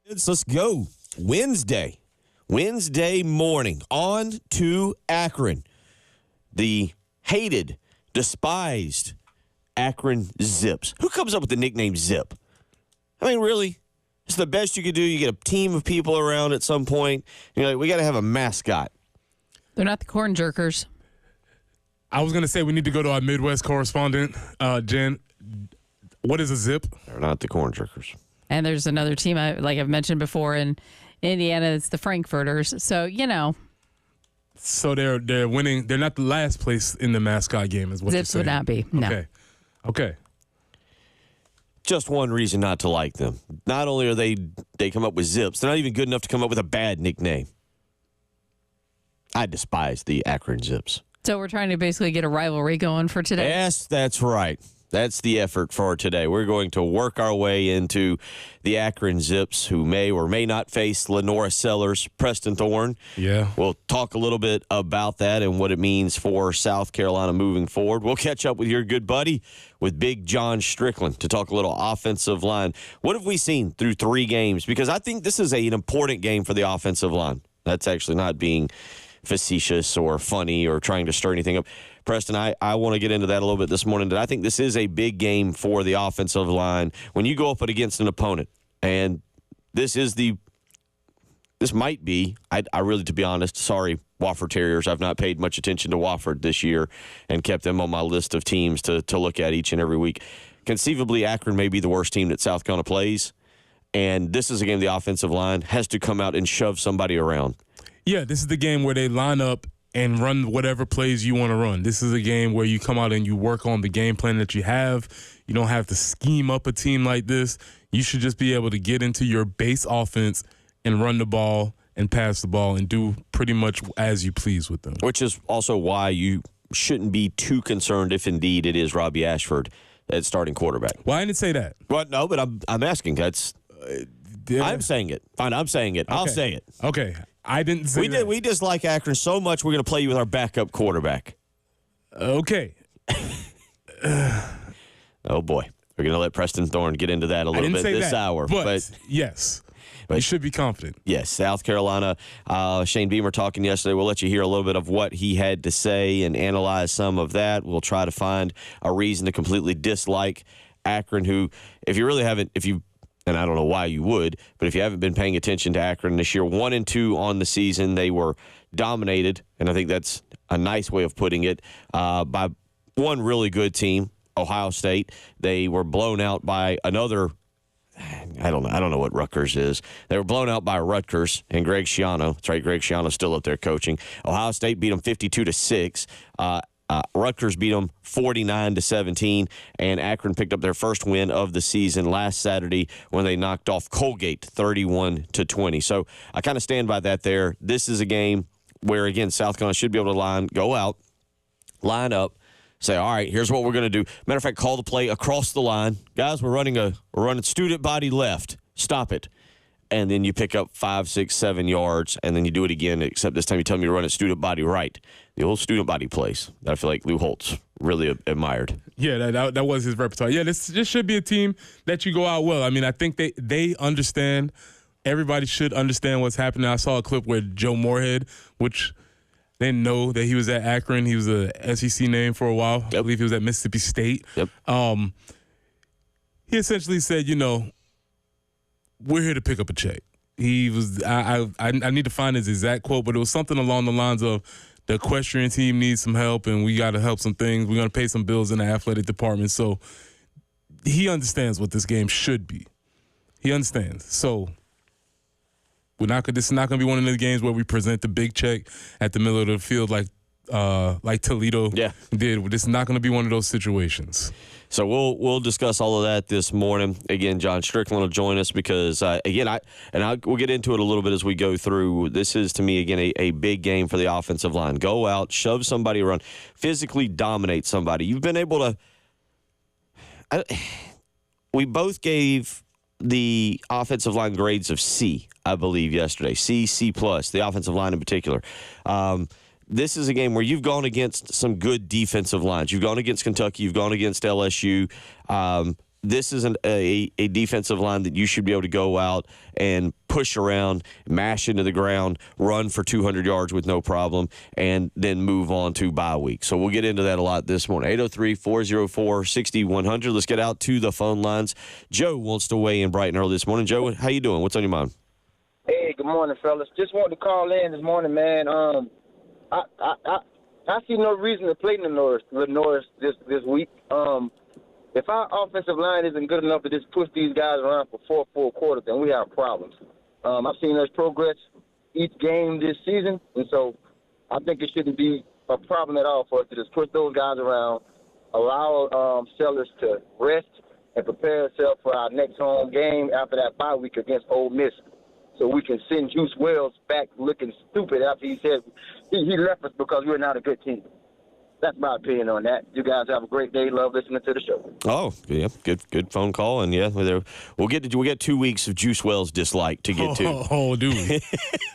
Let's go. Wednesday morning on to Akron. The hated, despised Akron Zips. Who comes up with the nickname Zip? I mean, really? It's the best you could do. You get a team of people around at some point. You're like, we got to have a mascot. They're not the corn jerkers. I was going to say we need to go to our Midwest correspondent, Jen. What is a Zip? They're not the corn jerkers. And there's another team, like I've mentioned before, in Indiana, it's the Frankfurters. So, So they're winning. They're not the last place in the mascot game, is what Zips you're saying. would not be. No. Okay. Just one reason not to like them. Not only are they come up with Zips, they're not even good enough to come up with a bad nickname. I despise the Akron Zips. So we're trying to basically get a rivalry going for today? Yes, that's right. That's the effort for today. We're going to work our way into the Akron Zips, who may or may not face Lenora Sellers, Preston Thorne. Yeah. We'll talk a little bit about that and what it means for South Carolina moving forward. We'll catch up with your good buddy, with Big John Strickland, to talk a little offensive line. What have we seen through 3 games? Because I think this is an important game for the offensive line. That's actually not being facetious or funny or trying to stir anything up. Preston, I want to get into that a little bit this morning. I think this is a big game for the offensive line. When you go up against an opponent, and this might be, I really, to be honest, sorry, Wofford Terriers, I've not paid much attention to Wofford this year and kept them on my list of teams to look at each and every week. Conceivably, Akron may be the worst team that South Carolina plays, and this is a game the offensive line has to come out and shove somebody around. Yeah, this is the game where they line up and run whatever plays you want to run. This is a game where you come out and you work on the game plan that you have. You don't have to scheme up a team like this. You should just be able to get into your base offense and run the ball and pass the ball and do pretty much as you please with them. Which is also why you shouldn't be too concerned if indeed it is Robbie Ashford at starting quarterback. Well, I didn't say that. Well, no, but I'm asking. I'm saying it. Fine, I'm saying it. Okay. I'll say it. Okay. I didn't say that. We dislike Akron so much we're going to play you with our backup quarterback. Okay. Oh, boy. We're going to let Preston Thorne get into that a little bit this hour. But yes, you should be confident. Yes, South Carolina. Shane Beamer talking yesterday. We'll let you hear a little bit of what he had to say and analyze some of that. We'll try to find a reason to completely dislike Akron, who, if you really haven't, and I don't know why you would, but if you haven't been paying attention to Akron this year, 1-2 on the season, they were dominated, and I think that's a nice way of putting it, by one really good team, Ohio State. They were blown out by another. I don't know what Rutgers is. They were blown out by Rutgers and Greg Schiano. That's right, Greg Schiano's still up there coaching. Ohio State beat them 52-6. Rutgers beat them 49-17, and Akron picked up their first win of the season last Saturday when they knocked off Colgate 31-20. So I kind of stand by that there. This is a game where, again, South Carolina should be able to go out, line up, say, all right, here's what we're going to do. Matter of fact, call the play across the line. Guys, we're running student body left. Stop it. And then you pick up 5, 6, 7 yards, and then you do it again, except this time you tell me to run it student body right. The old student body plays that I feel like Lou Holtz really admired. Yeah, that was his repertoire. Yeah, this should be a team that you go out well. I mean, I think they understand. Everybody should understand what's happening. I saw a clip where Joe Moorhead, which they didn't know that he was at Akron. He was a SEC name for a while. Yep. I believe he was at Mississippi State. Yep. He essentially said, we're here to pick up a check. He was. I need to find his exact quote, but it was something along the lines of, the equestrian team needs some help, and we got to help some things. We're going to pay some bills in the athletic department. So he understands what this game should be. He understands. So this is not going to be one of those games where we present the big check at the middle of the field like Toledo did. This is not going to be one of those situations. So we'll discuss all of that this morning. Again, John Strickland will join us because, we'll get into it a little bit as we go through. This is, to me, again, a big game for the offensive line. Go out, shove somebody around, physically dominate somebody. You've been able to we both gave the offensive line grades of C, I believe, yesterday. C+, the offensive line in particular. This is a game where you've gone against some good defensive lines. You've gone against Kentucky. You've gone against LSU. this isn't a defensive line that you should be able to go out and push around, mash into the ground, run for 200 yards with no problem, and then move on to bye week. So we'll get into that a lot this morning. 803-404-6100. Let's get out to the phone lines. Joe wants to weigh in bright and early this morning. Joe, how you doing? What's on your mind? Hey, good morning, fellas. Just wanted to call in this morning, man. I see no reason to play Norris this week. If our offensive line isn't good enough to just push these guys around for 4 full quarters, then we have problems. I've seen us progress each game this season, and so I think it shouldn't be a problem at all for us to just push those guys around, allow Sellers to rest and prepare ourselves for our next home game after that bye week against Ole Miss, so we can send Juice Wells back looking stupid after he said he left us because we're not a good team. That's my opinion on that. You guys have a great day. Love listening to the show. Oh, yeah, good phone call, and yeah, we'll get 2 weeks of Juice Wells dislike to get to. Oh, do we?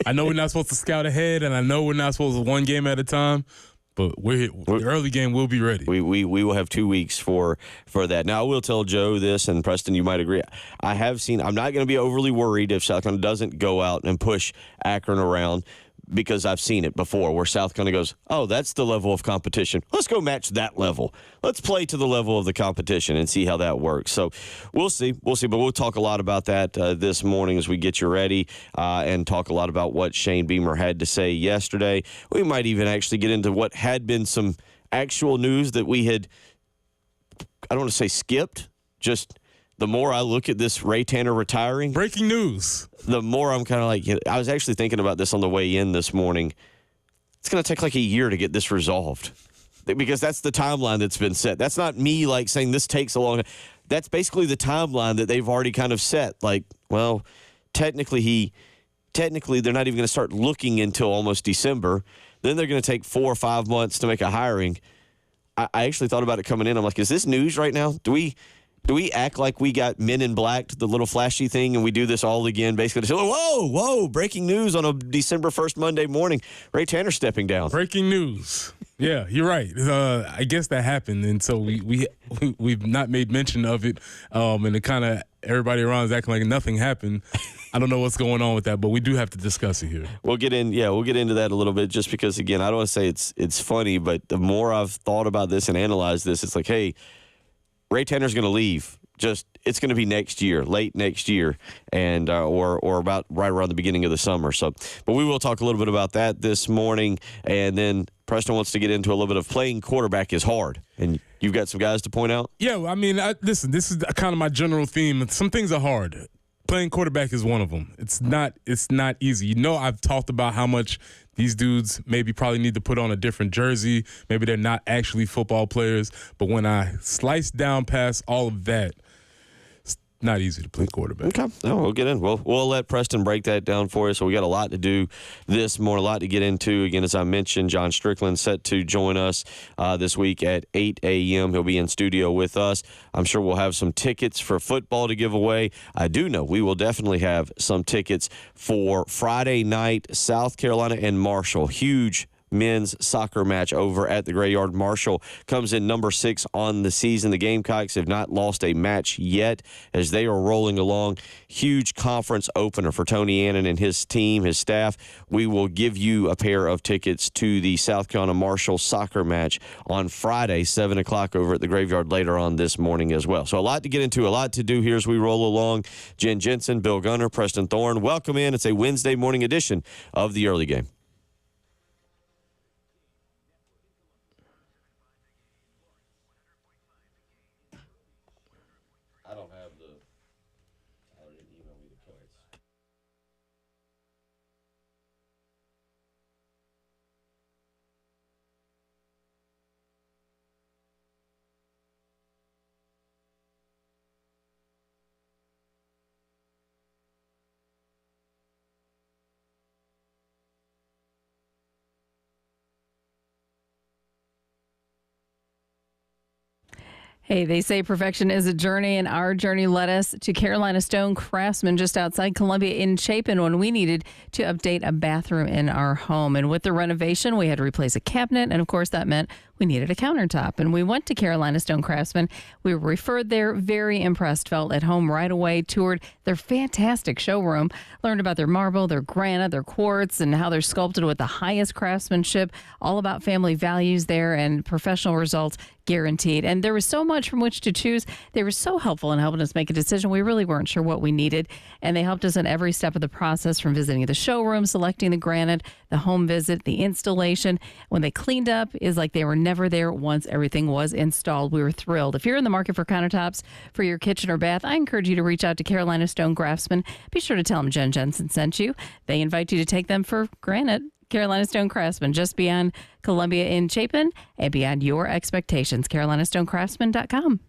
I know we're not supposed to scout ahead, and I know we're not supposed to one game at a time, but the early game will be ready. We will have 2 weeks for that. Now I will tell Joe this, and Preston, you might agree. I have seen. I'm not going to be overly worried if South Carolina doesn't go out and push Akron around, because I've seen it before where South Carolina goes, oh, that's the level of competition. Let's go match that level. Let's play to the level of the competition and see how that works. So we'll see. But we'll talk a lot about that this morning as we get you ready and talk a lot about what Shane Beamer had to say yesterday. We might even actually get into what had been some actual news that we had, I don't want to say skipped, just the more I look at this Ray Tanner retiring. Breaking news. The more I'm kind of like, I was actually thinking about this on the way in this morning. It's going to take like a year to get this resolved because that's the timeline that's been set. That's not me like saying this takes a long time. That's basically the timeline that they've already kind of set. Like, well, technically they're not even going to start looking until almost December. Then they're going to take 4 or 5 months to make a hiring. I actually thought about it coming in. I'm like, is this news right now? Do we act like we got Men in Black, the little flashy thing, and we do this all again? Basically, say, whoa, breaking news on a December 1st Monday morning. Ray Tanner stepping down. Breaking news. Yeah, you're right. I guess that happened, and so we've not made mention of it, and it kind of everybody around is acting like nothing happened. I don't know what's going on with that, but we do have to discuss it here. We'll get into that a little bit, just because, again, I don't want to say it's funny, but the more I've thought about this and analyzed this, it's like, hey, Ray Tanner's going to leave. It's going to be next year, late next year, and or about right around the beginning of the summer. So, but we will talk a little bit about that this morning, and then Preston wants to get into a little bit of playing quarterback is hard, and you've got some guys to point out. Yeah, I mean, listen, this is kind of my general theme. Some things are hard. Playing quarterback is one of them. It's not easy. You know, I've talked about how much these dudes probably need to put on a different jersey. Maybe they're not actually football players. But when I slice down past all of that, it's not easy to play quarterback. Okay. No, we'll get in. We'll let Preston break that down for us. So we got a lot to do this morning, a lot to get into. Again, as I mentioned, John Strickland set to join us this week at 8 a.m. He'll be in studio with us. I'm sure we'll have some tickets for football to give away. I do know we will definitely have some tickets for Friday night, South Carolina and Marshall. Huge men's soccer match over at the Graveyard. Marshall comes in number 6 on the season. The Gamecocks have not lost a match yet as they are rolling along. Huge conference opener for Tony Annan and his team, his staff. We will give you a pair of tickets to the South Carolina Marshall soccer match on Friday, 7 o'clock over at the Graveyard later on this morning as well. So a lot to get into, a lot to do here as we roll along. Jen Jensen, Bill Gunner, Preston Thorne, welcome in. It's a Wednesday morning edition of the Early Game. Hey, they say perfection is a journey, and our journey led us to Carolina Stone Craftsman just outside Columbia in Chapin when we needed to update a bathroom in our home. And with the renovation, we had to replace a cabinet, and of course that meant we needed a countertop. And we went to Carolina Stone Craftsman. We were referred there, very impressed, felt at home right away, toured their fantastic showroom, learned about their marble, their granite, their quartz, and how they're sculpted with the highest craftsmanship, all about family values there and professional results guaranteed. And there was so much from which to choose. They were so helpful in helping us make a decision. We really weren't sure what we needed. And they helped us in every step of the process, from visiting the showroom, selecting the granite, the home visit, the installation. When they cleaned up, is like they were never there once everything was installed. We were thrilled. If you're in the market for countertops for your kitchen or bath, I encourage you to reach out to Carolina Stone Craftsman. Be sure to tell them Jen Jensen sent you. They invite you to take them for granite. Carolina Stone Craftsman, just beyond Columbia in Chapin and beyond your expectations. CarolinaStoneCraftsman.com.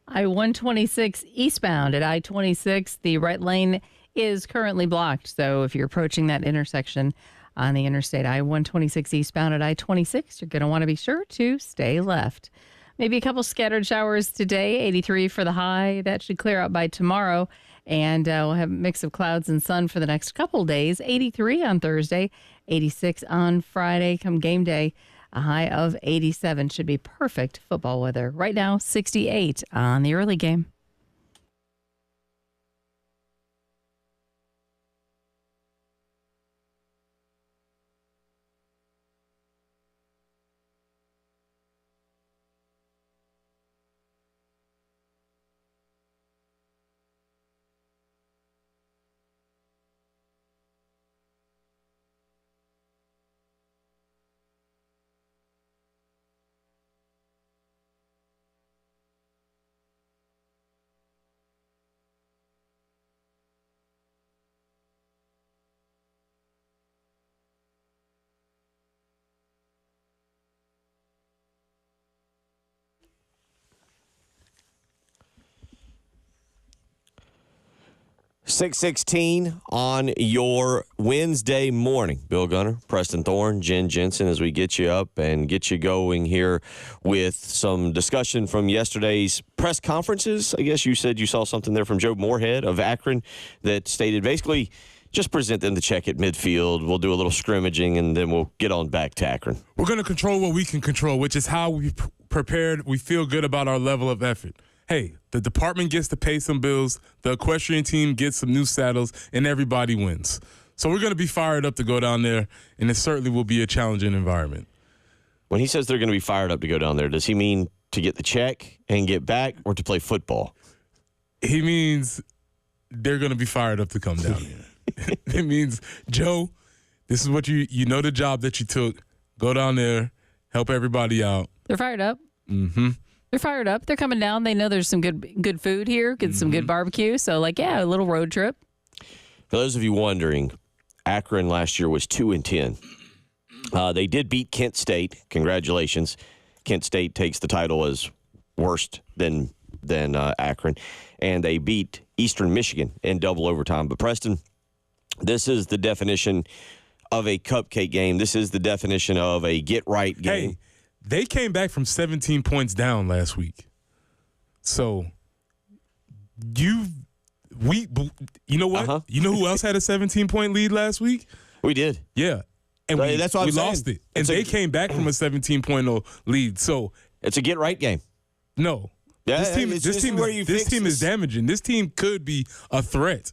I-126 eastbound at I-26, the right lane is currently blocked. So if you're approaching that intersection on the interstate I-126 eastbound at I-26, you're going to want to be sure to stay left. Maybe a couple scattered showers today, 83 for the high. That should clear out by tomorrow. And we'll have a mix of clouds and sun for the next couple days. 83 on Thursday, 86 on Friday. Come game day, a high of 87 should be perfect football weather. Right now, 68 on the early game. 6:16 on your Wednesday morning. Bill Gunner, Preston Thorne, Jen Jensen, as we get you up and get you going here with some discussion from yesterday's press conferences. I guess you said you saw something there from Joe Moorhead of Akron that stated basically just present them the check at midfield. We'll do a little scrimmaging, and then we'll get on back to Akron. We're going to control what we can control, which is how we prepared. We feel good about our level of effort. Hey, the department gets to pay some bills, the equestrian team gets some new saddles, and everybody wins. So we're going to be fired up to go down there, and it certainly will be a challenging environment. When he says they're going to be fired up to go down there, does he mean to get the check and get back, or to play football? He means they're going to be fired up to come down here. It means, Joe, this is what you know the job that you took. Go down there, help everybody out. They're fired up. Mm-hmm. They're fired up. They're coming down. They know there's some good food here, some good barbecue. So, a little road trip. For those of you wondering, Akron last year was 2-10. They did beat Kent State. Congratulations. Kent State takes the title as worst than Akron. And they beat Eastern Michigan in double overtime. But, Preston, this is the definition of a cupcake game. This is the definition of a get-right game. Hey, they came back from 17 points down last week. So, you know what? Uh-huh. You know who else had a 17-point lead last week? We did. Yeah. And That's what we I'm saying. lost it. And they came back from a 17-point lead. So, it's a get-right game. No. Yeah, this team is damaging. This team could be a threat.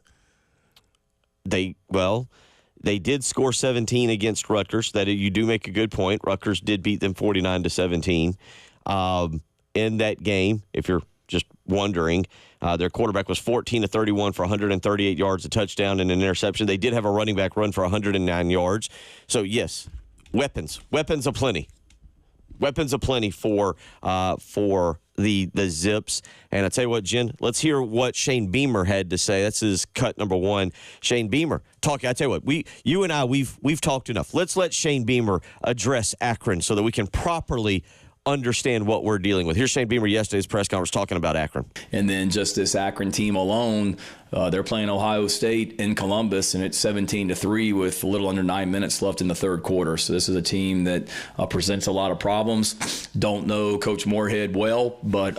They did score 17 against Rutgers. That you do make a good point. Rutgers did beat them 49-17 in that game. If you're just wondering, their quarterback was 14-31 for 138 yards, a touchdown, and an interception. They did have a running back run for 109 yards. So yes, weapons aplenty. Weapons aplenty for the Zips. And I tell you what, Jen, let's hear what Shane Beamer had to say. That's his cut number one. Shane Beamer talking. I tell you what, you and I, we've talked enough. Let's let Shane Beamer address Akron so that we can properly understand what we're dealing with. Here's Shane Beamer yesterday's press conference talking about Akron. And then just this Akron team alone, they're playing Ohio State in Columbus, and it's 17-3 with a little under 9 minutes left in the third quarter. So this is a team that presents a lot of problems. Don't know Coach Moorhead well, but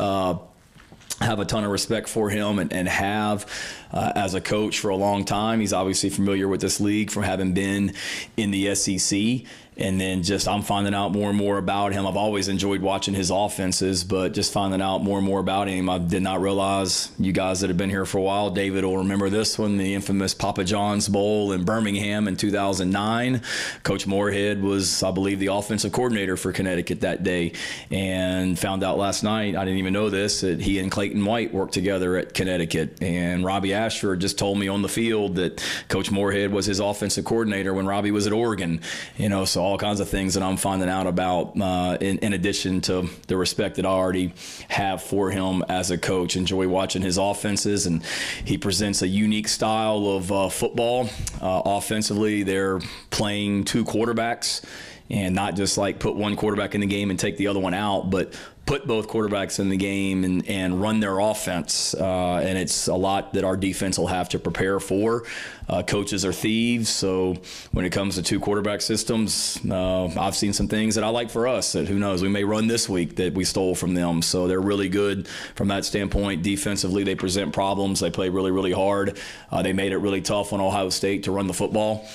have a ton of respect for him and have as a coach for a long time. He's obviously familiar with this league from having been in the SEC. And then just I'm finding out more and more about him. I've always enjoyed watching his offenses, but just finding out more and more about him. I did not realize, you guys that have been here for a while, David will remember this one, the infamous Papa John's Bowl in Birmingham in 2009. Coach Moorhead was, I believe, the offensive coordinator for Connecticut that day, and found out last night, I didn't even know this, that he and Clayton White worked together at Connecticut. And Robbie Ashford just told me on the field that Coach Moorhead was his offensive coordinator when Robbie was at Oregon. So all kinds of things that I'm finding out about in addition to the respect that I already have for him as a coach. Enjoy watching his offenses, and he presents a unique style of football. Offensively, they're playing two quarterbacks, and not just like put one quarterback in the game and take the other one out, but put both quarterbacks in the game and run their offense. And it's a lot that our defense will have to prepare for. Coaches are thieves, so when it comes to two quarterback systems, I've seen some things that I like for us that, who knows, we may run this week that we stole from them. So they're really good from that standpoint. Defensively, they present problems. They play really, really hard. They made it really tough on Ohio State to run the football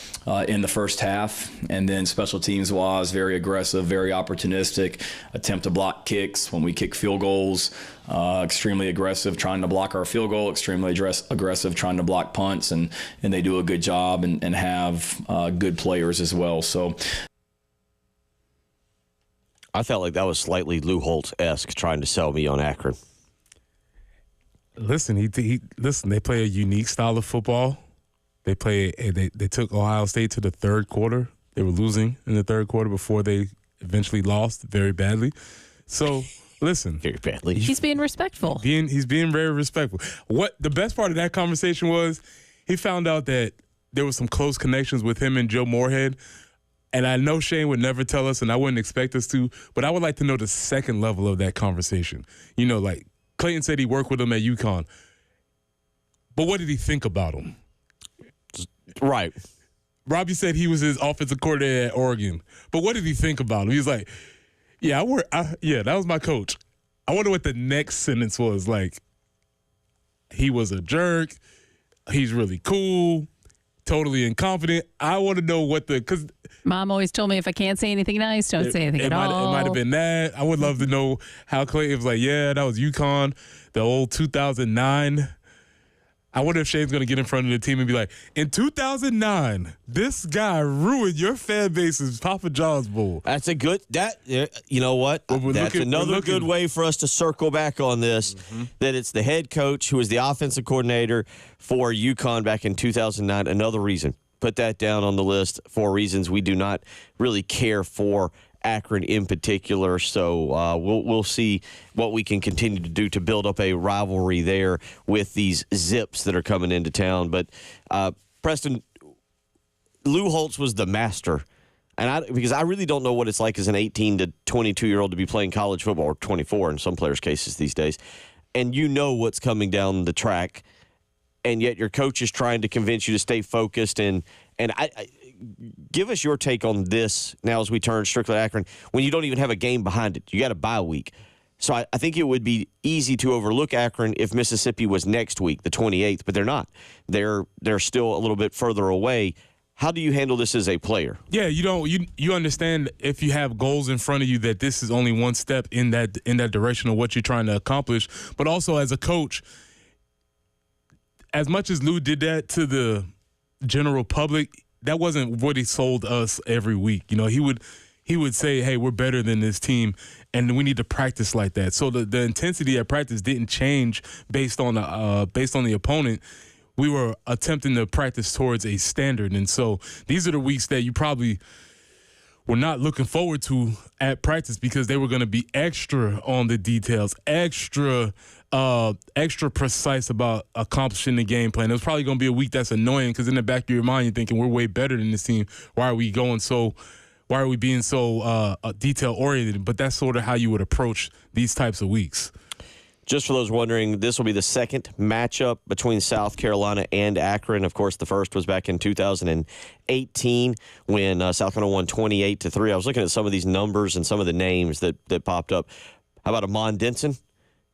in the first half. And then special teams-wise, very aggressive, very opportunistic, attempt to block kicks when we kick field goals, extremely aggressive trying to block our field goal, extremely aggressive trying to block punts, and they do a good job and have good players as well. So I felt like that was slightly Lou Holtz-esque trying to sell me on Akron. Listen, they play a unique style of football. They took Ohio State to the third quarter. They were losing in the third quarter before they eventually lost very badly. So, listen. Very badly. He's being respectful. He's being very respectful. What the best part of that conversation was, he found out that there was some close connections with him and Joe Moorhead. And I know Shane would never tell us, and I wouldn't expect us to, but I would like to know the second level of that conversation. Like Clayton said he worked with him at UConn. But what did he think about him? Right. Robbie said he was his offensive coordinator at Oregon. But what did he think about him? He was like, yeah, that was my coach. I wonder what the next sentence was. Like, he was a jerk. He's really cool. Totally incompetent. I want to know because Mom always told me if I can't say anything nice, don't say anything at all. It might have been that. I would love to know how Clay was like, yeah, that was UConn, the old 2009. I wonder if Shane's going to get in front of the team and be like, in 2009, this guy ruined your fan base's Papa John's Bowl. That's a good, you know what? That's another good way for us to circle back on this, that it's the head coach who was the offensive coordinator for UConn back in 2009. Another reason. Put that down on the list for reasons we do not really care for Akron in particular. So we'll see what we can continue to do to build up a rivalry there with these Zips that are coming into town. But Preston, Lou Holtz was the master. Because I really don't know what it's like as an 18 to 22-year-old to be playing college football, or 24 in some players' cases these days. And you know what's coming down the track, and yet your coach is trying to convince you to stay focused. And I give us your take on this now as we turn strictly to Akron, when you don't even have a game behind it. You got a bye week. So I think it would be easy to overlook Akron if Mississippi was next week, the 28th, but they're not. They're still a little bit further away. How do you handle this as a player? Yeah, you understand if you have goals in front of you that this is only one step in that direction of what you're trying to accomplish. But also as a coach, as much as Lou did that to the general public, that wasn't what he sold us every week. You know, he would say, hey, we're better than this team, and we need to practice like that. So the intensity at practice didn't change based on the opponent. We were attempting to practice towards a standard. And so these are the weeks that you probably were not looking forward to at practice because they were going to be extra on the details, extra precise about accomplishing the game plan. It was probably going to be a week that's annoying because in the back of your mind, you're thinking we're way better than this team. Why are we being so detail oriented? But that's sort of how you would approach these types of weeks. Just for those wondering, this will be the second matchup between South Carolina and Akron. Of course, the first was back in 2018 when South Carolina won 28-3. I was looking at some of these numbers and some of the names that popped up. How about Amon Denson?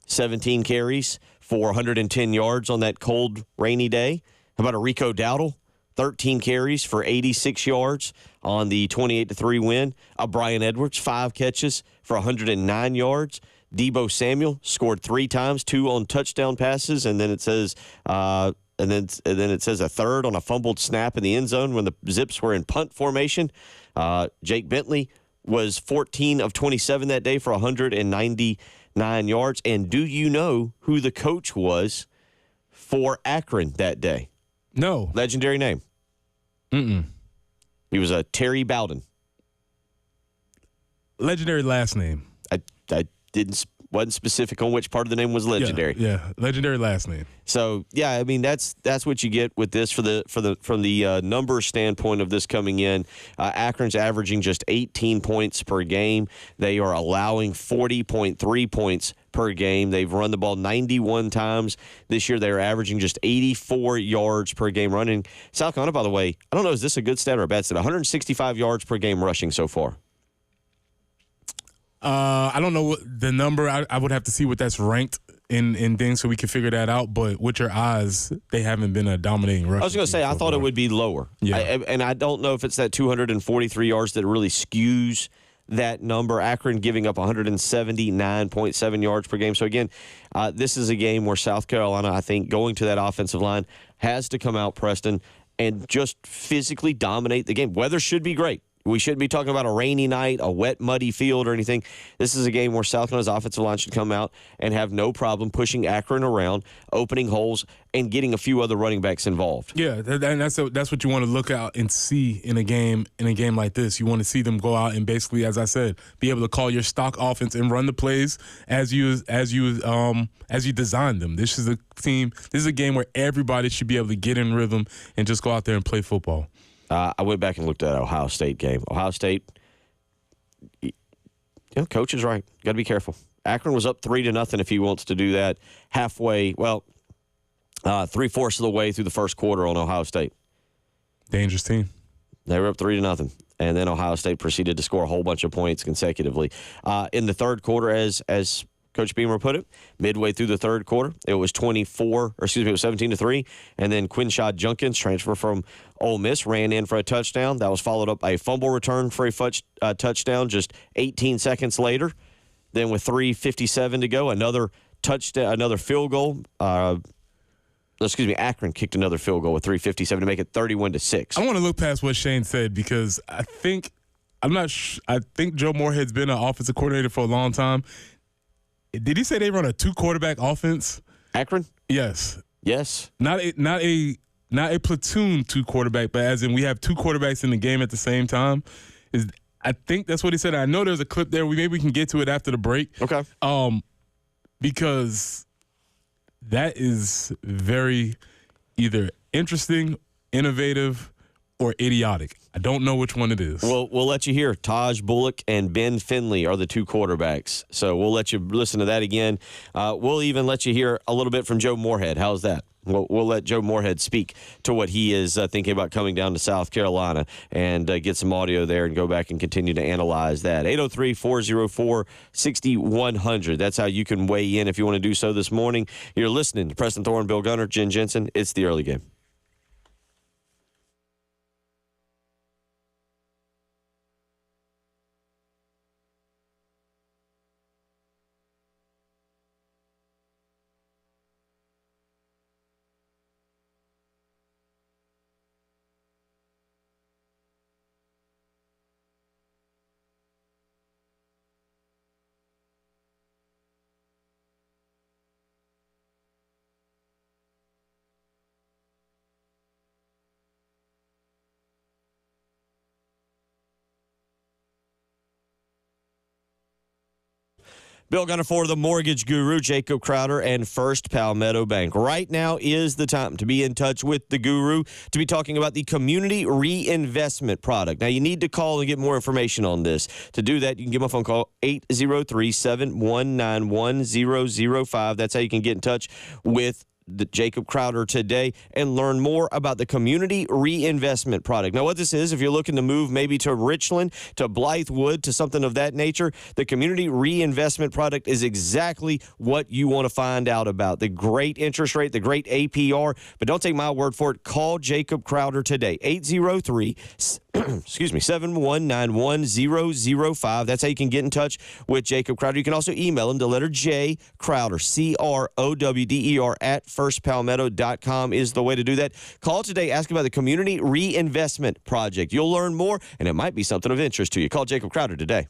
17 carries for 110 yards on that cold, rainy day. How about Rico Dowdle? 13 carries for 86 yards on the 28-3 win. Brian Edwards, 5 catches for 109 yards. Debo Samuel scored 3 times, 2 on touchdown passes, and then it says a third on a fumbled snap in the end zone when the Zips were in punt formation. Jake Bentley was 14 of 27 that day for 199 yards. And do you know who the coach was for Akron that day? No. Legendary name. He was Terry Bowden. Legendary last name. I wasn't specific on which part of the name was legendary. Yeah, legendary last name. So yeah, I mean that's what you get with this from the number standpoint of this coming in. Akron's averaging just 18 points per game. They are allowing 40.3 points per game. They've run the ball 91 times this year. They are averaging just 84 yards per game running. South Carolina, by the way, I don't know, is this a good stat or a bad stat? 165 yards per game rushing so far. I don't know what the number. I would have to see what that's ranked in things so we can figure that out. But with your eyes, they haven't been a dominating rush. I was going to say, I thought it would be lower. Yeah. And I don't know if it's that 243 yards that really skews that number. Akron giving up 179.7 yards per game. So, again, this is a game where South Carolina, I think, going to that offensive line, has to come out, Preston, and just physically dominate the game. Weather should be great. We shouldn't be talking about a rainy night, a wet, muddy field or anything. This is a game where South Carolina's offensive line should come out and have no problem pushing Akron around, opening holes, and getting a few other running backs involved. Yeah, and that's what you want to look out and see in a game like this. You want to see them go out and basically, as I said, be able to call your stock offense and run the plays as you design them. This is a team. This is a game where everybody should be able to get in rhythm and just go out there and play football. I went back and looked at that Ohio State game. Ohio State, coach is right. Got to be careful. Akron was up 3-0 if he wants to do that halfway. Well, 3/4 of the way through the first quarter on Ohio State. Dangerous team. They were up 3-0. And then Ohio State proceeded to score a whole bunch of points consecutively. In the third quarter, as Coach Beamer put it, midway through the third quarter, it was 17-3. And then Quinshad Junkins, transfer from Ole Miss, ran in for a touchdown. That was followed up by a fumble return for a touchdown just 18 seconds later. Then with 3:57 to go, another touchdown, another field goal. Akron kicked another field goal with 3:57 to make it 31-6. I want to look past what Shane said because I think Joe Moorhead's been an offensive coordinator for a long time. Did he say they run a 2-quarterback offense? Akron? Yes. Yes. Not a platoon 2-quarterback, but as in we have 2 quarterbacks in the game at the same time. I think that's what he said. I know there's a clip there. Maybe we can get to it after the break. Okay. Because that is very either interesting, innovative, or idiotic. I don't know which one it is. We'll let you hear. Taj Bullock and Ben Finley are the 2 quarterbacks. So we'll let you listen to that again. We'll even let you hear a little bit from Joe Moorhead. How's that? We'll let Joe Moorhead speak to what he is thinking about coming down to South Carolina and get some audio there and go back and continue to analyze that. 803-404-6100. That's how you can weigh in if you want to do so this morning. You're listening to Preston Thorne, Bill Gunner, Jen Jensen. It's the early game. Bill Gunner for the Mortgage Guru, Jacob Crowder, and First Palmetto Bank. Right now is the time to be in touch with the Guru, to be talking about the Community Reinvestment Product. Now, you need to call and get more information on this. To do that, you can give them a phone call, 803-719-1005. That's how you can get in touch with Jacob Crowder today and learn more about the Community Reinvestment Product. Now, what this is, if you're looking to move maybe to Richland, to Blythewood, to something of that nature, the Community Reinvestment Product is exactly what you want to find out about. The great interest rate, the great APR, but don't take my word for it. Call Jacob Crowder today, 803-719-1005. That's how you can get in touch with Jacob Crowder. You can also email him. The letter J, Crowder, CROWDER, at firstpalmetto.com is the way to do that. Call today. Ask about the Community Reinvestment Project. You'll learn more, and it might be something of interest to you. Call Jacob Crowder today.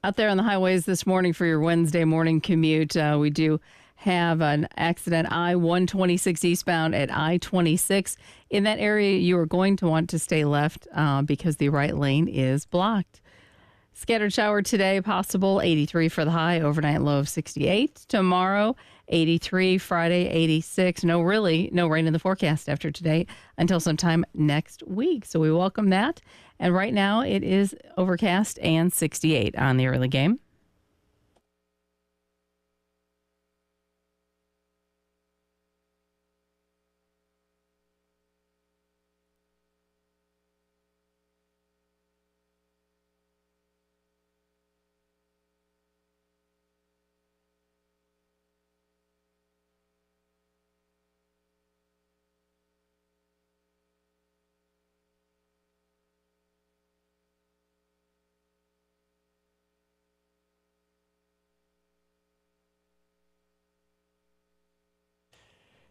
Out there on the highways this morning for your Wednesday morning commute, we do have an accident I-126 eastbound at I-26. In that area, you are going to want to stay left because the right lane is blocked. Scattered shower today, possible 83 for the high, overnight low of 68. Tomorrow, 83, Friday, 86. No rain in the forecast after today until sometime next week. So we welcome that. And right now it is overcast and 68 on the early game.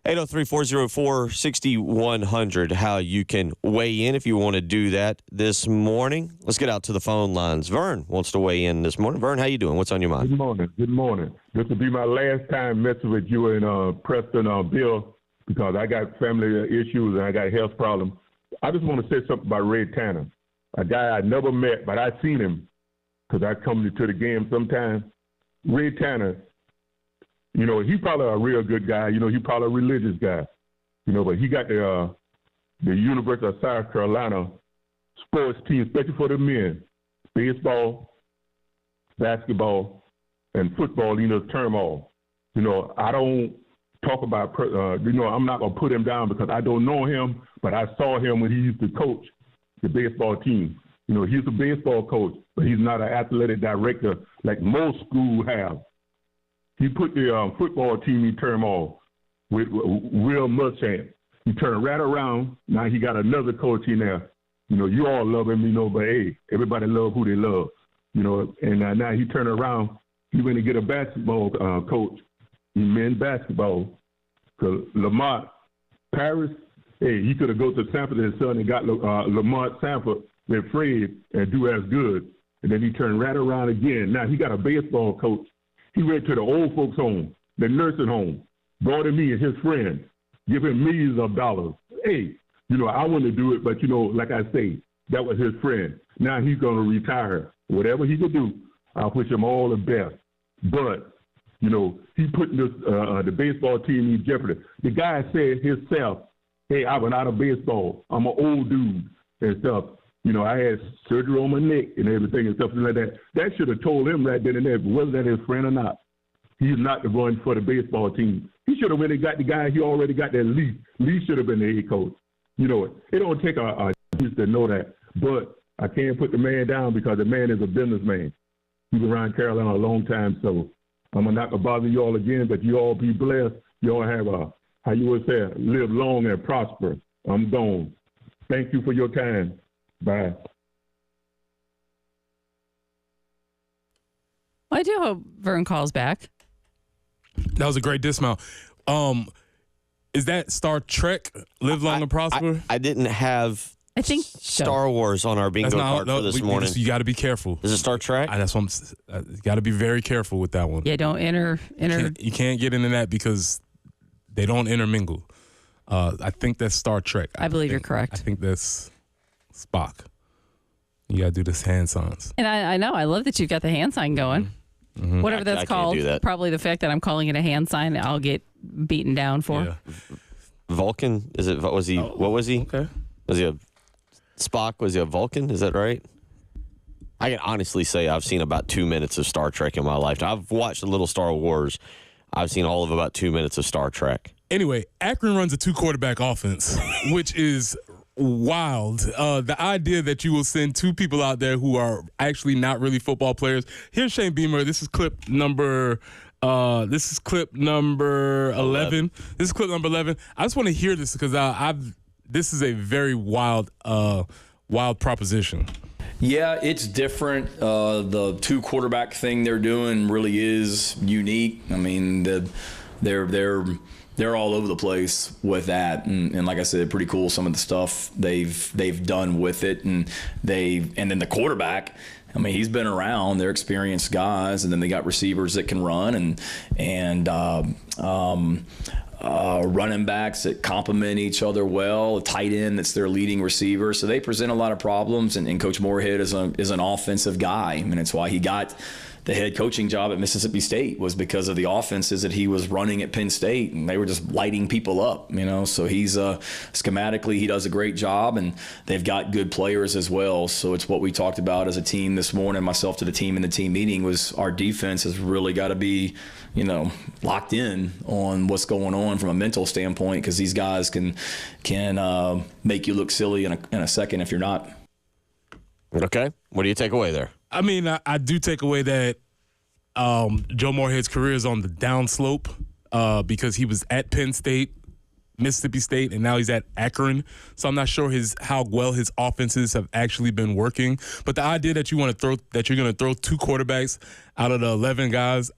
Eight zero 6100 how you can weigh in if you want to do that this morning. Let's get out to the phone lines. Vern wants to weigh in this morning. Vern, how you doing? What's on your mind? Good morning. Good morning. This will be my last time messing with you and Preston Bill because I got family issues and I got health problems. I just want to say something about Ray Tanner, a guy I never met, but I seen him because I come to the game sometimes. Ray Tanner, you know, he probably a real good guy. You know, he probably a religious guy. You know, but he got the University of South Carolina sports team, especially for the men, baseball, basketball, and football, you know, term all. You know, I don't talk about, you know, I'm not going to put him down because I don't know him, but I saw him when he used to coach the baseball team. You know, he's a baseball coach, but he's not an athletic director like most schools have. He put the football team in turmoil with Will Muschamp. He turned right around. Now he got another coach in there. You know, you all love him, you know, but hey, everybody love who they love. You know, and now he turned around. He went to get a basketball coach in men's basketball. Because Lamont Paris, hey, he could have go to Sanford and Son and got Lamont Sanford with Fred and do as good. And then he turned right around again. Now he got a baseball coach. He went to the old folks' home, the nursing home, brought him me and his friends, give him millions of dollars. Hey, you know, I want to do it, but, you know, like I say, that was his friend. Now he's going to retire. Whatever he could do, I'll wish him all the best. But, you know, he put this, the baseball team in jeopardy. The guy said himself, hey, I went out of baseball. I'm an old dude and stuff. You know, I had surgery on my neck and everything and stuff like that. That should have told him right then and there, whether that his friend or not. He's not the one for the baseball team. He should have really got the guy he already got there. Lee should have been the head coach. You know, it don't take a genius to know that. But I can't put the man down because the man is a businessman. He's been around Carolina a long time, so I'm not going to bother you all again, but you all be blessed. You all have how you would say, live long and prosper. I'm gone. Thank you for your time. Bye. I do hope Vern calls back. That was a great dismount. Is that Star Trek, Live Long and Prosper? I didn't have I think Star Wars on our bingo card for this morning. You got to be careful. Is it Star Trek? That's what you got to be very careful with that one. Yeah, don't enter. You can't get into that because they don't intermingle. I think that's Star Trek. I believe you're correct. I think that's Spock. You got to do this hand signs. And I know. I love that you've got the hand sign going. Mm-hmm. Whatever that's called. Can't do that. Probably the fact that I'm calling it a hand sign, I'll get beaten down for. Yeah. Vulcan? Is it? What was he? What was he? Okay. Was he a Spock? Was he a Vulcan? Is that right? I can honestly say I've seen about 2 minutes of Star Trek in my life. I've watched a little Star Wars. I've seen all of about 2 minutes of Star Trek. Anyway, Akron runs a 2-quarterback offense, which is wild. The idea that you will send 2 people out there who are actually not really football players. Here's Shane Beamer. This is clip number 11. This is clip number 11. I just want to hear this because this is a very wild proposition. Yeah, it's different. The 2-quarterback thing they're doing really is unique. I mean, they're all over the place with that, and like I said, pretty cool some of the stuff they've done with it, and then the quarterback. I mean, he's been around. They're experienced guys, and then they got receivers that can run and running backs that complement each other well, a tight end that's their leading receiver. So they present a lot of problems, and Coach Moorhead is an offensive guy. I mean, it's why he got the head coaching job at Mississippi State, was because of the offenses that he was running at Penn State, and they were just lighting people up, So he's schematically, he does a great job, and they've got good players as well. So it's what we talked about as a team this morning, myself to the team in the team meeting, was our defense has really got to be, locked in on what's going on from a mental standpoint, because these guys can make you look silly in a second if you're not. Okay. What do you take away there? I mean, I do take away that Joe Moorhead's career is on the downslope because he was at Penn State, Mississippi State, and now he's at Akron. So I'm not sure how well his offenses have actually been working. But the idea that you're going to throw two quarterbacks out of the 11 guys,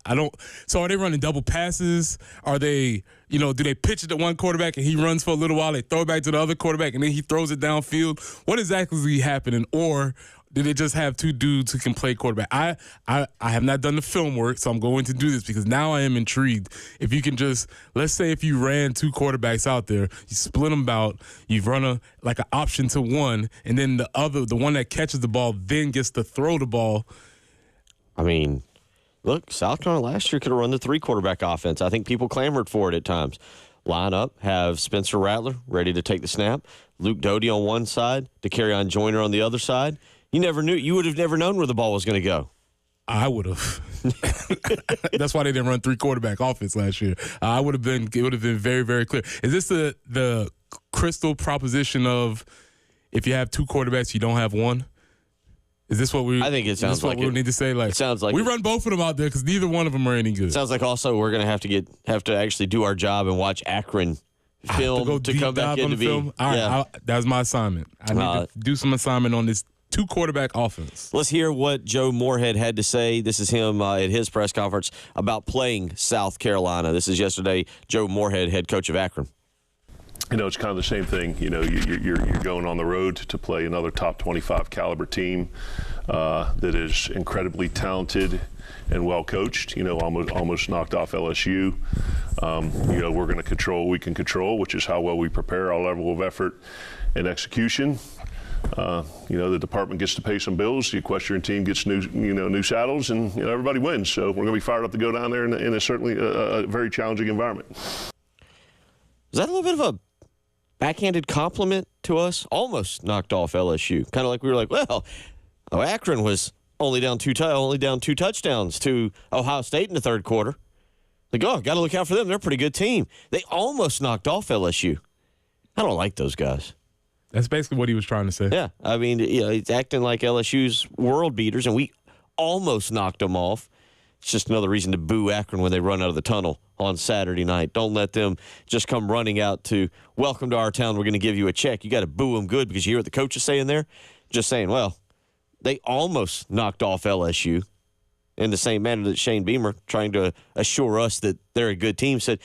So are they running double passes? Are they, do they pitch it to one quarterback and he runs for a little while? They throw it back to the other quarterback and then he throws it downfield. What exactly is happening? Or did they just have two dudes who can play quarterback? I have not done the film work, so I'm going to do this because now I am intrigued. If you can let's say if you ran two quarterbacks out there, you split them out, you run an option to one, and then the one that catches the ball then gets to throw the ball. I mean, look, South Carolina last year could have run the 3-quarterback offense. I think people clamored for it at times. Line up, have Spencer Rattler ready to take the snap, Luke Doty on one side, DeCarrion Joyner on the other side. You would have never known where the ball was going to go. I would have. That's why they didn't run 3-quarterback offense last year. It would have been very, very clear. Is this the crystal proposition of if you have two quarterbacks, you don't have one? Is this what I think it sounds like we need to say? It sounds like we run both of them out there because neither one of them are any good. It sounds like also we're going to have to actually do our job and watch Akron film to come back into film. All right, that's my assignment. I need to do some assignment on this 2-quarterback offense. Let's hear what Joe Moorhead had to say. This is him at his press conference about playing South Carolina. This is yesterday, Joe Moorhead, head coach of Akron. It's kind of the same thing. You're going on the road to play another top 25 caliber team that is incredibly talented and well coached. Almost knocked off LSU. We're going to control what we can control, which is how well we prepare, our level of effort and execution. The department gets to pay some bills. The equestrian team gets new saddles, and everybody wins. So we're going to be fired up to go down there in a certainly a very challenging environment. Is that a little bit of a backhanded compliment to us? Almost knocked off LSU. Kind of like we were like, well, Akron was only down two touchdowns to Ohio State in the third quarter. Like, got to look out for them. They're a pretty good team. They almost knocked off LSU. I don't like those guys. That's basically what he was trying to say. Yeah, I mean, he's acting like LSU's world beaters, and we almost knocked them off. It's just another reason to boo Akron when they run out of the tunnel on Saturday night. Don't let them just come running out to, welcome to our town, we're going to give you a check. You got to boo them good because you hear what the coach is saying there? Just saying, well, they almost knocked off LSU in the same manner that Shane Beamer, trying to assure us that they're a good team, said,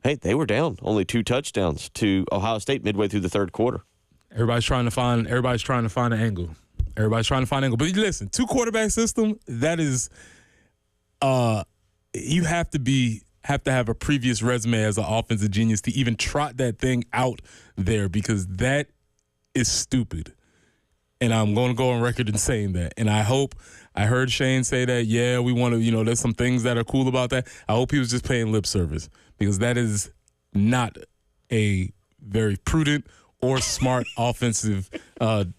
hey, they were down only 2 touchdowns to Ohio State midway through the third quarter. Everybody's trying to find an angle. But listen, 2-quarterback system, that is you have to have a previous resume as an offensive genius to even trot that thing out there, because that is stupid. And I'm going to go on record in saying that. And I heard Shane say that, yeah, we want to, there's some things that are cool about that. I hope he was just paying lip service, because that is not a very prudent or smart offensive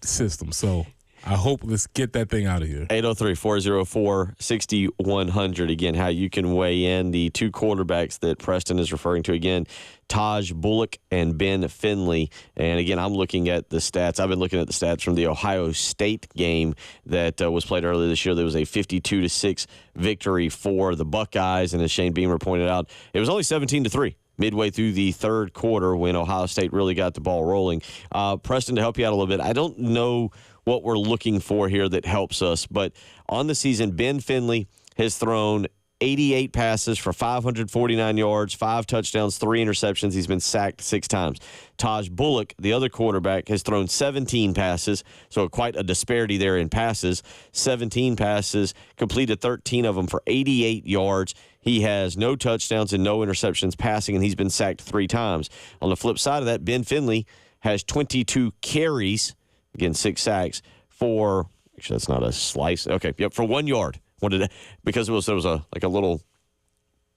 system. So I hope let's get that thing out of here. 803-404-6100. Again, how you can weigh in. The 2 quarterbacks that Preston is referring to again, Taj Bullock and Ben Finley. And again, I'm looking at the stats. I've been looking at the stats from the Ohio State game that was played earlier this year. There was a 52-6 victory for the Buckeyes. And as Shane Beamer pointed out, it was only 17-3. Midway through the third quarter when Ohio State really got the ball rolling. Preston, to help you out a little bit, I don't know what we're looking for here that helps us, but on the season, Ben Finley has thrown 88 passes for 549 yards, 5 touchdowns, 3 interceptions. He's been sacked 6 times. Taj Bullock, the other quarterback, has thrown 17 passes, so quite a disparity there in passes. 17 passes, completed 13 of them for 88 yards. He has no touchdowns and no interceptions passing, and he's been sacked 3 times. On the flip side of that, Ben Finley has 22 carries, again, 6 sacks, for, actually, that's not a slice. Okay, yep, for 1 yard. Because there was a little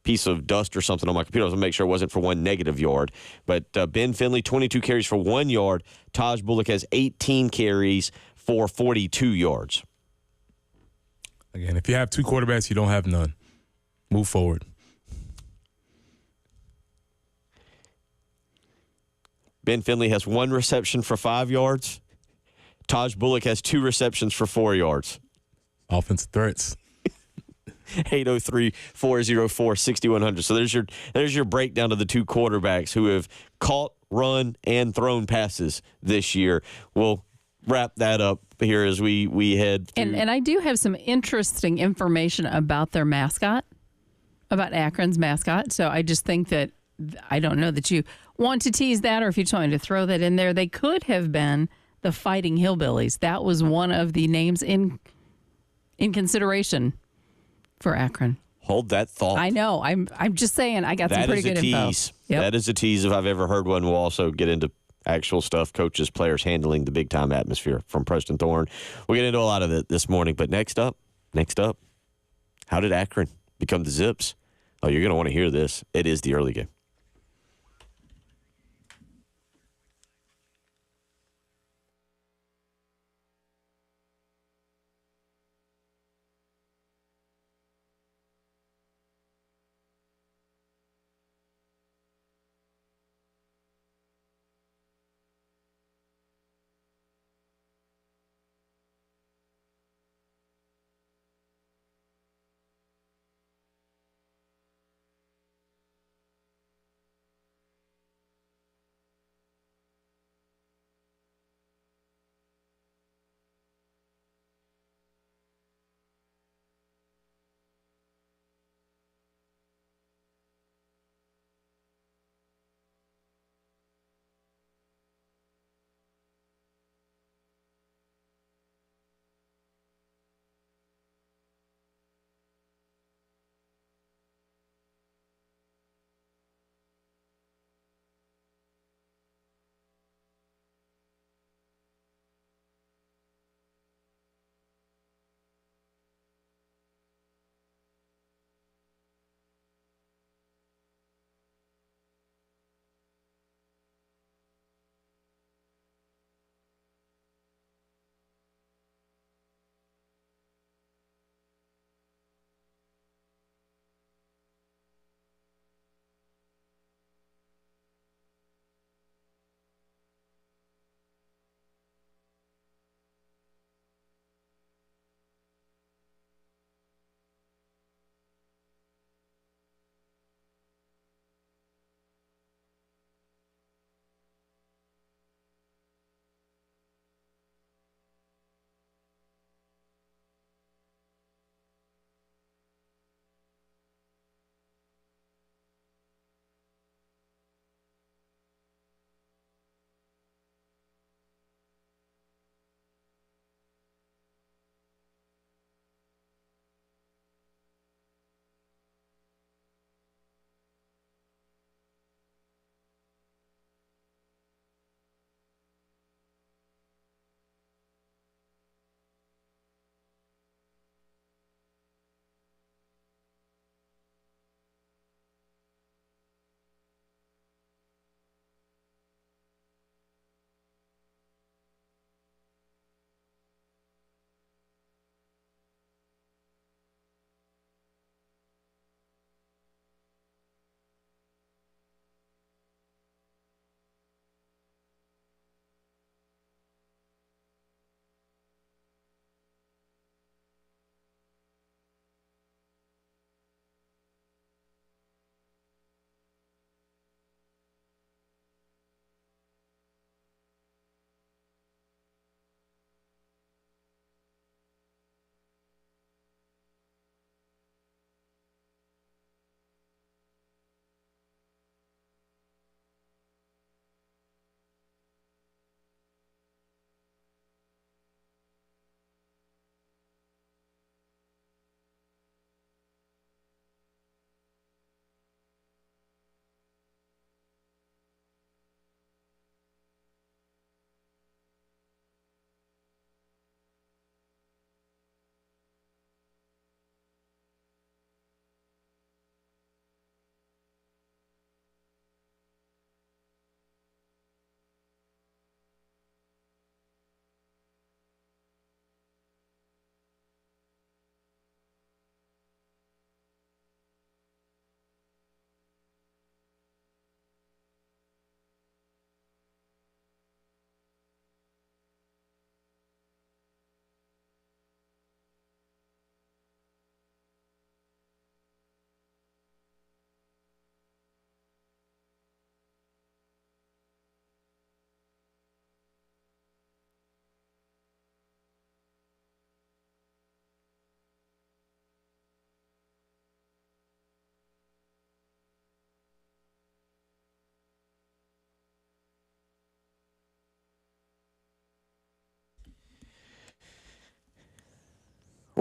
piece of dust or something on my computer. I was going to make sure it wasn't for 1 negative yard. But Ben Finley, 22 carries for 1 yard. Taj Bullock has 18 carries for 42 yards. Again, if you have 2 quarterbacks, you don't have none. Move forward. Ben Finley has 1 reception for 5 yards. Taj Bullock has 2 receptions for 4 yards. Offensive threats. 803-404-6100. So there's your breakdown of the 2 quarterbacks who have caught, run, and thrown passes this year. We'll wrap that up here as we head through. And I do have some interesting information about their mascot, about Akron's mascot. So I just think that, I don't know that you want to tease that or if you're trying to throw that in there. They could have been the Fighting Hillbillies. That was one of the names in consideration for Akron. Hold that thought. I know. I'm just saying. I got some pretty good info. Yep. That is a tease. If I've ever heard one, we'll also get into actual stuff, coaches, players handling the big time atmosphere from Preston Thorne. We'll get into a lot of it this morning. But next up, how did Akron become the Zips? Oh, you're going to want to hear this. It is the early game.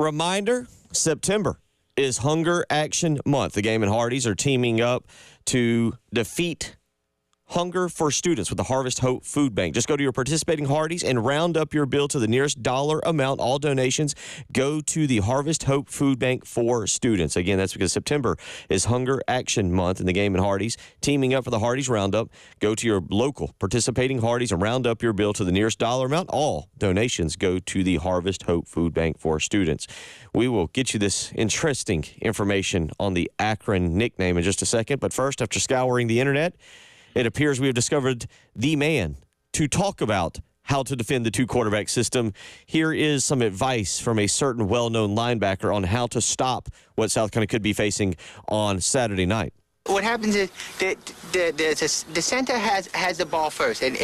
Reminder, September is Hunger Action Month. The Game and Hardee's are teaming up to defeat hunger for students with the Harvest Hope Food Bank. Just go to your participating Hardee's and round up your bill to the nearest dollar amount. All donations go to the Harvest Hope Food Bank for students. Again, that's because September is Hunger Action Month, and the Game and Hardee's teaming up for the Hardee's Roundup. Go to your local participating Hardee's and round up your bill to the nearest dollar amount. All donations go to the Harvest Hope Food Bank for students. We will get you this interesting information on the Akron nickname in just a second. But first, after scouring the internet, it appears we have discovered the man to talk about how to defend the two-quarterback system. Here is some advice from a certain well-known linebacker on how to stop what South Carolina could be facing on Saturday night. What happens is the center has the ball first, and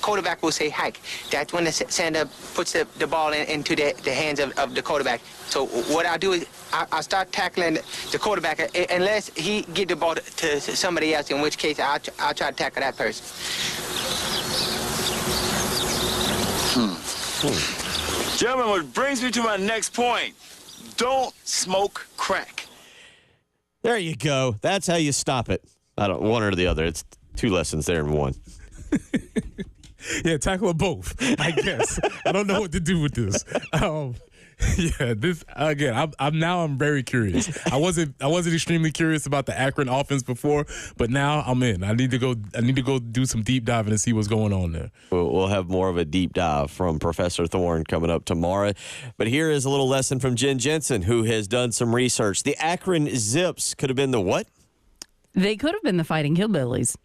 quarterback will say hike. That's when the center puts the ball into the hands of the quarterback. So what I'll do is I'll start tackling the quarterback unless he get the ball to somebody else, in which case I'll try to tackle that person. Gentlemen, what brings me to my next point, don't smoke crack. There you go. That's how you stop it. I don't one or the other. It's two lessons there in one. Yeah, tackle them both, I guess. I don't know what to do with this. Yeah, this again. I'm very curious. I wasn't extremely curious about the Akron offense before, but now I'm in. I need to go do some deep diving and see what's going on there. We'll have more of a deep dive from Professor Thorne coming up tomorrow. But here is a little lesson from Jen Jensen, who has done some research. The Akron Zips could have been the what? They could have been the Fighting Hillbillies.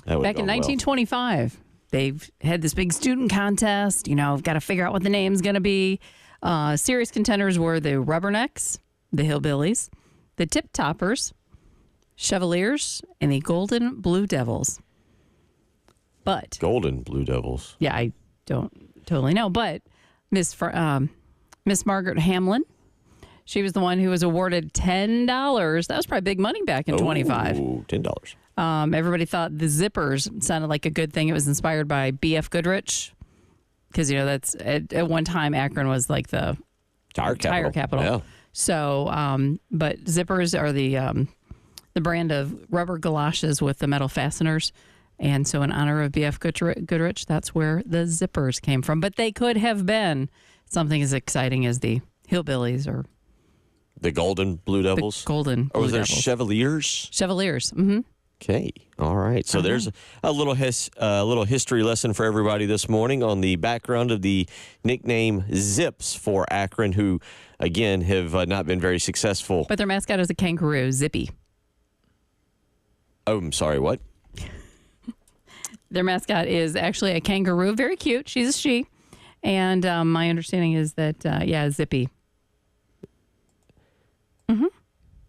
Back in 1925, they've had this big student contest. Got to figure out what the name's going to be. Serious contenders were the Rubbernecks, the Hillbillies, the Tip Toppers, Chevaliers, and the Golden Blue Devils. But Golden Blue Devils. Yeah, I don't totally know. But Miss Margaret Hamlin, she was the one who was awarded $10. That was probably big money back in 25. $10. Everybody thought the Zippers sounded like a good thing. It was inspired by B.F. Goodrich. Because, that's at one time, Akron was like the tire capital. Yeah. So, but zippers are the brand of rubber galoshes with the metal fasteners. And so in honor of B.F. Goodrich, that's where the zippers came from. But they could have been something as exciting as the Hillbillies or the Golden Blue Devils. Or was there Devils. Chevaliers? Chevaliers. Mm-hmm. Okay. All right. So there's a little history lesson for everybody this morning on the background of the nickname Zips for Akron, who, again, have not been very successful. But their mascot is a kangaroo, Zippy. Oh, I'm sorry, what? Their mascot is actually a kangaroo. Very cute. She's a she. And my understanding is that, Zippy. Mm-hmm.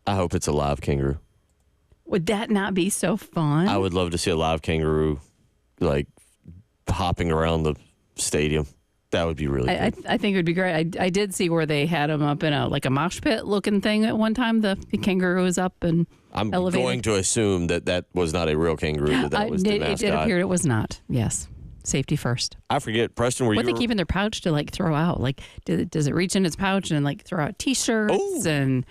I hope it's a live kangaroo. Would that not be so fun? I would love to see a live kangaroo, like, hopping around the stadium. That would be really good. I think it would be great. I did see where they had them up in a mosh pit looking thing at one time. The kangaroo was up and I'm elevated. going to assume that was not a real kangaroo, that was the mascot. It appeared it was not. Yes. Safety first. I forget, Preston, what they keep in their pouch to, throw out? Does it reach in its pouch and, throw out T-shirts? Oh. And,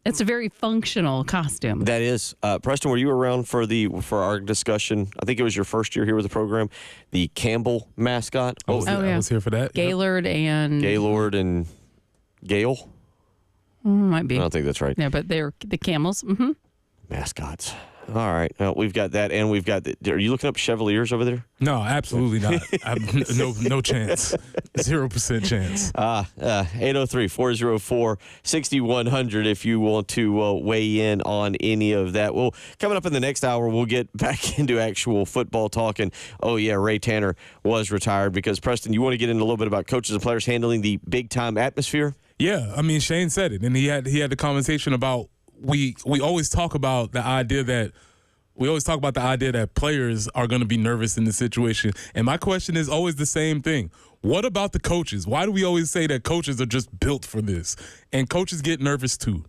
it's a very functional costume. That is. Preston, were you around for our discussion? I think it was your first year here with the program. The Campbell mascot. I was here for that. Gaylord and Gale? Might be. I don't think that's right. Yeah, but they're the camels. Mm-hmm. Mascots. All right. Well, we've got that, and we've got. Are you looking up Chevaliers over there? No, absolutely not. No chance. 0% chance. 803-404-6100 if you want to weigh in on any of that. Well, coming up in the next hour, we'll get back into actual football talk. And, Ray Tanner was retired because, Preston, you want to get into a little bit about coaches and players handling the big-time atmosphere? Yeah. Shane said it, and he had the conversation about we always talk about the idea that players are going to be nervous in the situation. And my question is always the same thing. What about the coaches? Why do we always say that coaches are just built for this? And coaches get nervous too.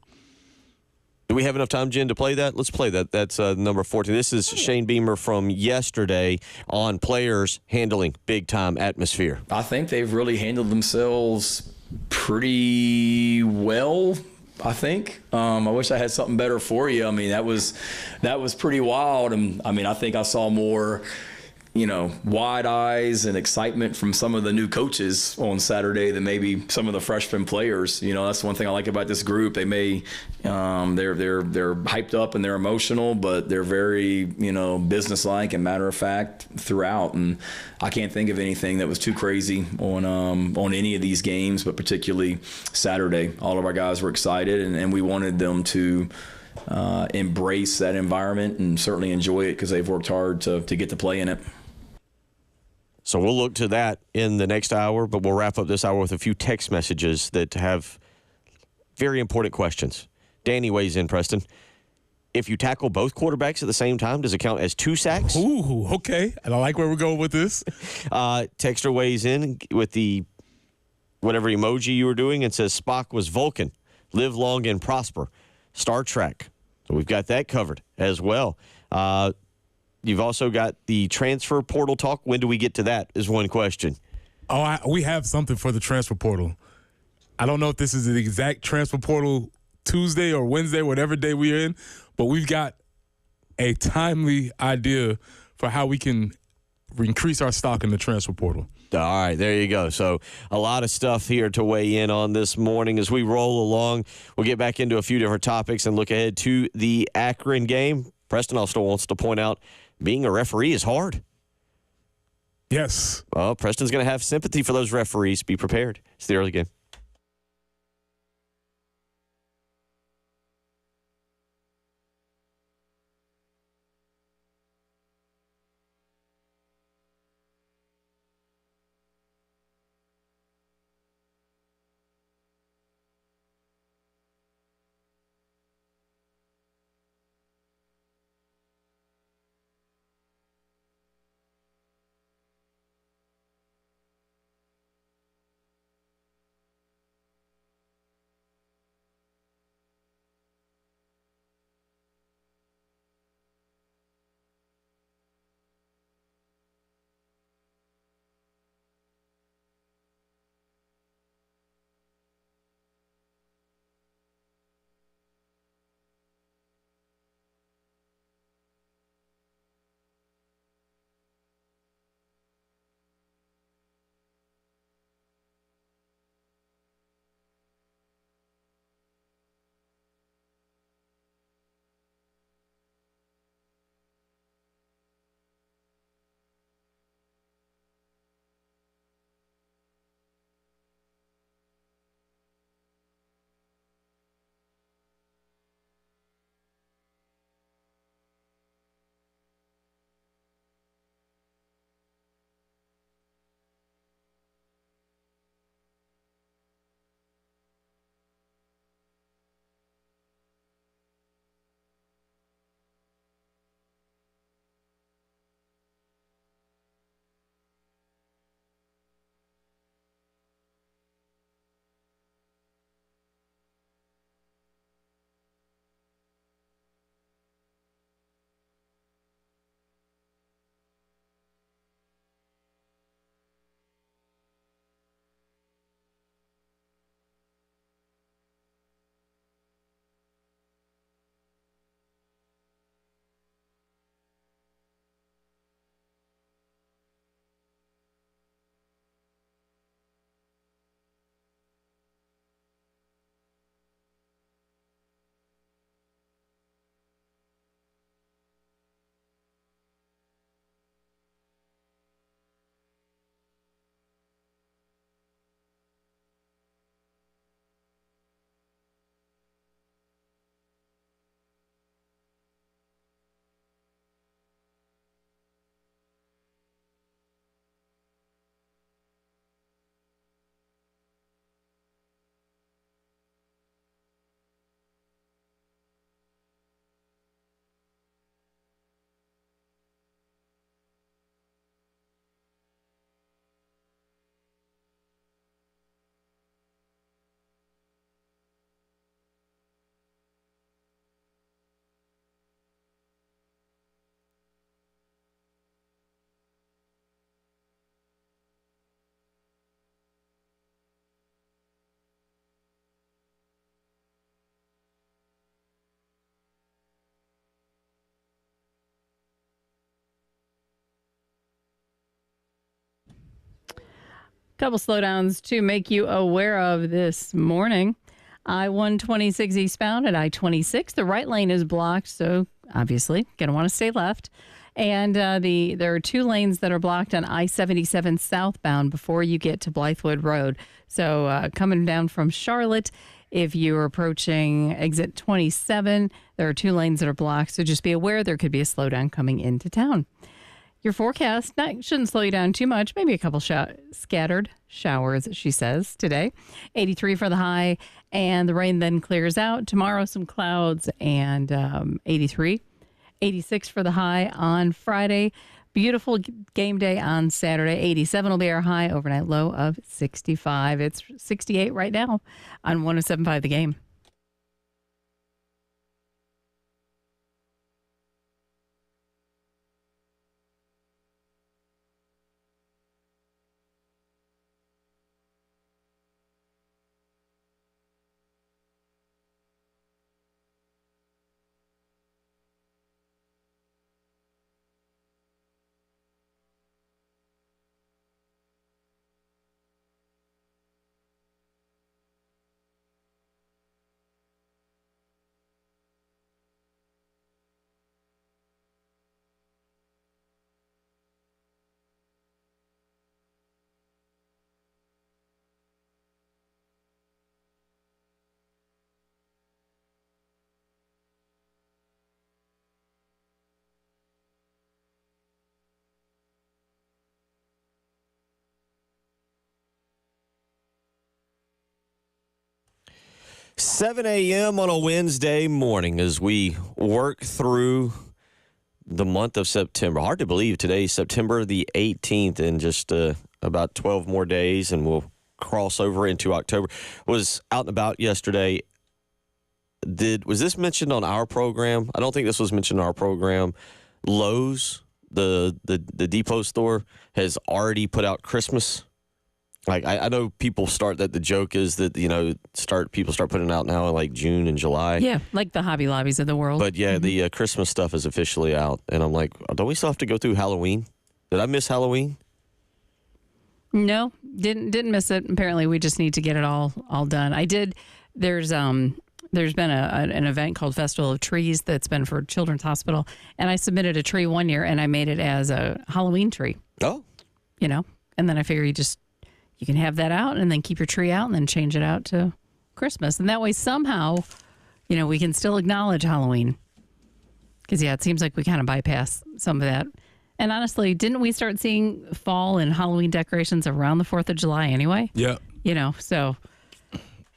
Do we have enough time, Jen, to play that? Let's play that. That's number 14. This is Shane Beamer from yesterday on players handling big-time atmosphere. I think they've really handled themselves Pretty well, I think. I wish I had something better for you. I mean, that was pretty wild. And I mean, I think I saw more, wide eyes and excitement from some of the new coaches on Saturday than maybe some of the freshman players. That's one thing I like about this group. They may, they're hyped up and they're emotional, but they're very, businesslike and matter of fact throughout. And I can't think of anything that was too crazy on any of these games, but particularly Saturday. All of our guys were excited, and we wanted them to embrace that environment and certainly enjoy it because they've worked hard to get to play in it. So we'll look to that in the next hour, but we'll wrap up this hour with a few text messages that have very important questions. Danny weighs in, Preston. If you tackle both quarterbacks at the same time, does it count as 2 sacks? Ooh, okay. And I like where we're going with this. Texter weighs in with the whatever emoji you were doing and says Spock was Vulcan. Live long and prosper. Star Trek. So we've got that covered as well. You've also got the transfer portal talk. When do we get to that is one question. Oh, we have something for the transfer portal. I don't know if this is the exact transfer portal Tuesday or Wednesday, whatever day we're in, but we've got a timely idea for how we can increase our stock in the transfer portal. All right, there you go. So a lot of stuff here to weigh in on this morning. As we roll along, we'll get back into a few different topics and look ahead to the Akron game. Preston also wants to point out being a referee is hard. Yes. Well, Preston's going to have sympathy for those referees. Be prepared. It's the early game. Couple slowdowns to make you aware of this morning. I-126 eastbound at I-26. The right lane is blocked, so obviously going to want to stay left. And there are 2 lanes that are blocked on I-77 southbound before you get to Blythewood Road. So coming down from Charlotte, if you're approaching exit 27, there are 2 lanes that are blocked. So just be aware there could be a slowdown coming into town. Your forecast shouldn't slow you down too much. Maybe a couple scattered showers, she says, today. 83 for the high, and the rain then clears out. Tomorrow, some clouds and 83. 86 for the high on Friday. Beautiful game day on Saturday. 87 will be our high, overnight low of 65. It's 68 right now on 107.5 The Game. Seven a.m. on a Wednesday morning as we work through the month of September. Hard to believe today's September the 18th, and just about 12 more days, and we'll cross over into October. Was out and about yesterday. Was this mentioned on our program? I don't think this was mentioned on our program. Lowe's, the depot store, has already put out Christmas. Like, I know people start that the joke is that, people start putting it out now in like June and July. Yeah, like the Hobby Lobbies of the world. But yeah, the Christmas stuff is officially out. And I'm like, don't we still have to go through Halloween? Did I miss Halloween? No, didn't miss it. Apparently, we just need to get it all done. I did. There's been an event called Festival of Trees that's been for Children's Hospital, and I submitted a tree one year, and I made it as a Halloween tree. Oh. And then I figure you can have that out and then keep your tree out and then change it out to Christmas. And that way somehow, we can still acknowledge Halloween. Because, it seems like we kind of bypass some of that. And honestly, didn't we start seeing fall and Halloween decorations around the 4th of July anyway? Yeah. So.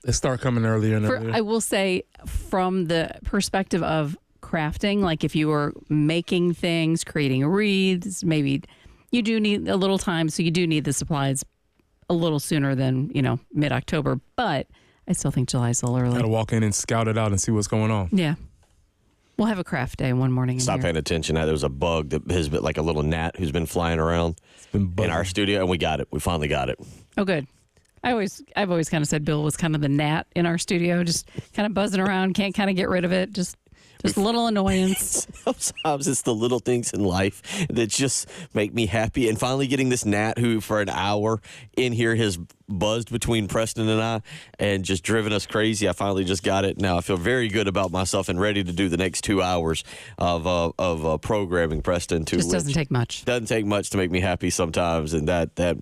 They start coming earlier and earlier. I will say, from the perspective of crafting, like if you were making things, creating wreaths, maybe you do need a little time. So you do need the supplies a little sooner than, mid-October, but I still think July's a little early. Got to walk in and scout it out and see what's going on. Yeah. We'll have a craft day one morning. Stop paying attention. There was a bug that has been like a little gnat who's been flying around in our studio, and we got it. We finally got it. Oh, good. I've always kind of said Bill was kind of the gnat in our studio, just kind of buzzing around, can't kind of get rid of it, just a little annoyance. Sometimes it's the little things in life that just make me happy. And finally getting this gnat who for an hour in here has buzzed between Preston and I and just driven us crazy. I finally just got it. Now I feel very good about myself and ready to do the next 2 hours of programming, Preston. Just doesn't take much. Doesn't take much to make me happy sometimes. And that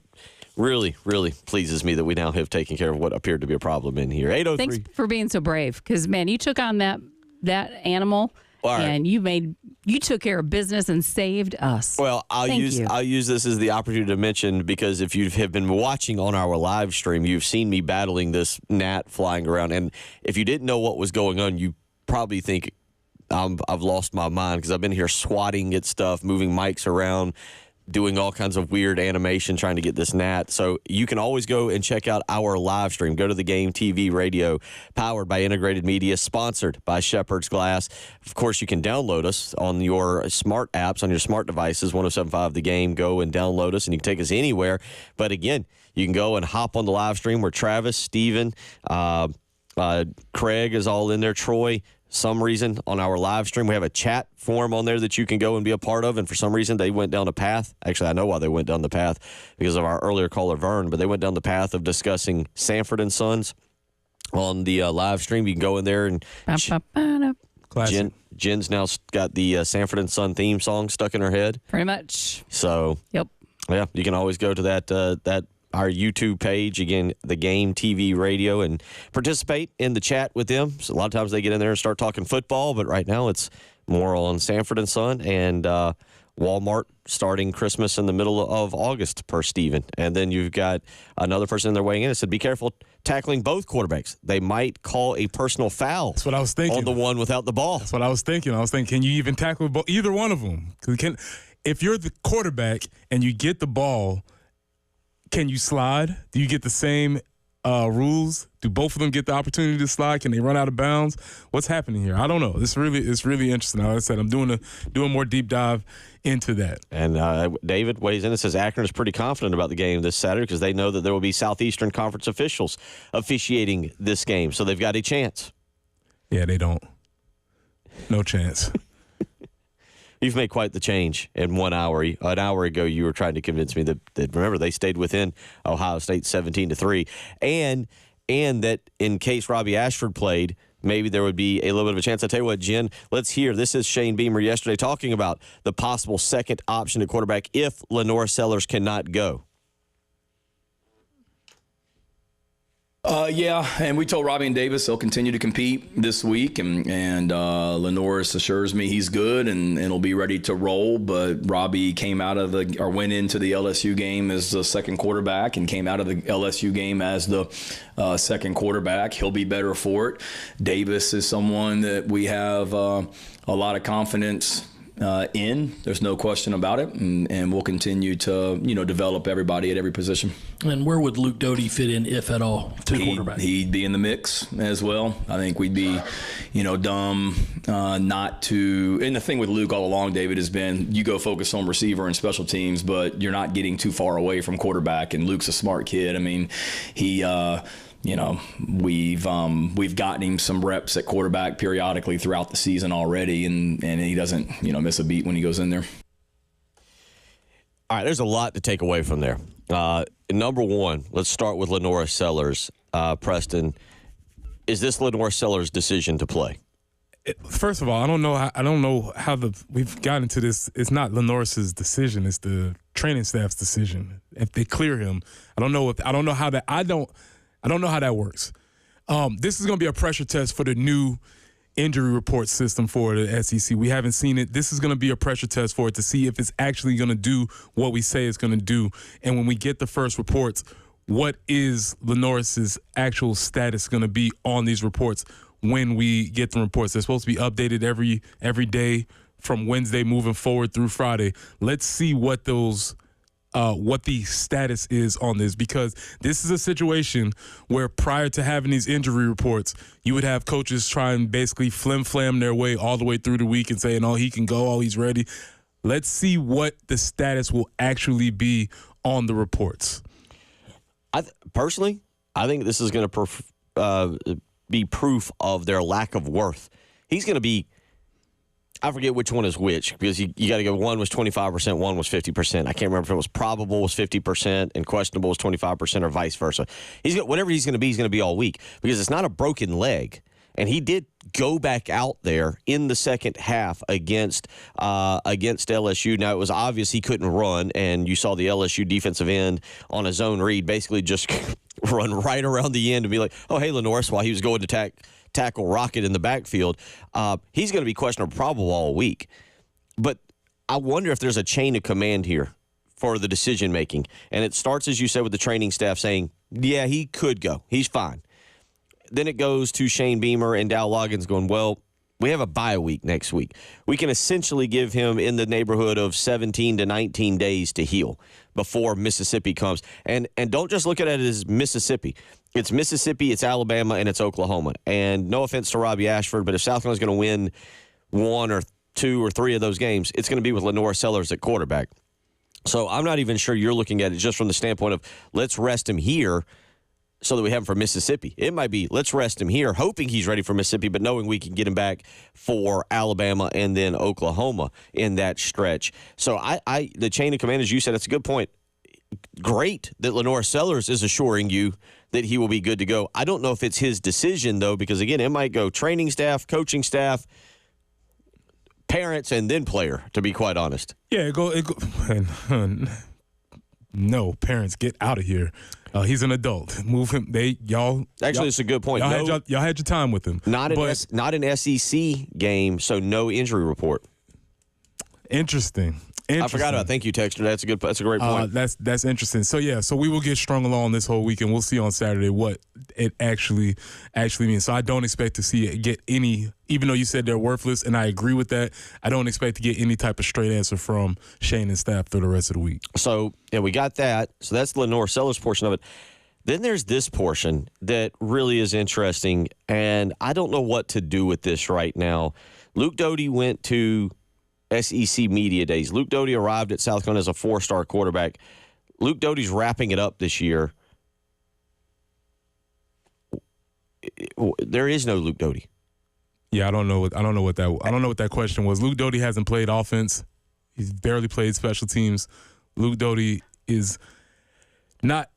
really, really pleases me that we now have taken care of what appeared to be a problem in here. 8:03. Thanks for being so brave, because, man, you took on that animal, and you took care of business and saved us. Well, I'll use this as the opportunity to mention, because if you have been watching on our live stream, you've seen me battling this gnat flying around. And if you didn't know what was going on, you probably think I've lost my mind, because I've been here swatting at stuff, moving mics around, doing all kinds of weird animation trying to get this gnat. So you can always go and check out our live stream. Go to the Game TV radio, powered by Integrated Media, sponsored by Shepherd's Glass. Of course, you can download us on your smart apps, on your smart devices, 107.5 The Game. Go and download us, and you can take us anywhere. But again, you can go and hop on the live stream where Travis, Steven, Craig is all in there, Troy, some reason on our live stream, we have a chat forum on there that you can go and be a part of. And for some reason, they went down the path. Actually, I know why they went down the path because of our earlier caller, Vern, but they went down the path of discussing Sanford and Sons on the live stream. You can go in there and Jen's now got the Sanford and Son theme song stuck in her head. Pretty much. So, yep. Yeah, you can always go to that our YouTube page, again, The Game TV Radio, and participate in the chat with them. So a lot of times they get in there and start talking football, but right now it's more on Sanford and Son and Walmart starting Christmas in the middle of August, per Steven. And then you've got another person in there weighing in and said, be careful tackling both quarterbacks. They might call a personal foul. That's what I was thinking. On the one without the ball. That's what I was thinking. Can you even tackle either one of them? If you're the quarterback and you get the ball, can you slide? Do you get the same rules? Do both of them get the opportunity to slide? Can they run out of bounds? What's happening here? I don't know. It's really interesting. Like I said, I'm doing more deep dive into that. And David weighs in and says Akron is pretty confident about the game this Saturday because they know that there will be Southeastern Conference officials officiating this game, so they've got a chance. Yeah, they don't. No chance. You've made quite the change in 1 hour. An hour ago, you were trying to convince me that remember, they stayed within Ohio State 17-3. And that in case Robbie Ashford played, maybe there would be a little bit of a chance. I tell you what, Jen, let's hear. This is Shane Beamer yesterday talking about the possible second option at quarterback if Lenore Sellers cannot go. Yeah, and we told Robbie and Davis they'll continue to compete this week, and Lenoris assures me he's good and will be ready to roll. But Robbie went into the LSU game as the second quarterback and came out of the LSU game as the second quarterback. He'll be better for it. Davis is someone that we have a lot of confidence in. There's no question about it, and we'll continue to develop everybody at every position. And where would Luke Doty fit in, if at all, to quarterback? He'd be in the mix as well. I think we'd be, dumb not to. And the thing with Luke all along, David, has been you go focus on receiver and special teams, but you're not getting too far away from quarterback. And Luke's a smart kid. I mean, he. We've gotten him some reps at quarterback periodically throughout the season already, and he doesn't miss a beat when he goes in there. All right, there's a lot to take away from there. Number one, let's start with Lenore Sellers. Preston, is this Lenore Sellers' decision to play? First of all, I don't know how we've gotten to this. It's not Lenoris's decision. It's the training staff's decision. If they clear him, I don't know how that works. This is going to be a pressure test for the new injury report system for the SEC. We haven't seen it. This is going to be a pressure test for it to see if it's actually going to do what we say it's going to do. And when we get the first reports, what is Lenoris's actual status going to be on these reports when we get the reports? They're supposed to be updated every day from Wednesday moving forward through Friday. Let's see what the status is on this, because this is a situation where prior to having these injury reports, you would have coaches try and basically flim-flam their way all the way through the week and saying, oh, he can go, oh, he's ready. Let's see what the status will actually be on the reports. Personally, I think this is going to be proof of their lack of worth. He's going to be, I forget which one is which, because you got to go, one was 25%, one was 50%. I can't remember if it was probable was 50% and questionable was 25% or vice versa. Whatever he's going to be all week, because it's not a broken leg. And he did go back out there in the second half against LSU. Now, it was obvious he couldn't run, and you saw the LSU defensive end on a zone read basically just run right around the end and be like, oh, hey, Lenoris, while he was going to tackle Rocket in the backfield. He's going to be questionable probable all week. But I wonder if there's a chain of command here for the decision-making. And it starts, as you said, with the training staff saying, yeah, he could go. He's fine. Then it goes to Shane Beamer and Dow Loggins going, well, we have a bye week next week. We can essentially give him in the neighborhood of 17 to 19 days to heal before Mississippi comes. And don't just look at it as Mississippi. It's Mississippi, it's Alabama, and it's Oklahoma. And no offense to Robbie Ashford, but if South Carolina's going to win one or two or three of those games, it's going to be with Lenore Sellers at quarterback. So I'm not even sure you're looking at it just from the standpoint of let's rest him here so that we have him for Mississippi. It might be, let's rest him here, hoping he's ready for Mississippi, but knowing we can get him back for Alabama and then Oklahoma in that stretch. So the chain of command, as you said, that's a good point. Great that Lenore Sellers is assuring you that he will be good to go. I don't know if it's his decision, though, because, again, it might go training staff, coaching staff, parents, and then player, to be quite honest. Yeah, no, parents, get out of here. He's an adult. Move him. Actually, it's a good point. Y'all had your time with him. Not an SEC game, so no injury report. Interesting. I forgot about. Thank you, Texter. That's a great point. That's interesting. So we will get strung along this whole weekend. We'll see on Saturday what it actually means. So I don't expect to see it get any. Even though you said they're worthless, and I agree with that, I don't expect to get any type of straight answer from Shane and staff through the rest of the week. So yeah, we got that. So that's the Lenore Sellers portion of it. Then there's this portion that really is interesting, and I don't know what to do with this right now. Luke Doty went to SEC Media Days. Luke Doty arrived at South Carolina as a 4-star quarterback. Luke Doty's wrapping it up this year. There is no Luke Doty. Yeah, I don't know what that question was. Luke Doty hasn't played offense. He's barely played special teams. Luke Doty is not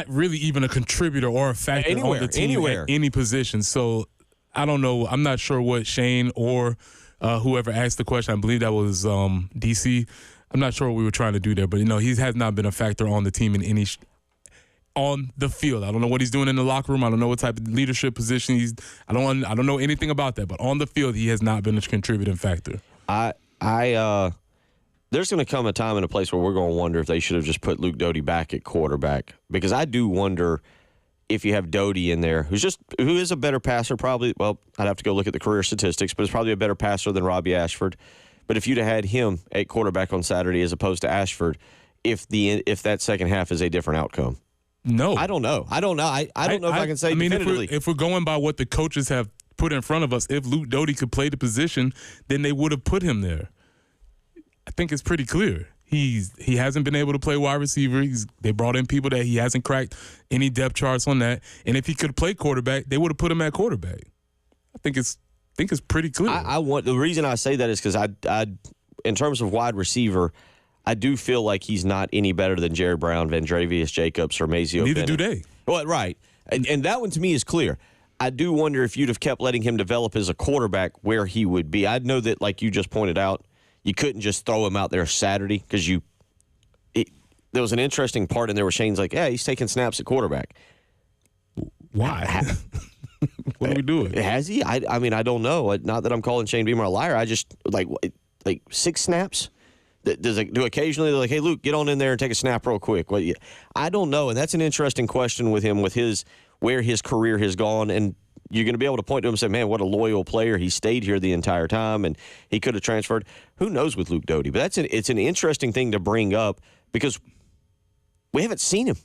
really even a contributor or a factor on the team at any position. So I don't know. I'm not sure what Shane or whoever asked the question, I believe that was DC. I'm not sure what we were trying to do there, but he has not been a factor on the team in any on the field. I don't know what he's doing in the locker room. I don't know what type of leadership position he's. I don't know anything about that, but on the field, he has not been a contributing factor. There's going to come a time and a place where we're going to wonder if they should have just put Luke Doty back at quarterback, because I do wonder if you have Doty in there, who is a better passer, probably. Well, I'd have to go look at the career statistics, but is probably a better passer than Robbie Ashford. But if you'd have had him at quarterback on Saturday as opposed to Ashford, if that second half is a different outcome. No, I don't know. I don't know if I can say definitively. If we're going by what the coaches have put in front of us, if Luke Doty could play the position, then they would have put him there. I think it's pretty clear. He hasn't been able to play wide receiver. They brought in people that he hasn't cracked any depth charts on that. And if he could play quarterback, they would have put him at quarterback. I think it's pretty clear. The reason I say that is because I in terms of wide receiver, I do feel like he's not any better than Jared Brown, Vandrevius Jacobs, or Mazio Neither Bennett. do they. Well, right. And that one to me is clear. I do wonder if you'd have kept letting him develop as a quarterback where he would be. I know that, like you just pointed out, you couldn't just throw him out there Saturday because there was an interesting part in there where Shane's like, yeah, he's taking snaps at quarterback. Why? What are we doing? Has he? I mean, I don't know. Not that I'm calling Shane Beamer a liar. I just, like 6 snaps? Do occasionally they're like, hey, Luke, get on in there and take a snap real quick. Well, I don't know, and that's an interesting question with him, with where his career has gone, and you're going to be able to point to him and say, man, what a loyal player. He stayed here the entire time, and he could have transferred. Who knows with Luke Doty? But it's an interesting thing to bring up because we haven't seen him.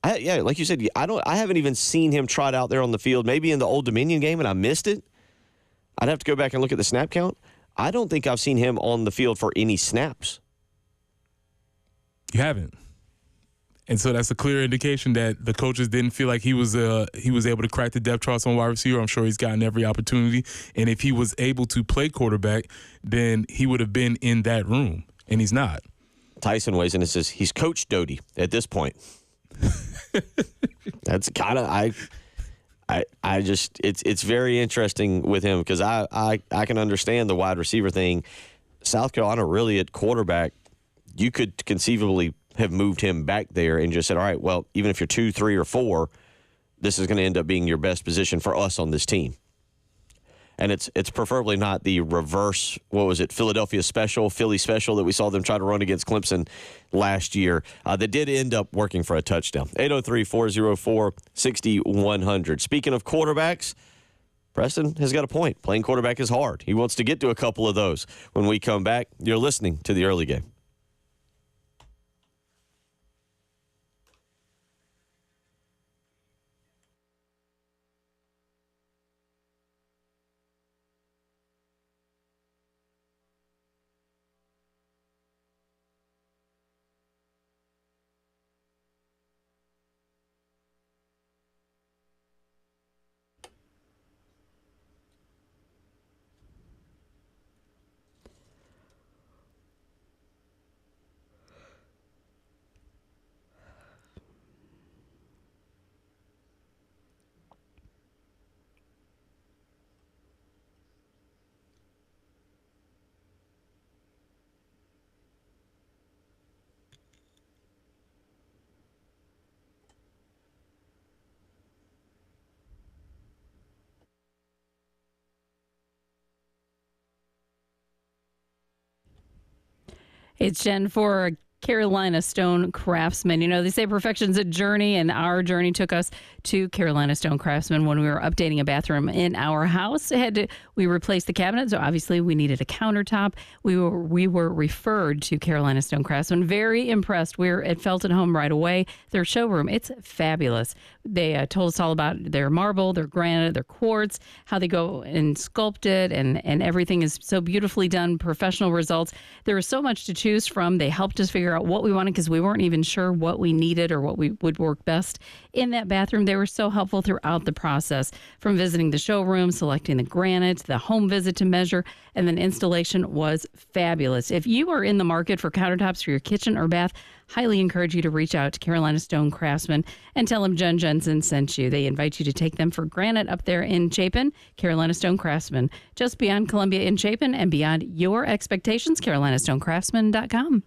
Like you said, I haven't even seen him trot out there on the field. Maybe in the Old Dominion game, and I missed it. I'd have to go back and look at the snap count. I don't think I've seen him on the field for any snaps. You haven't. And so that's a clear indication that the coaches didn't feel like he was able to crack the depth charts on wide receiver. I'm sure he's gotten every opportunity. And if he was able to play quarterback, then he would have been in that room. And he's not. Tyson weighs in and says he's Coach Doty at this point. That's kind of I just it's very interesting with him because I can understand the wide receiver thing. South Carolina really at quarterback, you could conceivably have moved him back there and just said, all right, well, even if you're 2, 3, or 4, this is going to end up being your best position for us on this team. And it's preferably not the reverse, what was it, Philly special that we saw them try to run against Clemson last year that did end up working for a touchdown. 803-404-6100. Speaking of quarterbacks, Preston has got a point. Playing quarterback is hard. He wants to get to a couple of those. When we come back, you're listening to The Early Game. It's Jen for Carolina Stone Craftsman. You know, they say perfection's a journey, and our journey took us to Carolina Stone Craftsman when we were updating a bathroom in our house. We replaced the cabinet, so obviously we needed a countertop. We were referred to Carolina Stone Craftsman. Very impressed. It felt at home right away. Their showroom, it's fabulous. They told us all about their marble, their granite, their quartz, how they go and sculpt it, and everything is so beautifully done, professional results. There was so much to choose from. They helped us figure out what we wanted because we weren't even sure what we needed or what would work best in that bathroom. They were so helpful throughout the process, from visiting the showroom, selecting the granite, the home visit to measure, and then installation was fabulous. If you are in the market for countertops for your kitchen or bath, highly encourage you to reach out to Carolina Stone Craftsman and tell them Jen Jensen sent you. They invite you to take them for granite up there in Chapin. Carolina Stone Craftsman, just beyond Columbia in Chapin and beyond your expectations. CarolinaStoneCraftsman.com.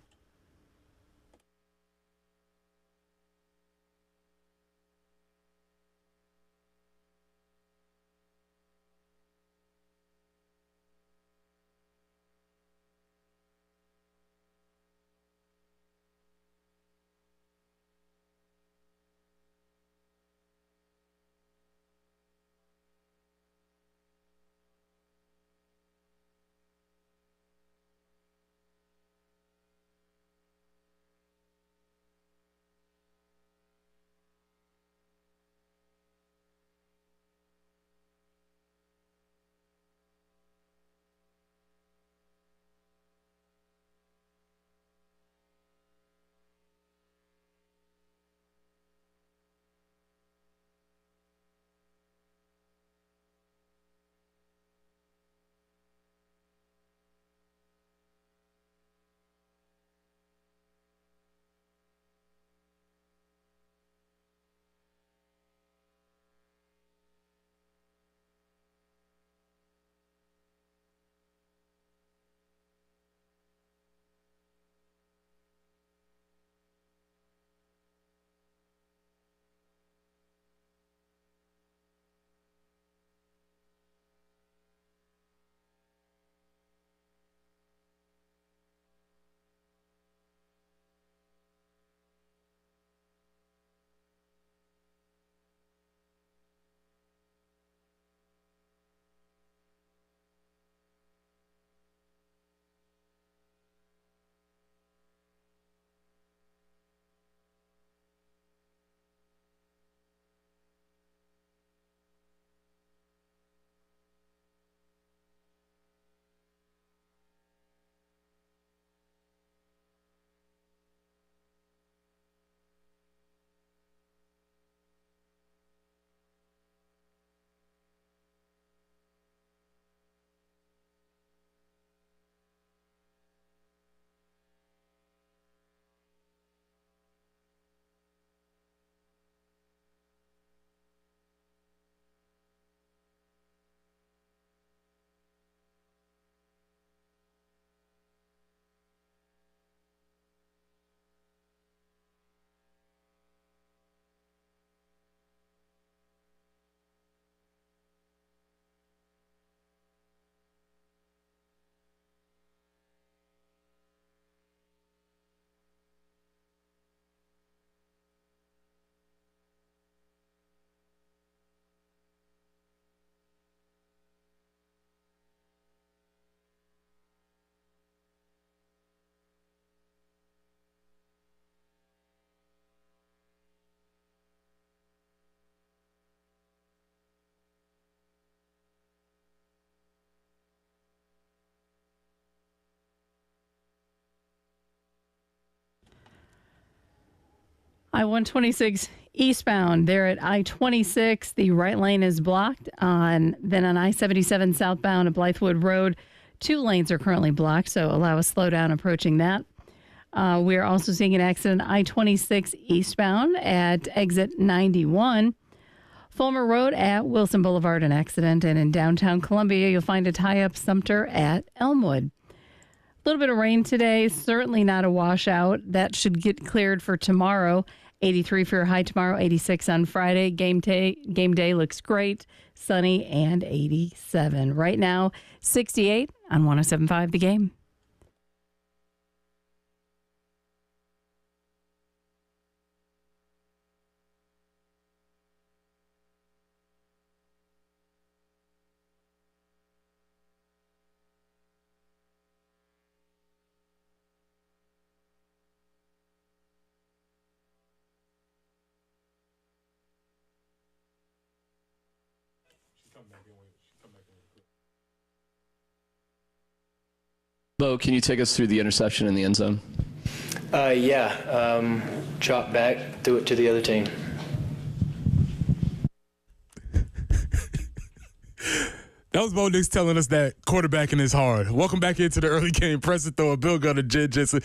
I-126 eastbound. There at I-26, the right lane is blocked. Then on I-77 southbound at Blythewood Road, 2 lanes are currently blocked, so allow a slowdown approaching that. We are also seeing an accident I-26 eastbound at exit 91. Fulmer Road at Wilson Boulevard, an accident. And in downtown Columbia, you'll find a tie-up Sumter at Elmwood. A little bit of rain today, certainly not a washout. That should get cleared for tomorrow. 83 for your high tomorrow, 86 on Friday. Game day looks great, sunny, and 87. Right now, 68 on 107.5 The Game. Bo, can you take us through the interception in the end zone? Drop back, threw it to the other team. That was Bo Nix telling us that quarterbacking is hard. Welcome back into the early game. Preston thrower, Bill Gunner, Jen Jensen.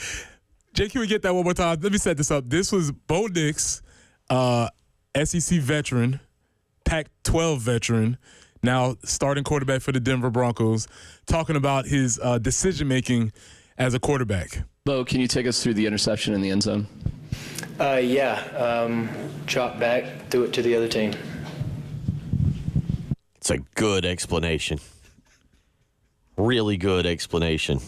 Jay, can we get that one more time? Let me set this up. This was Bo Nix, SEC veteran, Pac-12 veteran, now starting quarterback for the Denver Broncos, talking about his decision-making as a quarterback. Bo, can you take us through the interception in the end zone? Drop back, threw it to the other team. It's a good explanation. Really good explanation.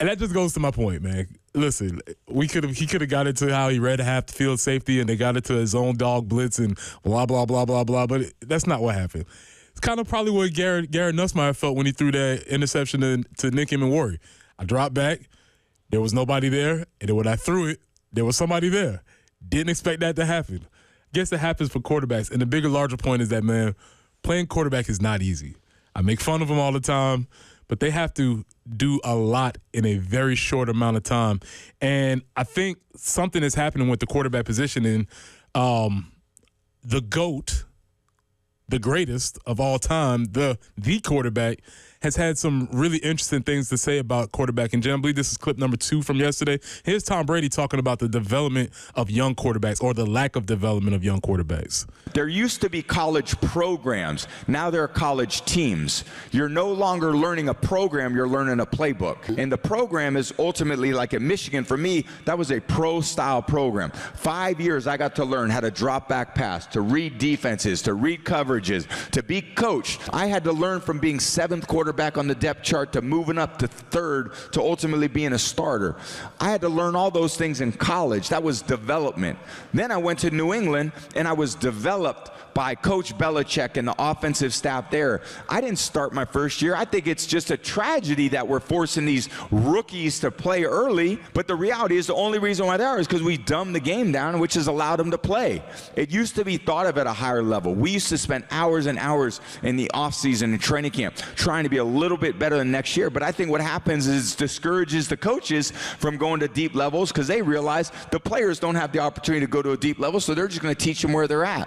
And that just goes to my point, man. Listen, he could have got into how he read half the field safety and they got into his own dog blitz and blah, blah, blah, blah, blah. But that's not what happened. It's kind of probably what Garrett Nussmeier felt when he threw that interception to Nick Emmanwori. I dropped back. There was nobody there. And then when I threw it, there was somebody there. Didn't expect that to happen. Guess it happens for quarterbacks. And the bigger, larger point is that, man, playing quarterback is not easy. I make fun of them all the time, but they have to do a lot in a very short amount of time. And I think something is happening with the quarterback position. And the GOAT, the greatest of all time, the quarterback, has had some really interesting things to say about quarterback. And Jim, I believe this is clip number 2 from yesterday. Here's Tom Brady talking about the development of young quarterbacks, or the lack of development of young quarterbacks. There used to be college programs. Now there are college teams. You're no longer learning a program, you're learning a playbook. And the program is ultimately, like at Michigan, for me, that was a pro-style program. 5 years I got to learn how to drop back pass, to read defenses, to read coverages, to be coached. I had to learn from being 7th quarterback on the depth chart to moving up to 3rd to ultimately being a starter. I had to learn all those things in college. That was development. Then I went to New England and I was developed by Coach Belichick and the offensive staff there. I didn't start my first year. I think it's just a tragedy that we're forcing these rookies to play early, but the reality is the only reason why they are is because we dumbed the game down, which has allowed them to play. It used to be thought of at a higher level. We used to spend hours and hours in the offseason and training camp trying to be a little bit better than next year, but I think what happens is it discourages the coaches from going to deep levels because they realize the players don't have the opportunity to go to a deep level, so they're just going to teach them where they're at.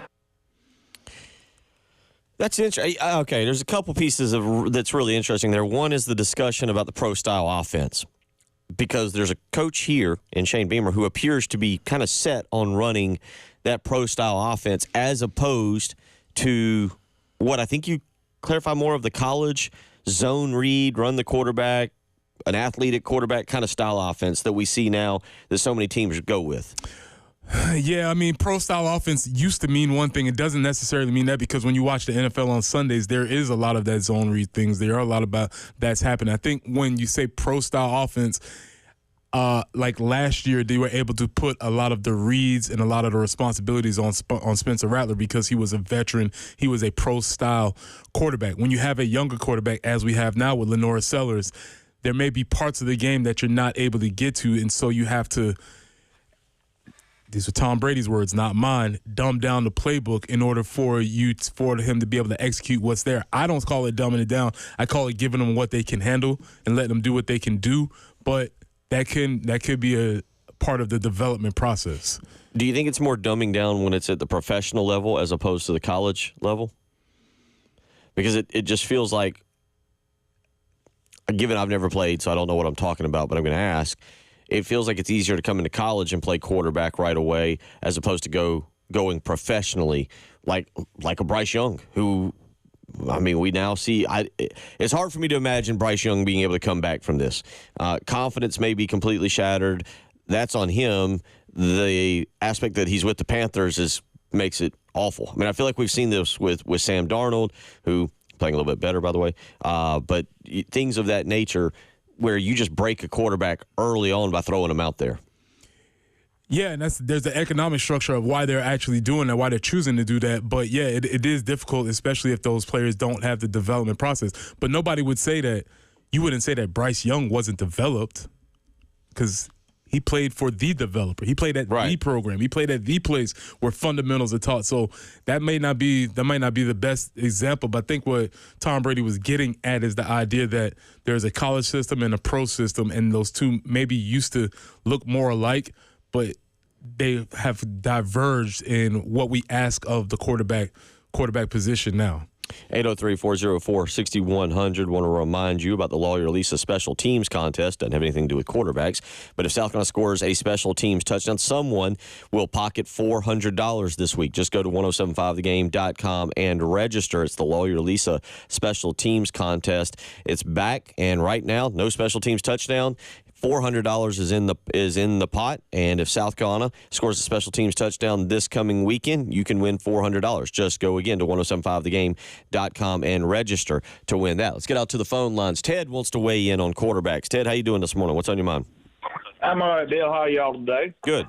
That's interesting. Okay, there's a couple pieces that's really interesting there. One is the discussion about the pro-style offense, because there's a coach here in Shane Beamer who appears to be kind of set on running that pro-style offense, as opposed to what I think you clarify more of the college zone read, run the quarterback, an athletic quarterback kind of style offense that we see now that so many teams go with. Yeah, I mean, pro-style offense used to mean one thing. It doesn't necessarily mean that, because when you watch the NFL on Sundays, there is a lot of that zone read things. There are a lot about that's happening. I think when you say pro-style offense, like last year, they were able to put a lot of the reads and a lot of the responsibilities on Spencer Rattler because he was a veteran. He was a pro-style quarterback. When you have a younger quarterback, as we have now with Lenora Sellers, there may be parts of the game that you're not able to get to, and so you have to, these are Tom Brady's words, not mine, dumb down the playbook in order for him to be able to execute what's there. I don't call it dumbing it down. I call it giving them what they can handle and letting them do what they can do. But that could be a part of the development process. Do you think it's more dumbing down when it's at the professional level as opposed to the college level? Because it just feels like, given I've never played, so I don't know what I'm talking about, but I'm going to ask, it feels like it's easier to come into college and play quarterback right away as opposed to going professionally, like a Bryce Young, who, I mean, we now see. It's hard for me to imagine Bryce Young being able to come back from this. Confidence may be completely shattered. That's on him. The aspect that he's with the Panthers makes it awful. I mean, I feel like we've seen this with Sam Darnold, who playing a little bit better, by the way. But things of that nature, where you just break a quarterback early on by throwing him out there. Yeah, and there's the economic structure of why they're actually doing that, why they're choosing to do that. But, yeah, it is difficult, especially if those players don't have the development process. But nobody would say that – you wouldn't say that Bryce Young wasn't developed, because He played for the developer. He played at the program. He played at the place where fundamentals are taught. So that might not be the best example, but I think what Tom Brady was getting at is the idea that there's a college system and a pro system, and those two maybe used to look more alike, but they have diverged in what we ask of the quarterback position now. 803-404-6100. Want to remind you about the Lawyer Lisa Special Teams Contest. Doesn't have anything to do with quarterbacks. But if South Carolina scores a special teams touchdown, someone will pocket $400 this week. Just go to 1075thegame.com and register. It's the Lawyer Lisa Special Teams Contest. It's back, and right now, no special teams touchdown. $400 is in the pot, and if South Carolina scores a special teams touchdown this coming weekend, you can win $400. Just go again to 1075thegame.com and register to win that. Let's get out to the phone lines. Ted wants to weigh in on quarterbacks. Ted, how you doing this morning? What's on your mind? I'm all right, Bill. How are y'all today? Good.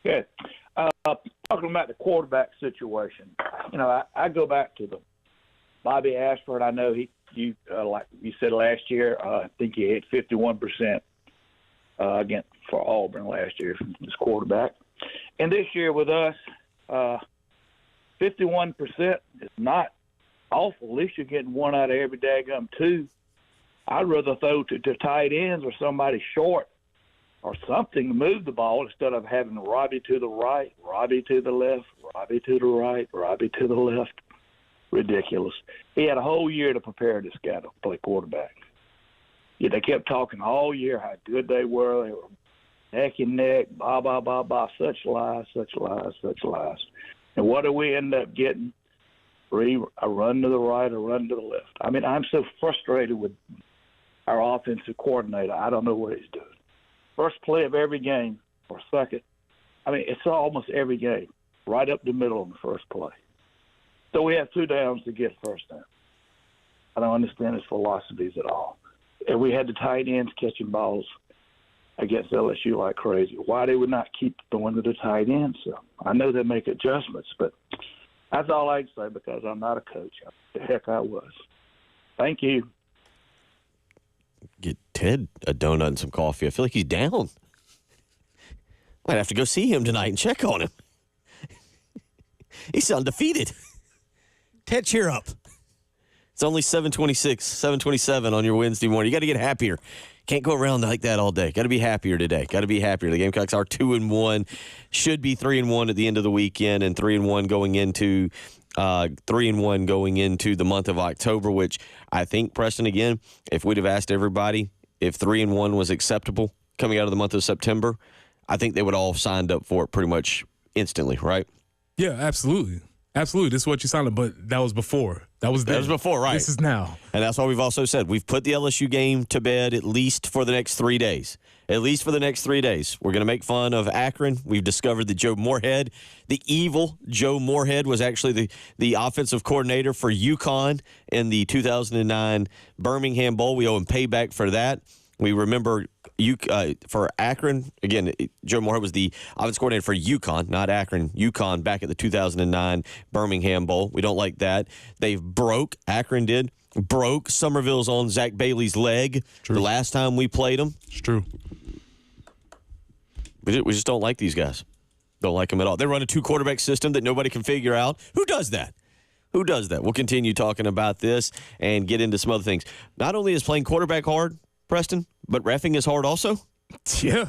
Good. Talking about the quarterback situation, I go back to the Bobby Ashford. I know you like you said last year, I think he hit 51% against for Auburn last year from his quarterback. And this year with us, 51% is not awful. At least you're getting one out of every daggum two. I'd rather throw to tight ends or somebody short or something to move the ball instead of having Robbie to the right, Robbie to the left, Robbie to the right, Robbie to the left. Ridiculous. He had a whole year to prepare this guy to play quarterback. Yeah, they kept talking all year how good they were. They were neck and neck, blah, blah, blah, blah, such lies, such lies, such lies. And what do we end up getting? A run to the right, a run to the left. I mean, I'm so frustrated with our offensive coordinator. I don't know what he's doing. First play of every game or second. I mean, it's almost every game, right up the middle of the first play. So we have 2 downs to get first down. I don't understand his philosophies at all. And we had the tight ends catching balls against LSU like crazy. Why they would not keep throwing to the tight ends? So I know they make adjustments, but that's all I can say because I'm not a coach. The heck I was. Thank you. Get Ted a donut and some coffee. I feel like he's down. Might have to go see him tonight and check on him. He's undefeated. Ted, cheer up. It's only 7:26, 7:27 on your Wednesday morning. You got to get happier. Can't go around like that all day. Got to be happier today. Got to be happier. The Gamecocks are 2-1, should be 3-1 at the end of the weekend, and 3-1 going into 3-1 going into the month of October. Which I think, Preston, again, if we'd have asked everybody if 3-1 was acceptable coming out of the month of September, I think they would all have signed up for it pretty much instantly, right? Yeah, absolutely. Absolutely. This is what you signed up, but that was before. That was before, right? This is now. And that's why we've also said we've put the LSU game to bed at least for the next 3 days. At least for the next 3 days. We're going to make fun of Akron. We've discovered that Joe Moorhead, the evil Joe Moorhead, was actually the offensive coordinator for UConn in the 2009 Birmingham Bowl. We owe him payback for that. We remember for Akron, again, Joe Moorhead was the offensive coordinator for UConn, not Akron, UConn back at the 2009 Birmingham Bowl. We don't like that. Akron broke Somerville's own Zach Bailey's leg the last time we played them. It's true. We just don't like these guys. Don't like them at all. They run a 2-quarterback system that nobody can figure out. Who does that? Who does that? We'll continue talking about this and get into some other things. Not only is playing quarterback hard, Preston, but reffing is hard also? Yeah,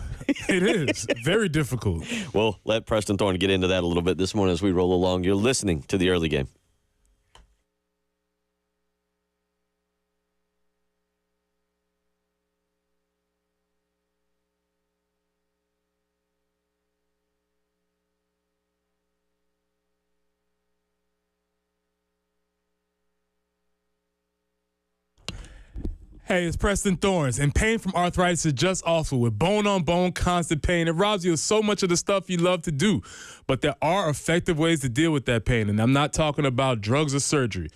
it is. Very difficult. We'll let Preston Thorne get into that a little bit this morning as we roll along. You're listening to the early game. Hey, it's Preston Thorns, and pain from arthritis is just awful. With bone-on-bone constant pain, it robs you of so much of the stuff you love to do. But there are effective ways to deal with that pain, and I'm not talking about drugs or surgery.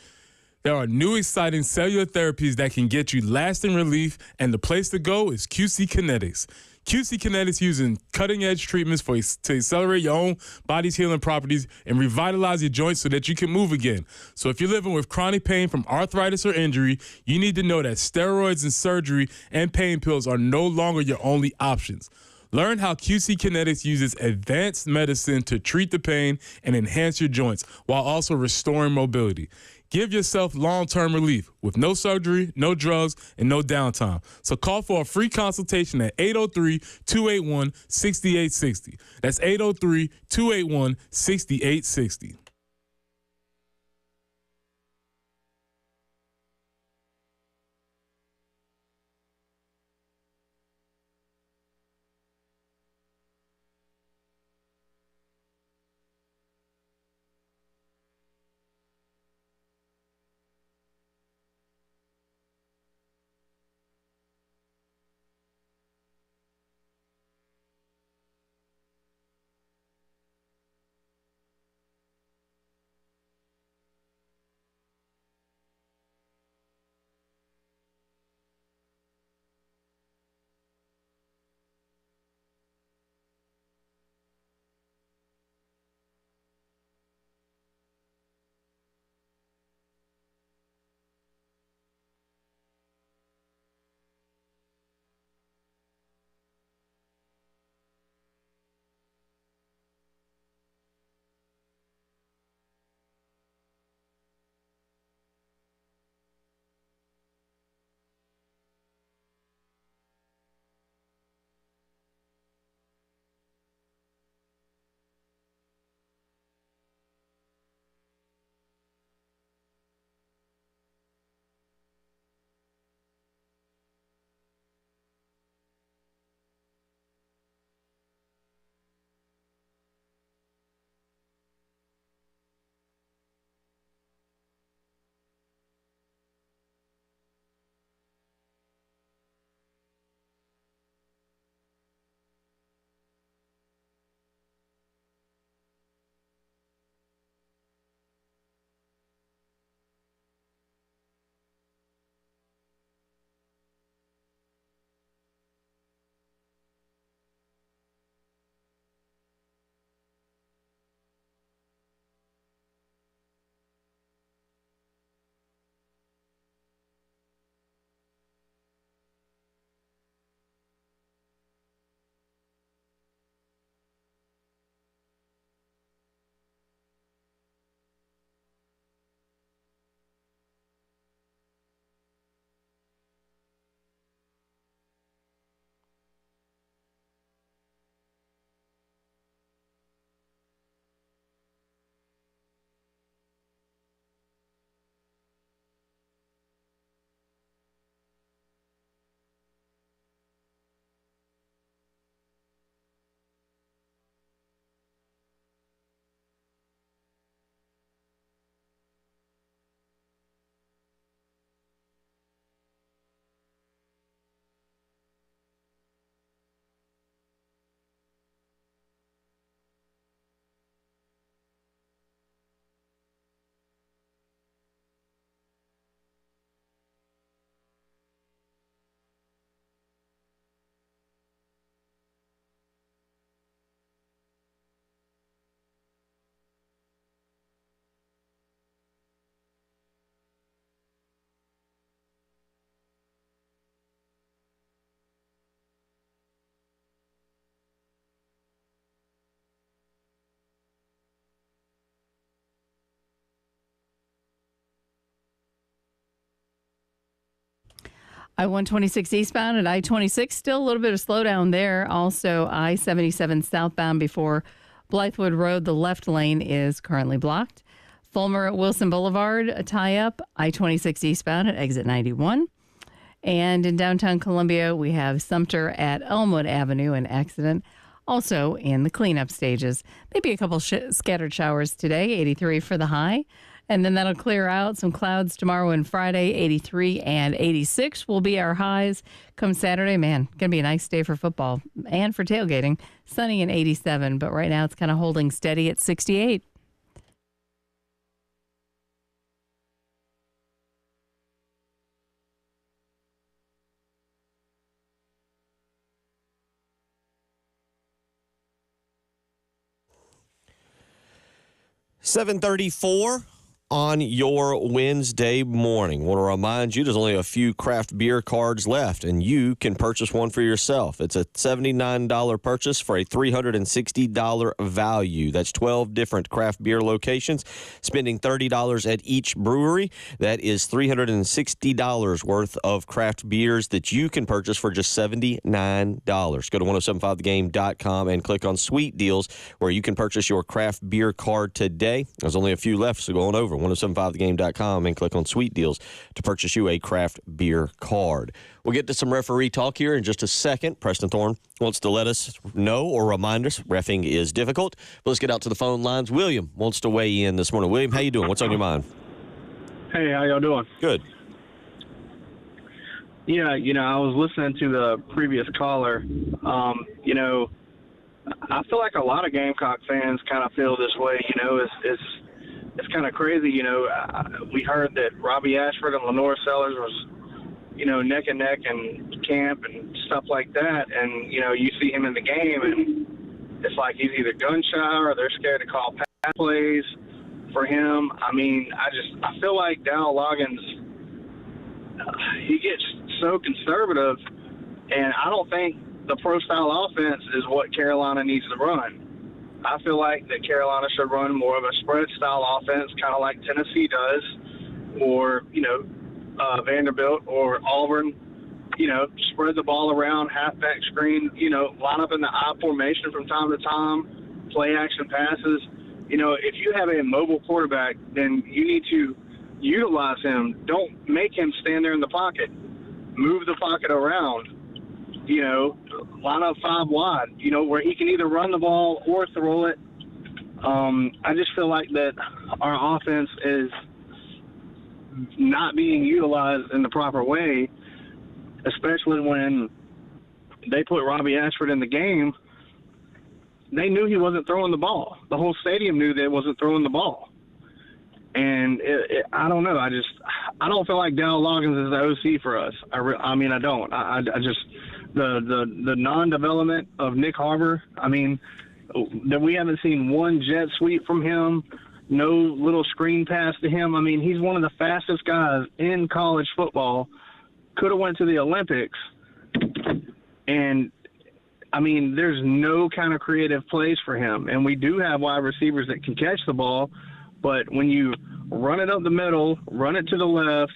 There are new exciting cellular therapies that can get you lasting relief, and the place to go is QC Kinetics. QC Kinetics using cutting-edge treatments to accelerate your own body's healing properties and revitalize your joints so that you can move again. So if you're living with chronic pain from arthritis or injury, you need to know that steroids and surgery and pain pills are no longer your only options. Learn how QC Kinetics uses advanced medicine to treat the pain and enhance your joints while also restoring mobility. Give yourself long-term relief with no surgery, no drugs, and no downtime. So call for a free consultation at 803-281-6860. That's 803-281-6860. I-126 eastbound and I-26, still a little bit of slowdown there. Also, I-77 southbound before Blythewood Road, the left lane is currently blocked. Fulmer at Wilson Boulevard, a tie-up. I-26 eastbound at exit 91. And in downtown Columbia, we have Sumter at Elmwood Avenue, an accident. Also in the cleanup stages. Maybe a couple scattered showers today, 83 for the high. And then that'll clear out. Some clouds tomorrow and Friday, 83 and 86 will be our highs. Come Saturday, man, going to be a nice day for football and for tailgating. Sunny and 87, but right now it's kind of holding steady at 68. 7:34 on your Wednesday morning. Want to remind you there's only a few craft beer cards left, and you can purchase one for yourself. It's a $79 purchase for a $360 value. That's 12 different craft beer locations, spending $30 at each brewery. That is $360 worth of craft beers that you can purchase for just $79. Go to 1075thegame.com and click on Sweet Deals, where you can purchase your craft beer card today. There's only a few left, so go on over 1075thegame.com and click on Sweet Deals to purchase you a craft beer card. We'll get to some referee talk here in just a second. Preston Thorne wants to let us know or remind us reffing is difficult. But let's get out to the phone lines. William wants to weigh in this morning. William, how you doing? What's on your mind? Hey, how y'all doing? Good. Yeah, I was listening to the previous caller. I feel like a lot of Gamecock fans kind of feel this way. It's kind of crazy. We heard that Robbie Ashford and Lenore Sellers was, neck and neck in camp and stuff like that. And, you see him in the game, and it's like he's either gun shy or they're scared to call pass plays for him. I mean, I feel like Dow Loggins, he gets so conservative, and I don't think the pro-style offense is what Carolina needs to run. I feel like that Carolina should run more of a spread-style offense, kind of like Tennessee does, or, Vanderbilt or Auburn. Spread the ball around, halfback screen, line up in the I formation from time to time, play action passes. If you have a mobile quarterback, then you need to utilize him. Don't make him stand there in the pocket. Move the pocket around. Line up 5 wide, where he can either run the ball or throw it. I just feel like that our offense is not being utilized in the proper way, especially when they put Robbie Ashford in the game. They knew he wasn't throwing the ball. The whole stadium knew they wasn't throwing the ball. And I don't know. I don't feel like Dell Loggins is the OC for us. I mean, I don't. I just the non-development of Nick Harbor. I mean, that we haven't seen one jet sweep from him. No little screen pass to him. I mean, he's one of the fastest guys in college football. Could have went to the Olympics. And I mean, there's no kind of creative plays for him. And we do have wide receivers that can catch the ball. But when you run it up the middle, run it to the left,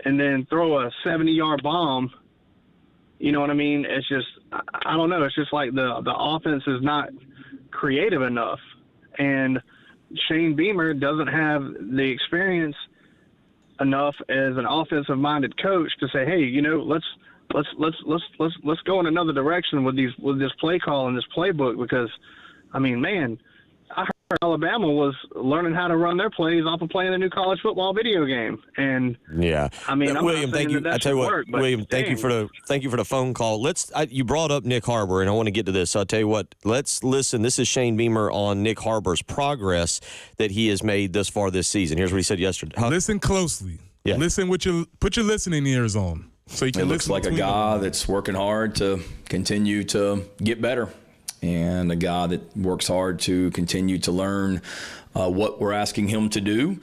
and then throw a 70-yard bomb, you know what I mean? It's just, I don't know. It's just like the offense is not creative enough. And Shane Beamer doesn't have the experience enough as an offensive-minded coach to say, hey, let's go in another direction with this play call and this playbook, because, I mean, man, I heard Alabama was learning how to run their plays off of playing a new college football video game. And yeah, I mean, William, thank you. I tell you what, William, thank you for the phone call. You brought up Nick Harbor, and I want to get to this. So I'll tell you what, let's listen. This is Shane Beamer on Nick Harbor's progress that he has made thus far this season. Here's what he said yesterday. Listen closely. Yeah. Listen put your listening ears on, so you can. It looks like a guy that's working hard to continue to get better, and a guy that works hard to continue to learn what we're asking him to do,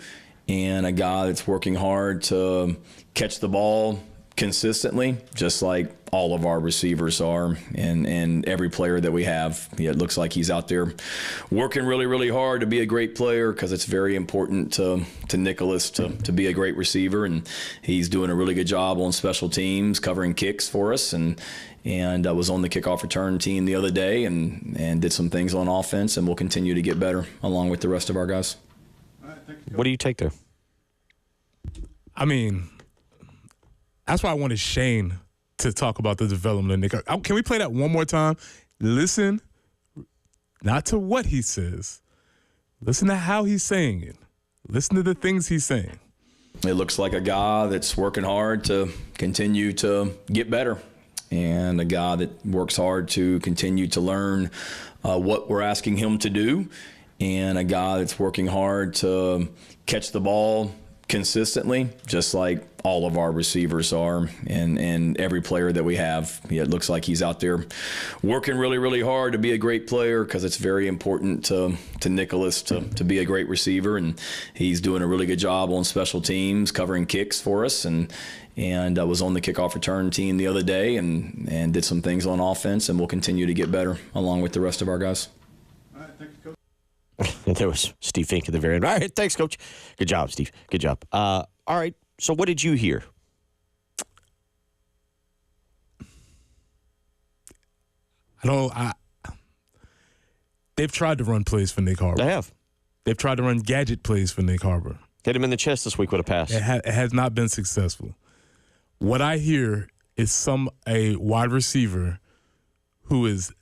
and a guy that's working hard to catch the ball consistently, just like all of our receivers are, and every player that we have. Yeah, it looks like he's out there working really, really hard to be a great player, because it's very important to Nicholas to be a great receiver, and he's doing a really good job on special teams, covering kicks for us, and I was on the kickoff return team the other day and did some things on offense, and we'll continue to get better along with the rest of our guys. What do you take there? I mean, that's why I wanted Shane to talk about the development of Nick. Can we play that one more time? Listen, not to what he says. Listen to how he's saying it. Listen to the things he's saying. It looks like a guy that's working hard to continue to get better, and a guy that works hard to continue to learn what we're asking him to do, and a guy that's working hard to catch the ball consistently, just like all of our receivers are, and every player that we have. It looks like he's out there working really, really hard to be a great player, because it's very important to Nicholas to be a great receiver, and he's doing a really good job on special teams, covering kicks for us, and I was on the kickoff return team the other day and did some things on offense, and we'll continue to get better along with the rest of our guys. There was Steve Fink at the very end. All right, thanks, Coach. Good job, Steve. Good job. All right, so what did you hear? They've tried to run plays for Nick Harbor. They have. They've tried to run gadget plays for Nick Harbor. Hit him in the chest this week with a pass. It has not been successful. What I hear is a wide receiver who is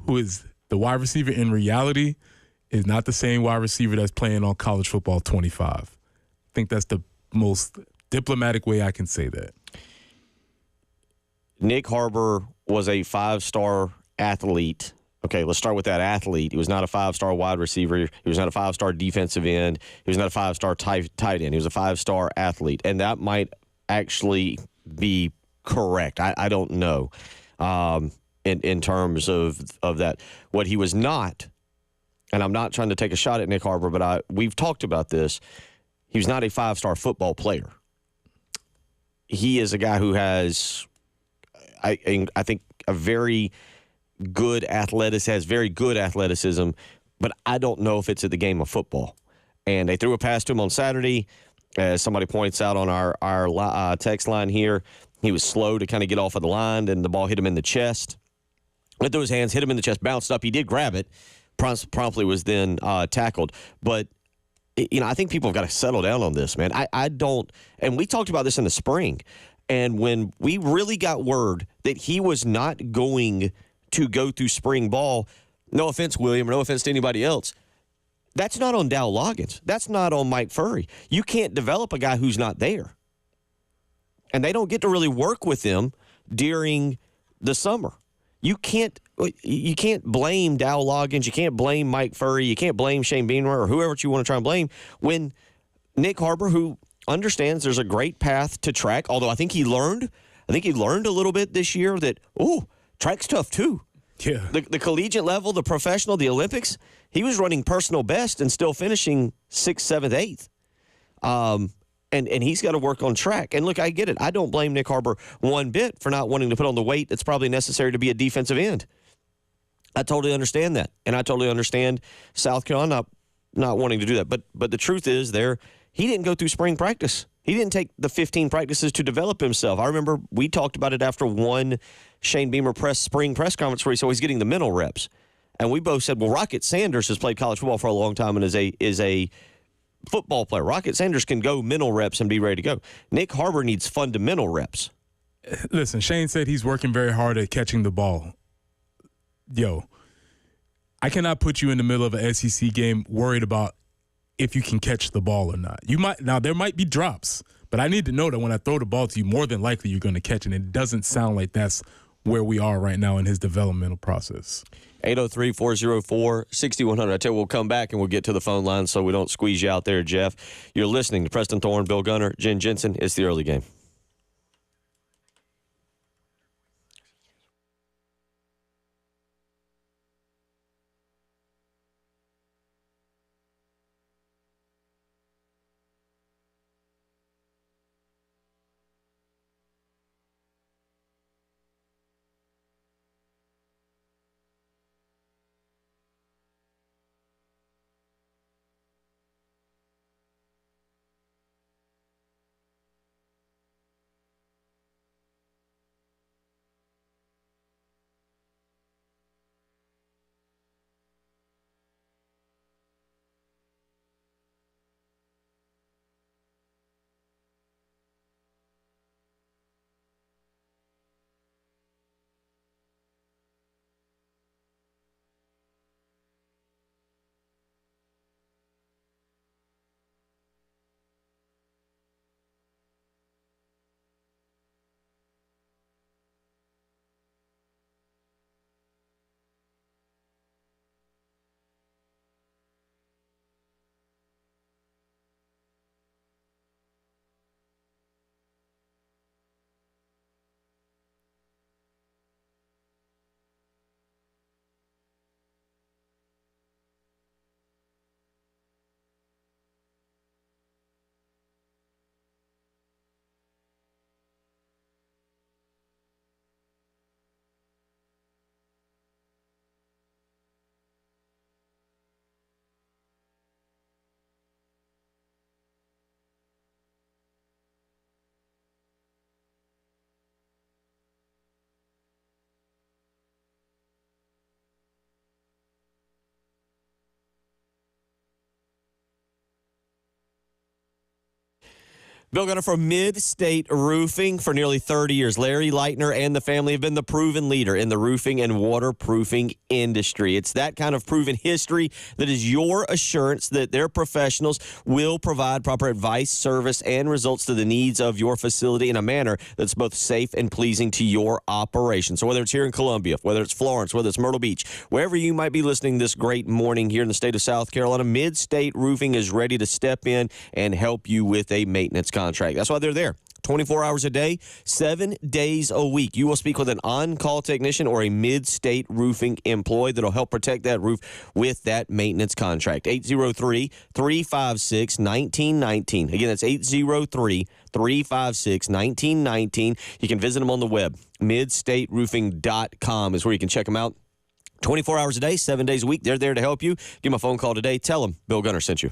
the wide receiver in reality is not the same wide receiver that's playing on College Football 25. I think that's the most diplomatic way I can say that. Nick Harbor was a 5-star athlete. Okay, let's start with that athlete. He was not a 5-star wide receiver. He was not a 5-star defensive end. He was not a 5-star tight end. He was a 5-star athlete, and that might actually be correct. I don't know in terms of that. What he was not, and I'm not trying to take a shot at Nick Harbor, but we've talked about this. He was not a 5-star football player. He is a guy who has, I think, a very good has very good athleticism, but I don't know if it's at the game of football. And they threw a pass to him on Saturday. As somebody points out on our text line here, he was slow to kind of get off of the line, and the ball hit him in the chest. Went through his hands, hit him in the chest, bounced up. He did grab it, promptly was then tackled. But, I think people have got to settle down on this, man. I don't, and we talked about this in the spring, and when we really got word that he was not going to go through spring ball, no offense, William, or no offense to anybody else, that's not on Dow Loggins. That's not on Mike Furry. You can't develop a guy who's not there. And they don't get to really work with him during the summer. You can't blame Dow Loggins. You can't blame Mike Furry. You can't blame Shane Beamer or whoever you want to try and blame when Nick Harbor, who understands there's a great path to track, although I think he learned a little bit this year that, track's tough too. Yeah. The collegiate level, the professional, the Olympics, he was running personal best and still finishing 6th, 7th, 8th. And he's got to work on track. And look, I get it. I don't blame Nick Harbor one bit for not wanting to put on the weight that's probably necessary to be a defensive end. I totally understand that. And I totally understand South Carolina not wanting to do that. But the truth is he didn't go through spring practice. He didn't take the 15 practices to develop himself. I remember we talked about it after one Shane Beamer spring press conference where he said he's getting the mental reps. And we both said, well, Rocket Sanders has played college football for a long time and is a football player. Rocket Sanders can go mental reps and be ready to go. Nick Harbor needs fundamental reps. Listen, Shane said he's working very hard at catching the ball. Yo, I cannot put you in the middle of an SEC game worried about if you can catch the ball or not. There might be drops, but I need to know that when I throw the ball to you, more than likely you're going to catch it. And it doesn't sound like that's where we are right now in his developmental process. 803-404-6100. I tell you, we'll come back and we'll get to the phone line so we don't squeeze you out there, Jeff. You're listening to Preston Thorne, Bill Gunner, Jen Jensen. It's the early game. Bill Gunner from Mid-State Roofing for nearly 30 years. Larry Leitner and the family have been the proven leader in the roofing and waterproofing industry. It's that kind of proven history that is your assurance that their professionals will provide proper advice, service, and results to the needs of your facility in a manner that's both safe and pleasing to your operation. So whether it's here in Columbia, whether it's Florence, whether it's Myrtle Beach, wherever you might be listening this great morning here in the state of South Carolina, Mid-State Roofing is ready to step in and help you with a maintenance contract. That's why they're there. 24 hours a day, 7 days a week. You will speak with an on-call technician or a Mid-State Roofing employee that'll help protect that roof with that maintenance contract. 803-356-1919. Again, that's 803-356-1919. You can visit them on the web. MidStateRoofing.com is where you can check them out. 24 hours a day, 7 days a week. They're there to help you. Give them a phone call today. Tell them Bill Gunner sent you.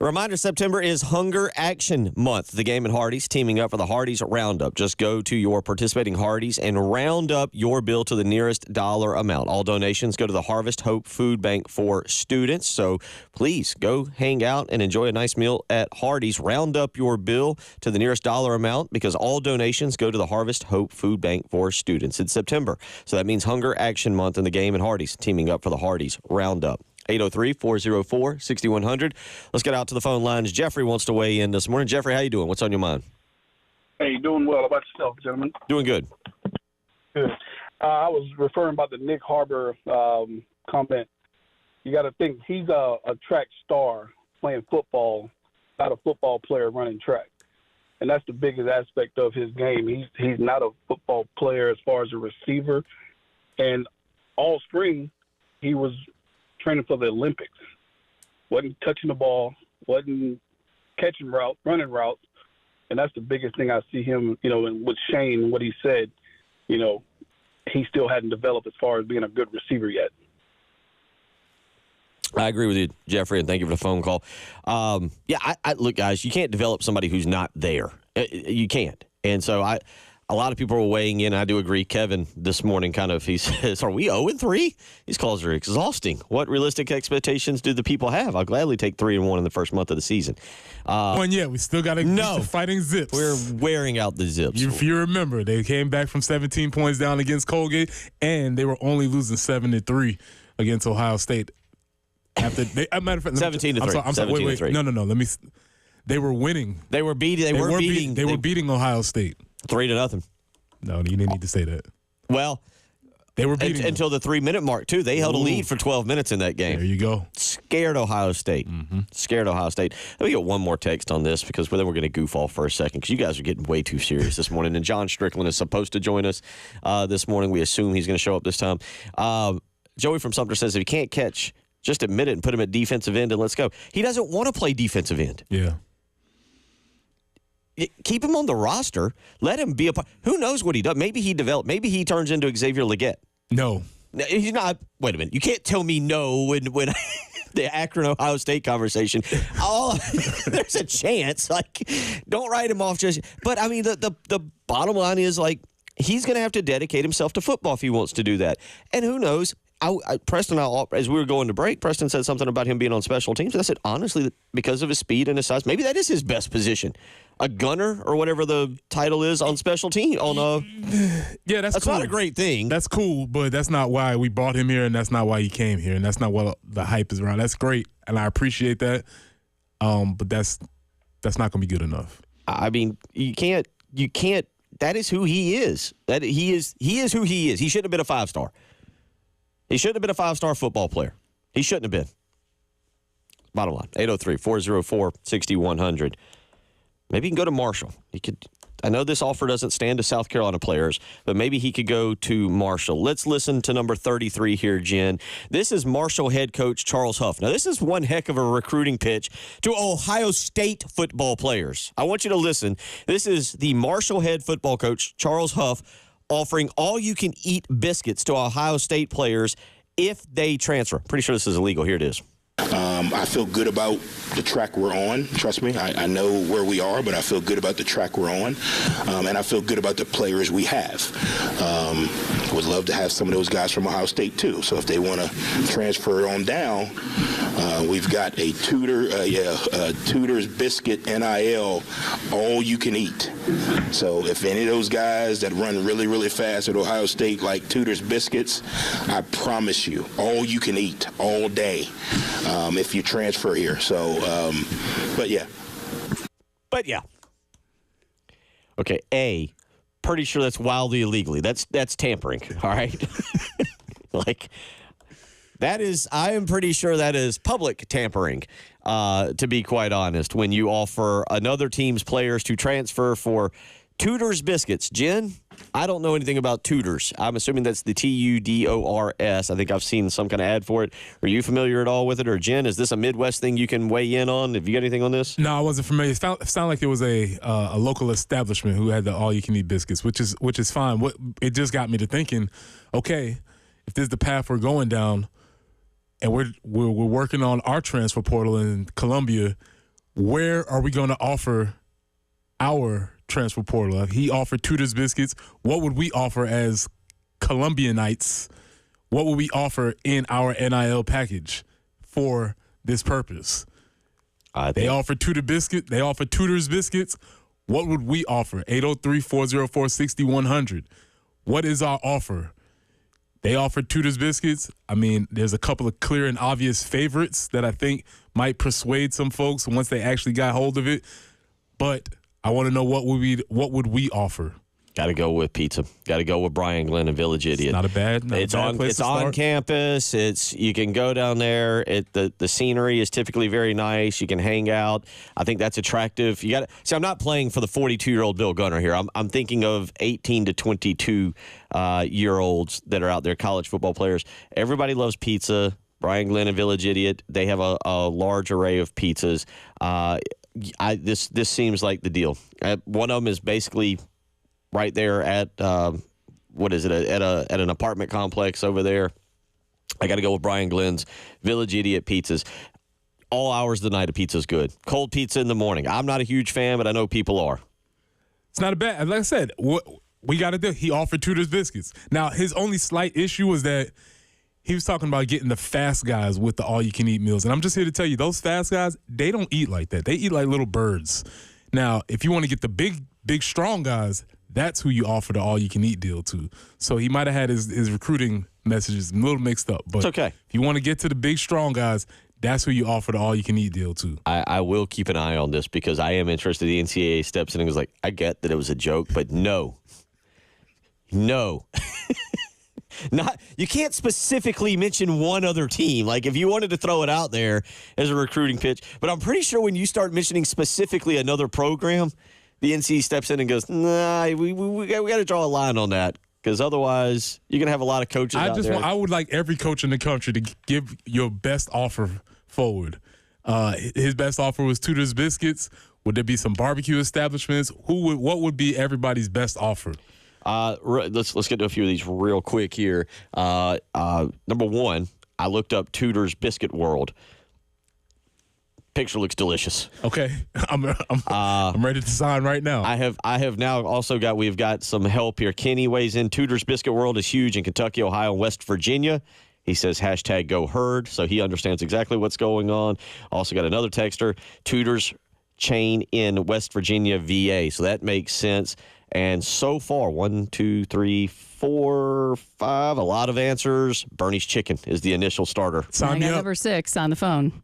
A reminder, September is Hunger Action Month. The game at Hardee's teaming up for the Hardee's Roundup. Just go to your participating Hardee's and round up your bill to the nearest dollar amount. All donations go to the Harvest Hope Food Bank for students. So please go hang out and enjoy a nice meal at Hardee's. Round up your bill to the nearest dollar amount because all donations go to the Harvest Hope Food Bank for students. It's September, so that means Hunger Action Month in the game at Hardee's teaming up for the Hardee's Roundup. 803-404-6100. Let's get out to the phone lines. Jeffrey wants to weigh in this morning. Jeffrey, how you doing? What's on your mind? Hey, doing well. How about yourself, gentlemen? Doing good. Good. I was referring about the Nick Harbor comment. You got to think he's a track star playing football, not a football player running track. And that's the biggest aspect of his game. He's not a football player as far as a receiver. And all spring, he was training for the Olympics. Wasn't touching the ball, wasn't catching running routes. And that's the biggest thing I see him, and with Shane, what he said, he still hadn't developed as far as being a good receiver yet. I agree with you, Jeffrey, and thank you for the phone call. Look, guys, you can't develop somebody who's not there. You can't. And so a lot of people are weighing in. I do agree. Kevin this morning he says, are we 0-3? These calls are exhausting. What realistic expectations do the people have? I'll gladly take 3-1 in the first month of the season. We still got to keep fighting Zips. We're wearing out the Zips. If you remember, they came back from 17 points down against Colgate, and they were only losing 7-3 against Ohio State. After matter of fact, 17-3. I'm sorry. Wait. No. They were winning. They were beating Ohio State. 3-0. No, you didn't need to say that. Well, they were beating until the 3-minute mark, too. They held a lead for 12 minutes in that game. There you go. Scared Ohio State. Mm-hmm. Scared Ohio State. Let me get one more text on this because then we're going to goof off for a second because you guys are getting way too serious this morning. And John Strickland is supposed to join us this morning. We assume he's going to show up this time. Joey from Sumter says if you can't catch, just admit it and put him at defensive end and let's go. He doesn't want to play defensive end. Yeah. Keep him on the roster. Let him be a part. Who knows what he does? Maybe he develops. Maybe he turns into Xavier Legette. No. He's not. Wait a minute. You can't tell me no when the Akron Ohio State conversation. Oh, there's a chance. Like, don't write him off just. But I mean, the bottom line is like he's going to have to dedicate himself to football if he wants to do that. And who knows? Preston, as we were going to break, Preston said something about him being on special teams. And I said, honestly, because of his speed and his size, maybe that is his best position. A gunner or whatever the title is on special team. Yeah, that's cool. Not a great thing. That's cool, but that's not why we brought him here, and that's not why he came here, and that's not what the hype is around. That's great, and I appreciate that. But that's not going to be good enough. I mean, you can't. That is who he is. He is who he is. He shouldn't have been a 5-star. He shouldn't have been a 5-star football player. He shouldn't have been. Bottom line, 803-404-6100. Maybe he can go to Marshall. He could. I know this offer doesn't stand to South Carolina players, but maybe he could go to Marshall. Let's listen to number 33 here, Jen. This is Marshall head coach Charles Huff. Now, this is one heck of a recruiting pitch to Ohio State football players. I want you to listen. This is the Marshall head football coach Charles Huff offering all-you-can-eat biscuits to Ohio State players if they transfer. Pretty sure this is illegal. Here it is. I feel good about the track we're on. Trust me, I know where we are, but I feel good about the track we're on. And I feel good about the players we have. Would love to have some of those guys from Ohio State, too. So if they want to transfer on down, we've got a Tudor's Biscuit NIL, all you can eat. So if any of those guys that run really, really fast at Ohio State like Tudor's Biscuits, I promise you, all you can eat all day. If you transfer here. So, but yeah. Okay, pretty sure that's wildly illegally. That's tampering, all right? Like, that is, I am pretty sure that is public tampering, to be quite honest, when you offer another team's players to transfer for Tudor's Biscuits. Jen, I don't know anything about Tudor's. I'm assuming that's the Tudors. I think I've seen some kind of ad for it. Are you familiar at all with it? Or Jen, is this a Midwest thing you can weigh in on? Have you got anything on this? No, I wasn't familiar. It sounded like it was a local establishment who had the all-you-can-eat biscuits, which is fine. It just got me to thinking, okay, if this is the path we're going down, and we're working on our transfer portal in Columbia, where are we going to offer our transfer portal? If he offered Tudor's Biscuits, what would we offer as Columbianites? What would we offer in our NIL package for this purpose? They offer Tudor's Biscuits. What would we offer? 803-404-6100. What is our offer? They offer Tudor's Biscuits. I mean, there's a couple of clear and obvious favorites that I think might persuade some folks once they actually got hold of it. But I want to know what would we offer? Got to go with pizza. Got to go with Brian Glenn and Village Idiot. It's not a bad place It's to on start. campus. You can go down there. The scenery is typically very nice. You can hang out. I think that's attractive. I'm not playing for the 42-year-old Bill Gunner here. I'm thinking of 18 to 22 year olds that are out there, college football players. Everybody loves pizza. Brian Glenn and Village Idiot. They have a large array of pizzas. This seems like the deal. One of them is basically right there at at an apartment complex over there. I got to go with Brian Glenn's Village Idiot Pizzas. All hours of the night, a pizza's good. Cold pizza in the morning. I'm not a huge fan, but I know people are. It's not a bad. Like I said, what we got to do. He offered Tudor's Biscuits. Now his only slight issue was that he was talking about getting the fast guys with the all-you-can-eat meals. And I'm just here to tell you, those fast guys, they don't eat like that. They eat like little birds. Now, if you want to get the big, strong guys, that's who you offer the all-you-can-eat deal to. So he might have had his recruiting messages a little mixed up. But it's okay. If you want to get to the big, strong guys, that's who you offer the all-you-can-eat deal to. I will keep an eye on this because I am interested. The NCAA steps in and was like, I get that it was a joke, but no. You can't specifically mention one other team. Like, if you wanted to throw it out there as a recruiting pitch. But I'm pretty sure when you start mentioning specifically another program, the NCAA steps in and goes, nah, we got to draw a line on that. Because otherwise, you're going to have a lot of coaches out there. I would like every coach in the country to give your best offer forward. His best offer was Tudor's Biscuits. Would there be some barbecue establishments? What would be everybody's best offer? Let's get to a few of these real quick here. Number one, I looked up Tudor's Biscuit World. Picture looks delicious. Okay, I'm ready to sign right now. I have now also we've got some help here. Kenny weighs in. Tudor's Biscuit World is huge in Kentucky, Ohio, and West Virginia. He says hashtag go herd, so he understands exactly what's going on. Also got another texter, Tudor's chain in West Virginia, VA. So that makes sense. And so far, 1, 2, 3, 4, 5, a lot of answers. Bernie's Chicken is the initial starter. I got number 6 on the phone.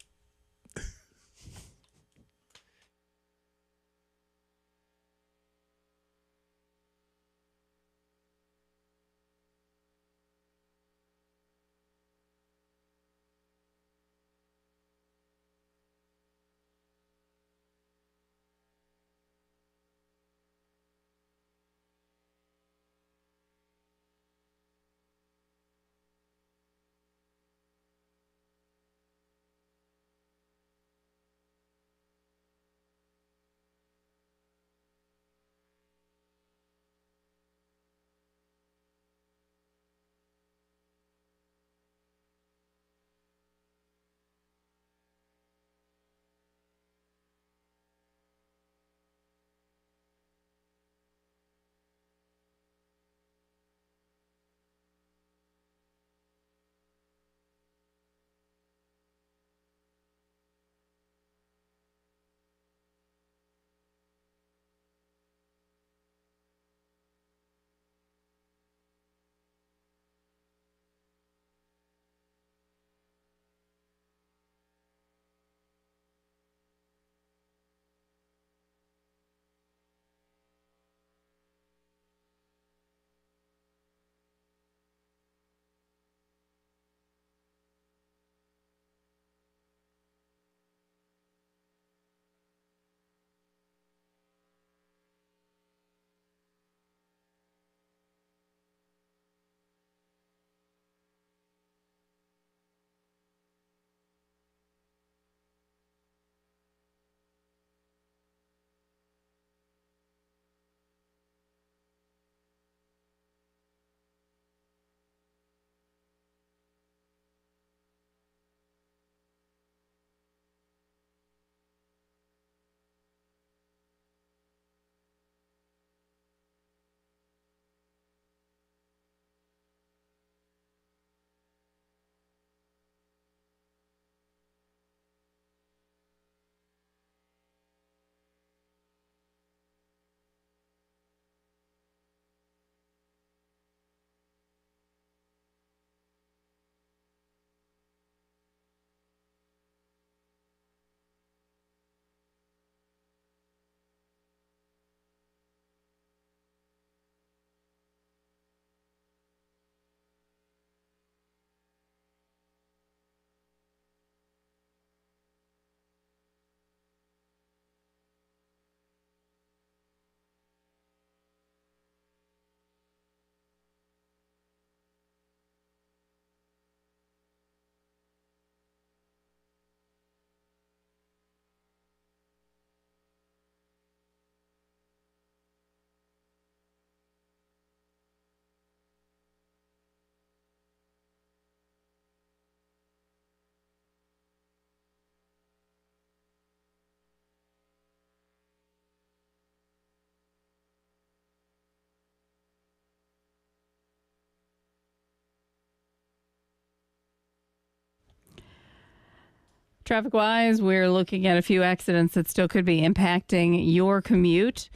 Traffic-wise, we're looking at a few accidents that still could be impacting your commute.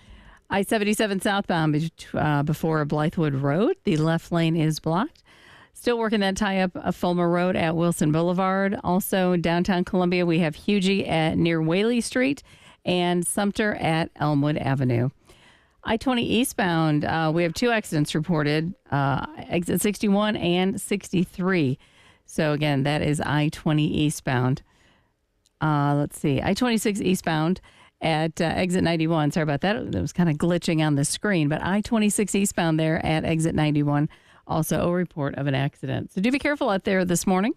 I-77 southbound before Blythewood Road. The left lane is blocked. Still working that tie-up of Fulmer Road at Wilson Boulevard. Also, downtown Columbia, we have Hugie at near Whaley Street and Sumter at Elmwood Avenue. I-20 eastbound, we have 2 accidents reported, exit 61 and 63. So, again, that is I-20 eastbound. Let's see, I-26 eastbound at exit 91. Sorry about that. It was kind of glitching on the screen, but I-26 eastbound there at exit 91. Also a report of an accident. So do be careful out there this morning.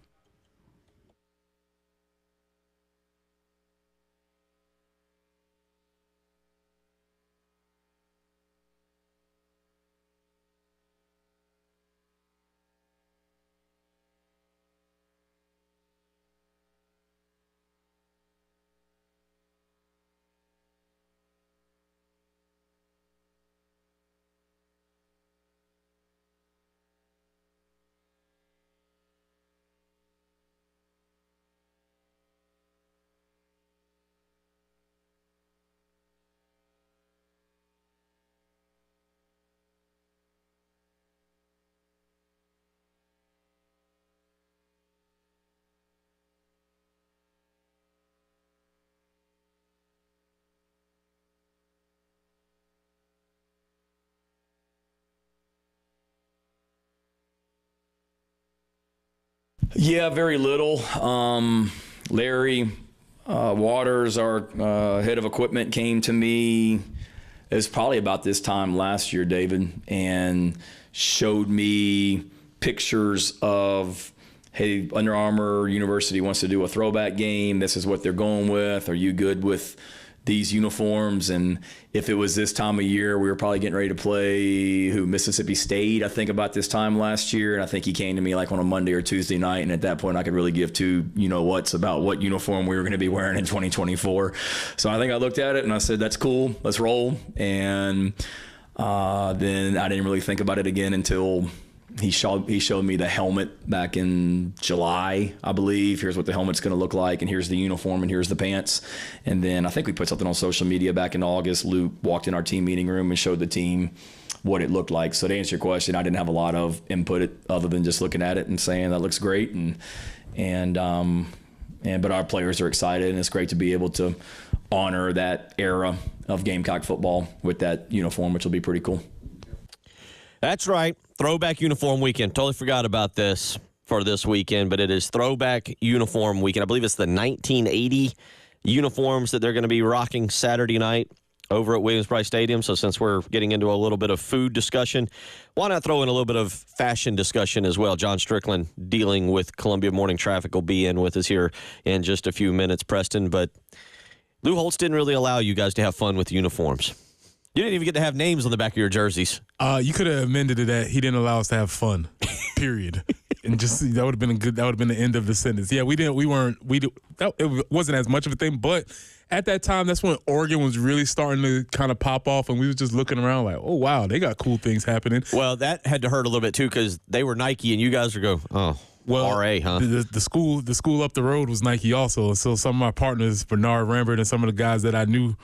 Yeah, very little. Larry Waters, our head of equipment, came to me. It was probably about this time last year, David, and showed me pictures of, hey, Under Armour University wants to do a throwback game. This is what they're going with. Are you good with these uniforms? And if it was this time of year, we were probably getting ready to play Mississippi State, I think, about this time last year. And I think he came to me like on a Monday or Tuesday night. And at that point, I could really give two what's about what uniform we were going to be wearing in 2024. So I think I looked at it and I said, that's cool. Let's roll. And then I didn't really think about it again until he showed me the helmet back in July, I believe. Here's what the helmet's going to look like, and here's the uniform, and here's the pants. And then I think we put something on social media back in August. Luke walked in our team meeting room and showed the team what it looked like. So to answer your question, I didn't have a lot of input other than just looking at it and saying that looks great. But our players are excited, and it's great to be able to honor that era of Gamecock football with that uniform, which will be pretty cool. That's right. Throwback Uniform Weekend. Totally forgot about this for this weekend, but it is Throwback Uniform Weekend. I believe it's the 1980 uniforms that they're going to be rocking Saturday night over at Williams-Brice Stadium. So since we're getting into a little bit of food discussion, why not throw in a little bit of fashion discussion as well? John Strickland, dealing with Columbia morning traffic, will be in with us here in just a few minutes, Preston. But Lou Holtz didn't really allow you guys to have fun with the uniforms. You didn't even get to have names on the back of your jerseys. You could have amended it that he didn't allow us to have fun. Period. And just that would have been that would have been the end of the sentence. Yeah, it wasn't as much of a thing, but at that time, that's when Oregon was really starting to kind of pop off, and we was just looking around like, oh wow, they got cool things happening. Well, that had to hurt a little bit too because they were Nike, and you guys were going, oh. Well, RA, huh? The school up the road was Nike also. So some of my partners, Bernard Rambert, and some of the guys that I knew,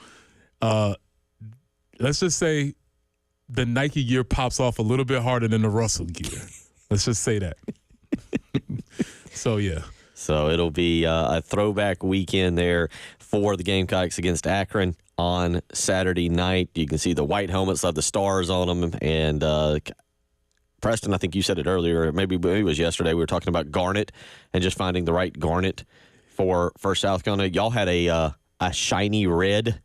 let's just say the Nike gear pops off a little bit harder than the Russell gear. Let's just say that. So, yeah. So it'll be a throwback weekend there for the Gamecocks against Akron on Saturday night. You can see the white helmets have the stars on them. And Preston, I think you said it earlier, maybe it was yesterday, we were talking about garnet and just finding the right garnet for South Carolina. Y'all had a shiny red,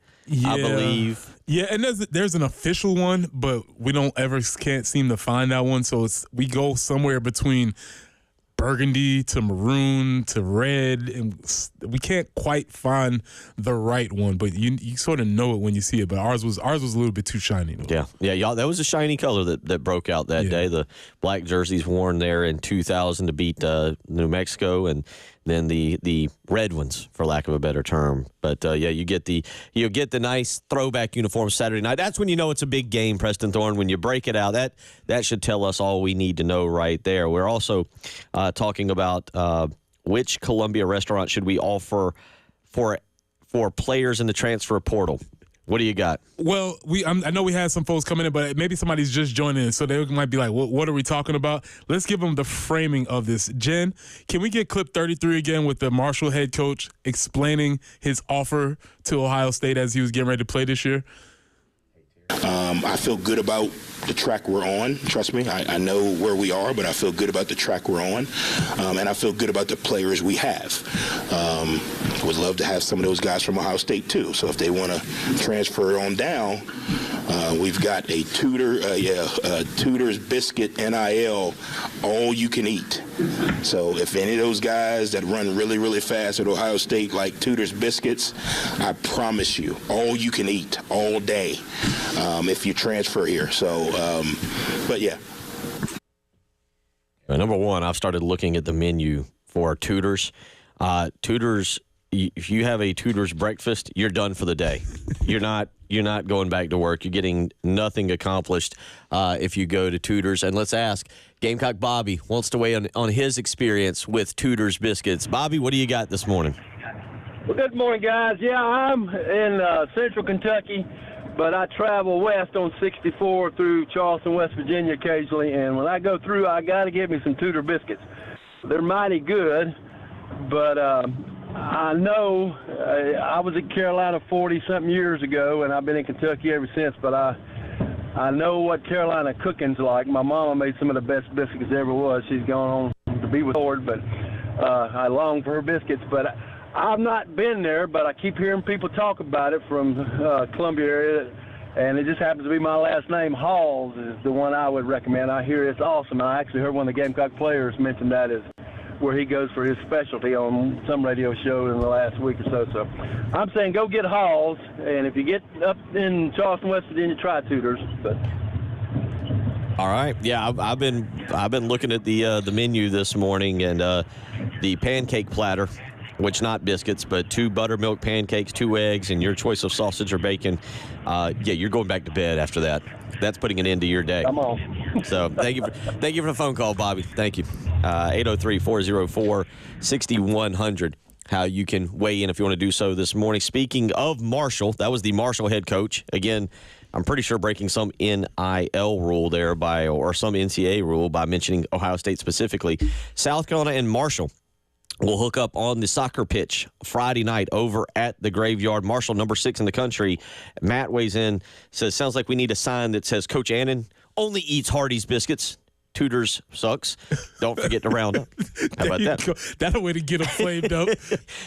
I believe. Yeah, and there's an official one, but we can't seem to find that one. So we go somewhere between burgundy to maroon to red, and we can't quite find the right one. But you sort of know it when you see it. But ours was a little bit too shiny, though. Yeah, y'all. That was a shiny color that broke out that day. The black jerseys worn there in 2000 to beat New Mexico, and then the red ones, for lack of a better term. But you get the nice throwback uniform Saturday night. That's when you know it's a big game, Preston Thorne. When you break it out, that should tell us all we need to know right there. We're also talking about which Columbia restaurant should we offer for players in the transfer portal. What do you got? Well, I know we had some folks coming in, but maybe somebody's just joining in, so they might be like, what are we talking about? Let's give them the framing of this. Jen, can we get clip 33 again with the Marshall head coach explaining his offer to Ohio State as he was getting ready to play this year? I feel good about the track we're on. Trust me, I know where we are, but I feel good about the track we're on. And I feel good about the players we have. Would love to have some of those guys from Ohio State, too. So if they want to transfer on down, we've got a Tudor's Biscuit NIL, all you can eat. So if any of those guys that run really, really fast at Ohio State like Tudor's Biscuits, I promise you, all you can eat all day if you transfer here. So, but yeah. Number one, I've started looking at the menu for Tudor's. Tudor's, if you have a Tudor's breakfast, you're done for the day. You're not going back to work. You're getting nothing accomplished if you go to Tudor's. And let's ask, Gamecock Bobby wants to weigh on his experience with Tudor's Biscuits. Bobby, what do you got this morning? Well, good morning, guys. Yeah, I'm in central Kentucky, but I travel west on 64 through Charleston, West Virginia occasionally. And when I go through, I got to get me some Tudor biscuits. They're mighty good, but I know I was in Carolina 40-something years ago, and I've been in Kentucky ever since, but I know what Carolina cooking's like. My mama made some of the best biscuits there ever was. She's gone on to be with Ford, but I long for her biscuits. But I've not been there, but I keep hearing people talk about it from Columbia area, and it just happens to be my last name. Halls is the one I would recommend. I hear it's awesome. I actually heard one of the Gamecock players mention that is where he goes for his specialty on some radio show in the last week or so. So I'm saying go get Halls, and if you get up in Charleston, West Virginia, try Tudors. But all right, yeah, I've been looking at the menu this morning, and the pancake platter, which not biscuits, but 2 buttermilk pancakes, 2 eggs, and your choice of sausage or bacon. Yeah, you're going back to bed after that. That's putting an end to your day. Come on. So thank you for the phone call, Bobby. Thank you. 803-404-6100. How you can weigh in if you want to do so this morning. Speaking of Marshall, that was the Marshall head coach. Again, I'm pretty sure breaking some NIL rule there or some NCAA rule by mentioning Ohio State specifically. South Carolina and Marshall will hook up on the soccer pitch Friday night over at the Graveyard. Marshall, number 6 in the country. Matt weighs in, says, sounds like we need a sign that says Coach Annan only eats Hardee's biscuits. Tudors sucks. Don't forget to round up. How about that? That's a way to get them flamed up.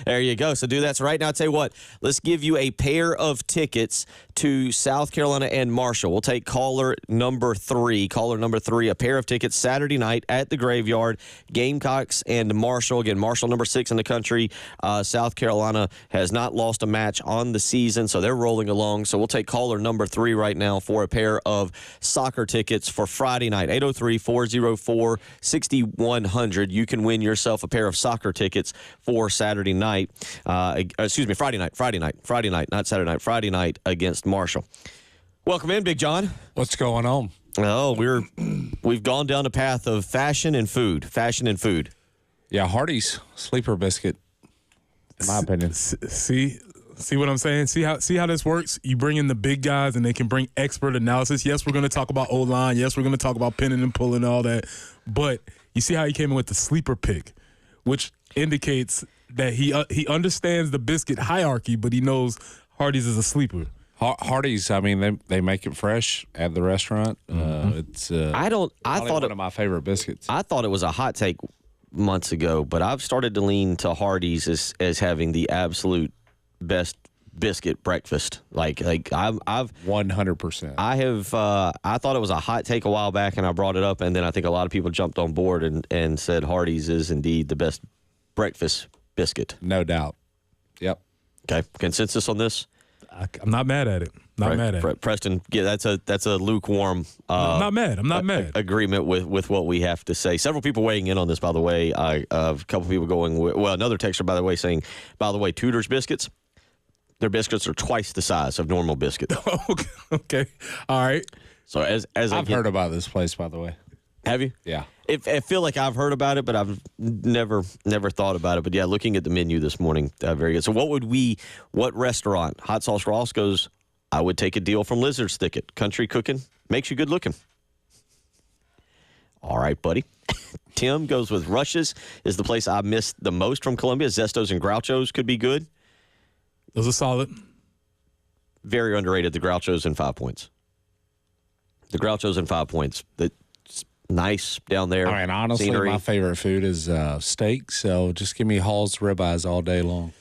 There you go. So do that. So right now, I'll tell you what. Let's give you a pair of tickets to South Carolina and Marshall. We'll take caller number 3. Caller number 3, a pair of tickets Saturday night at the Graveyard. Gamecocks and Marshall. Again, Marshall number 6 in the country. South Carolina has not lost a match on the season, so they're rolling along. So we'll take caller number 3 right now for a pair of soccer tickets for Friday night. 803-404-6100. You can win yourself a pair of soccer tickets for Saturday night. Friday night, not Saturday night. Friday night against Marshall. Welcome in, Big John. What's going on? Oh, we've gone down the path of fashion and food. Yeah, Hardee's sleeper biscuit, in my opinion. See what I'm saying? See how this works? You bring in the big guys, and they can bring expert analysis. Yes, we're going to talk about O-line. Yes, we're going to talk about pinning and pulling and all that. But you see how he came in with the sleeper pick, which indicates that he understands the biscuit hierarchy, but he knows Hardee's is a sleeper. Hardee's, I mean, they make it fresh at the restaurant. It's I thought one of my favorite biscuits. I thought it was a hot take months ago, but I've started to lean to Hardee's as having the absolute best biscuit breakfast. Like I've 100%. I thought it was a hot take a while back, and I brought it up, and then I think a lot of people jumped on board and said Hardee's is indeed the best breakfast biscuit. No doubt. Yep. Okay. Consensus on this? I'm not mad at it. Not mad at it. Preston, yeah, that's a lukewarm. I'm not mad. I'm not mad. Agreement with what we have to say. Several people weighing in on this, by the way. A couple people going. Another texter, by the way, saying, by the way, Tudor's biscuits. Their biscuits are twice the size of normal biscuits. Okay. All right. So as I've heard about this place, by the way. Have you? Yeah. I feel like I've heard about it, but I've never thought about it. But yeah, looking at the menu this morning, very good. So what restaurant? Hot Sauce Ross goes, I would take a deal from Lizard's Thicket. Country cooking makes you good looking. All right, buddy. Tim goes with Rush's is the place I missed the most from Columbia. Zestos and Groucho's could be good. Those are solid. Very underrated, the Groucho's in 5 points. The Groucho's in 5 points. That's nice down there. I mean, honestly, scenery. My favorite food is steak, so just give me Hall's ribeyes all day long.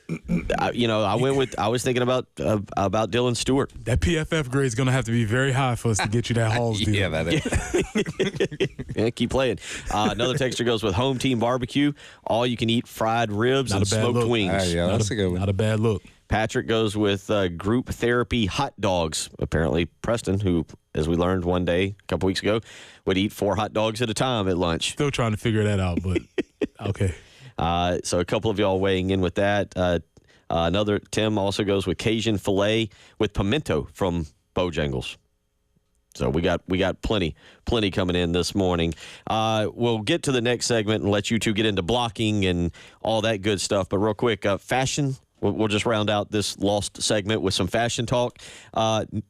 I was thinking about Dylan Stewart. That PFF grade is going to have to be very high for us to get you that Hall's deal. Yeah, that is. Yeah, keep playing. Another texter goes with Home Team Barbecue. All you can eat fried ribs and smoked wings. Yeah, that's a good one. Not a bad look. Patrick goes with Group Therapy hot dogs. Apparently, Preston, who, as we learned one day a couple weeks ago, would eat 4 hot dogs at a time at lunch. Still trying to figure that out, but okay. So a couple of y'all weighing in with that. Another Tim also goes with Cajun filet with pimento from Bojangles. So we got plenty coming in this morning. We'll get to the next segment and let you two get into blocking and all that good stuff. But real quick, fashion. We'll just round out this lost segment with some fashion talk.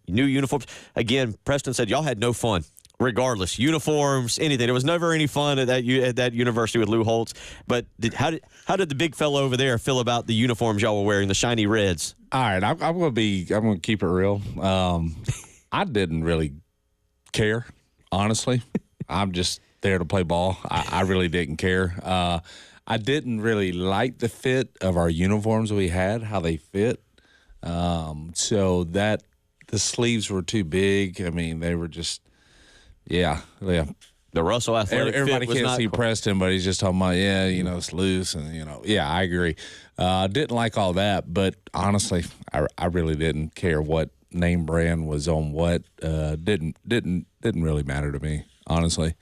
New uniforms. Again, Preston said y'all had no fun. Regardless, uniforms, anything. There was never any fun at that university with Lou Holtz. But how did the big fellow over there feel about the uniforms y'all were wearing, the shiny reds? All right, I'm gonna keep it real. I didn't really care, honestly. there to play ball. I really didn't care. I didn't really like the fit of our uniforms we had, how they fit. So that the sleeves were too big. I mean, they were just, yeah. The Russell athletic Everybody fit was can't not see Preston, but he's just talking about, it's loose. And, yeah, I agree. Didn't like all that, but honestly, I really didn't care what name brand was on what. Didn't really matter to me, honestly.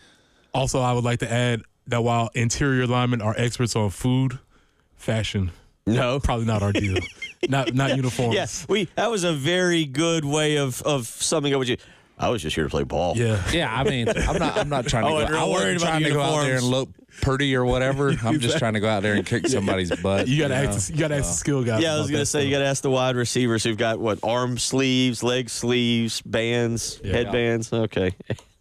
Also, I would like to add that while interior linemen are experts on food, fashion, probably not our deal. not uniforms. Yes, that was a very good way of summing up what you. I was just here to play ball. Yeah. I mean, I'm not trying to go. I wasn't trying to go out there and look pretty or whatever. I'm just trying to go out there and kick somebody's butt. You got to ask the skill guys. Yeah, I was going to say, you got to ask the wide receivers who've got arm sleeves, leg sleeves, bands, headbands. Okay.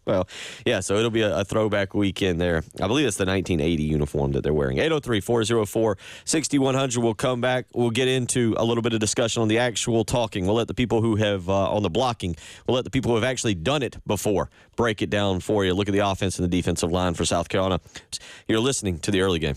Well, yeah, so it'll be a throwback weekend there. I believe it's the 1980 uniform that they're wearing. 803-404-6100. We'll come back. We'll get into a little bit of discussion on the actual talking. We'll let the people who have, on the blocking, we'll let the people who have actually done it before break it down for you. Look at the offense and the defensive line for South Carolina. You're listening to the early game.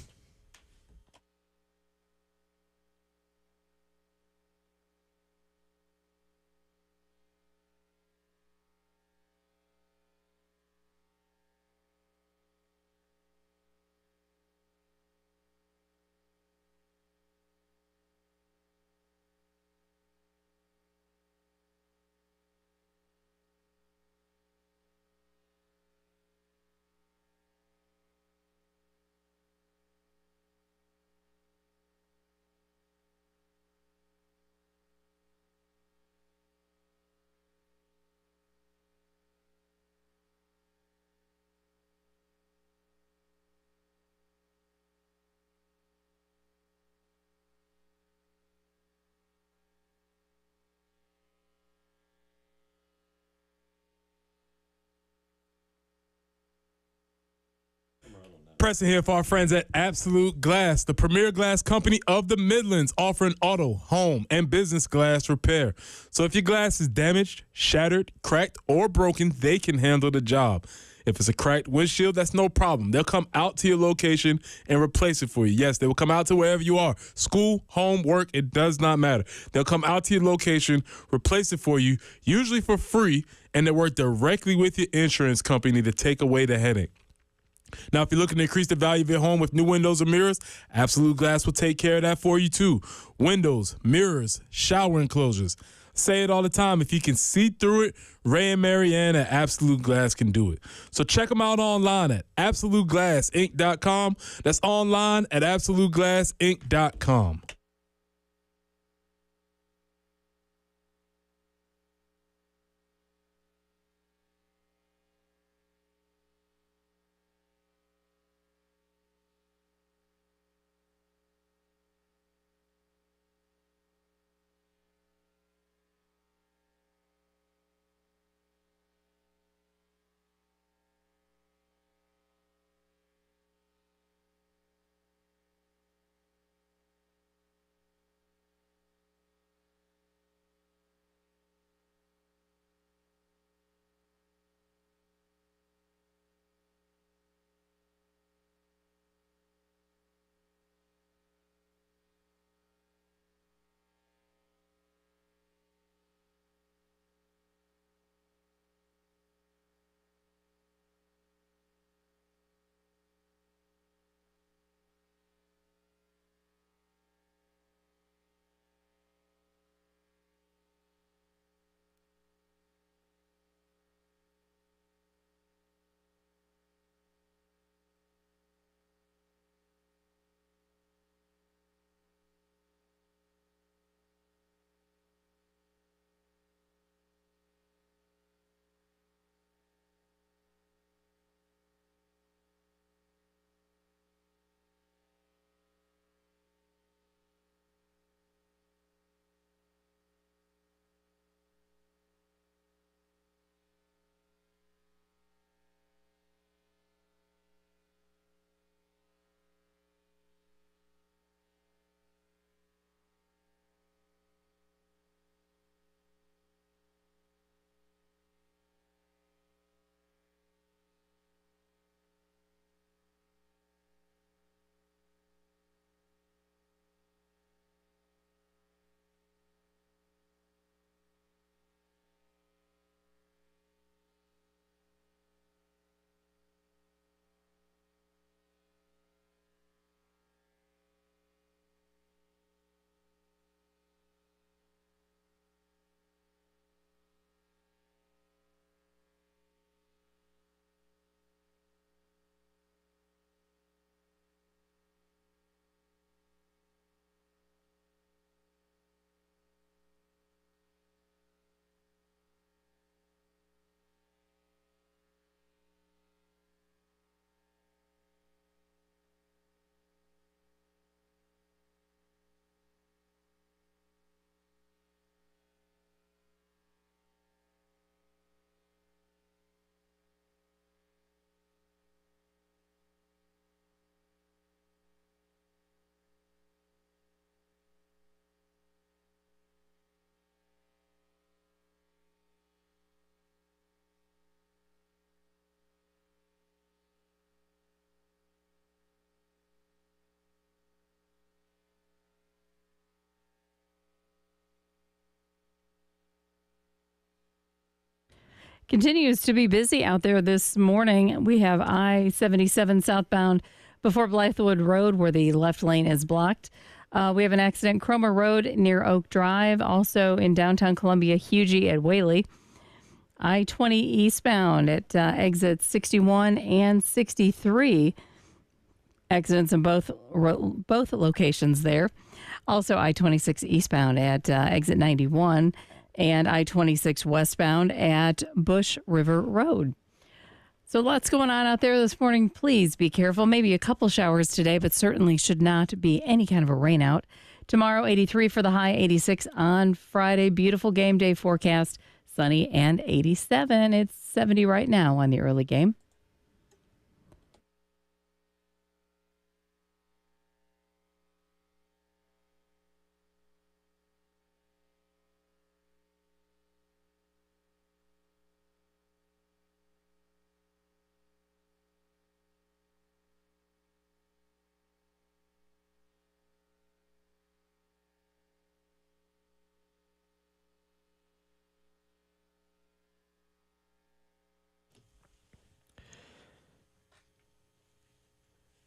Preston here for our friends at Absolute Glass, the premier glass company of the Midlands, offering auto, home, and business glass repair. So if your glass is damaged, shattered, cracked, or broken, they can handle the job. If it's a cracked windshield, that's no problem. They'll come out to your location and replace it for you. Yes, they will come out to wherever you are. School, home, work, it does not matter. They'll come out to your location, replace it for you, usually for free, and they work directly with your insurance company to take away the headache. Now, if you're looking to increase the value of your home with new windows or mirrors, Absolute Glass will take care of that for you too. Windows, mirrors, shower enclosures. Say it all the time. If you can see through it, Ray and Marianne at Absolute Glass can do it. So check them out online at AbsoluteGlassInc.com. That's online at AbsoluteGlassInc.com. Continues to be busy out there this morning. We have I-77 southbound before Blythewood Road where the left lane is blocked. We have an accident, Cromer Road near Oak Drive, also in downtown Columbia, Hugie at Whaley. I-20 eastbound at exits 61 and 63. Accidents in both locations there. Also I-26 eastbound at exit 91 and I-26 westbound at Bush River Road. So lots going on out there this morning. Please be careful. Maybe a couple showers today, but certainly should not be any kind of a rain out. Tomorrow, 83 for the high, 86 on Friday. Beautiful game day forecast, sunny and 87. It's 70 right now on the early game.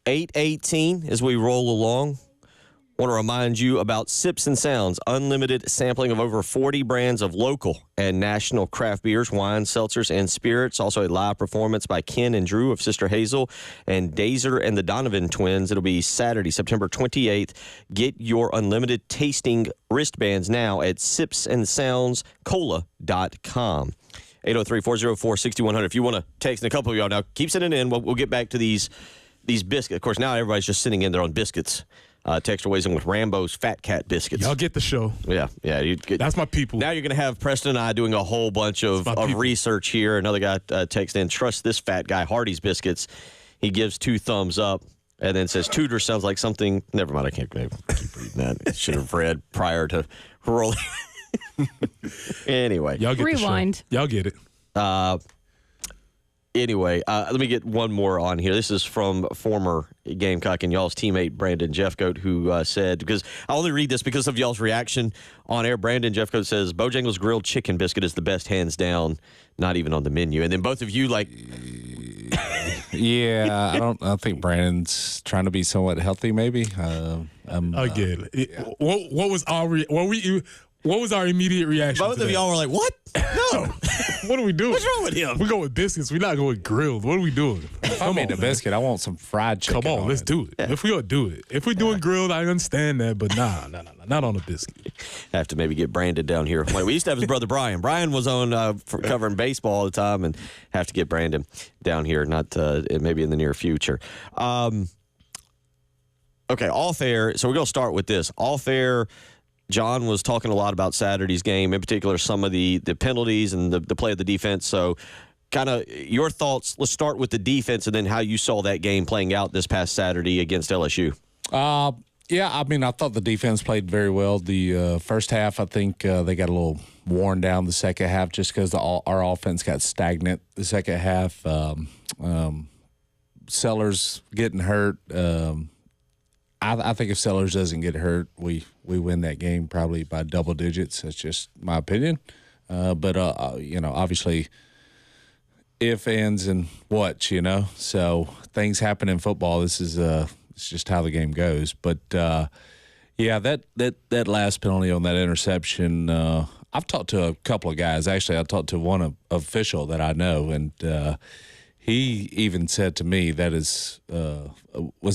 $8.18 as we roll along. Want to remind you about Sips and Sounds, unlimited sampling of over 40 brands of local and national craft beers, wines, seltzers, and spirits. Also a live performance by Ken and Drew of Sister Hazel and Dazer and the Donovan twins. It'll be Saturday, September 28th. Get your unlimited tasting wristbands now at sipsandsoundscola.com. 803-404-6100. If you want to text, and a couple of y'all now, keep sending in. We'll get back to these biscuits. Of course, now everybody's just sitting in there on biscuits. Text weighs in with Rambo's Fat Cat biscuits. Y'all get the show. Yeah. That's my people. Now you're going to have Preston and I doing a whole bunch of research here. Another guy texted in, trust this fat guy, Hardy's biscuits. He gives 2 thumbs up and then says, Tudor sounds like something. Never mind, I can't keep reading that. I should have read prior to rolling. Anyway. Y'all get Rewind. The show. Y'all get it. Anyway, let me get one more on here. This is from former Gamecock and y'all's teammate Brandon Jeffcoat, who said, because I only read this because of y'all's reaction on air. Brandon Jeffcoat says, Bojangles grilled chicken biscuit is the best, hands down, not even on the menu. And then both of you yeah, I think Brandon's trying to be somewhat healthy, maybe. I get it. Yeah. What was our immediate reaction? Both of y'all were like, what? No. What are we doing? What's wrong with him? We go with biscuits. We're not going with grilled. What are we doing? If I made a biscuit, I want some fried chicken. Come on, let's do it. Yeah. If we're going to do it. If we're doing grilled, I understand that, but nah, not on a biscuit. Have to maybe get Brandon down here. We used to have his brother Brian. Brian was on for covering baseball all the time, and have to get Brandon down here, not maybe in the near future. Okay, off air. So we're going to start with this. Off air, John was talking a lot about Saturday's game, in particular some of the penalties and the play of the defense. So kind of your thoughts. Let's start with the defense and then how you saw that game playing out this past Saturday against LSU. Yeah, I mean, I thought the defense played very well. The first half, I think they got a little worn down the second half just because our offense got stagnant the second half. Sellers getting hurt. I think if Sellers doesn't get hurt, we win that game probably by double digits. That's just my opinion. But obviously, if, ands, and what, So things happen in football. This is it's just how the game goes. But yeah, that last penalty on that interception. I've talked to a couple of guys. Actually, I talked to one official that I know, and he even said to me that was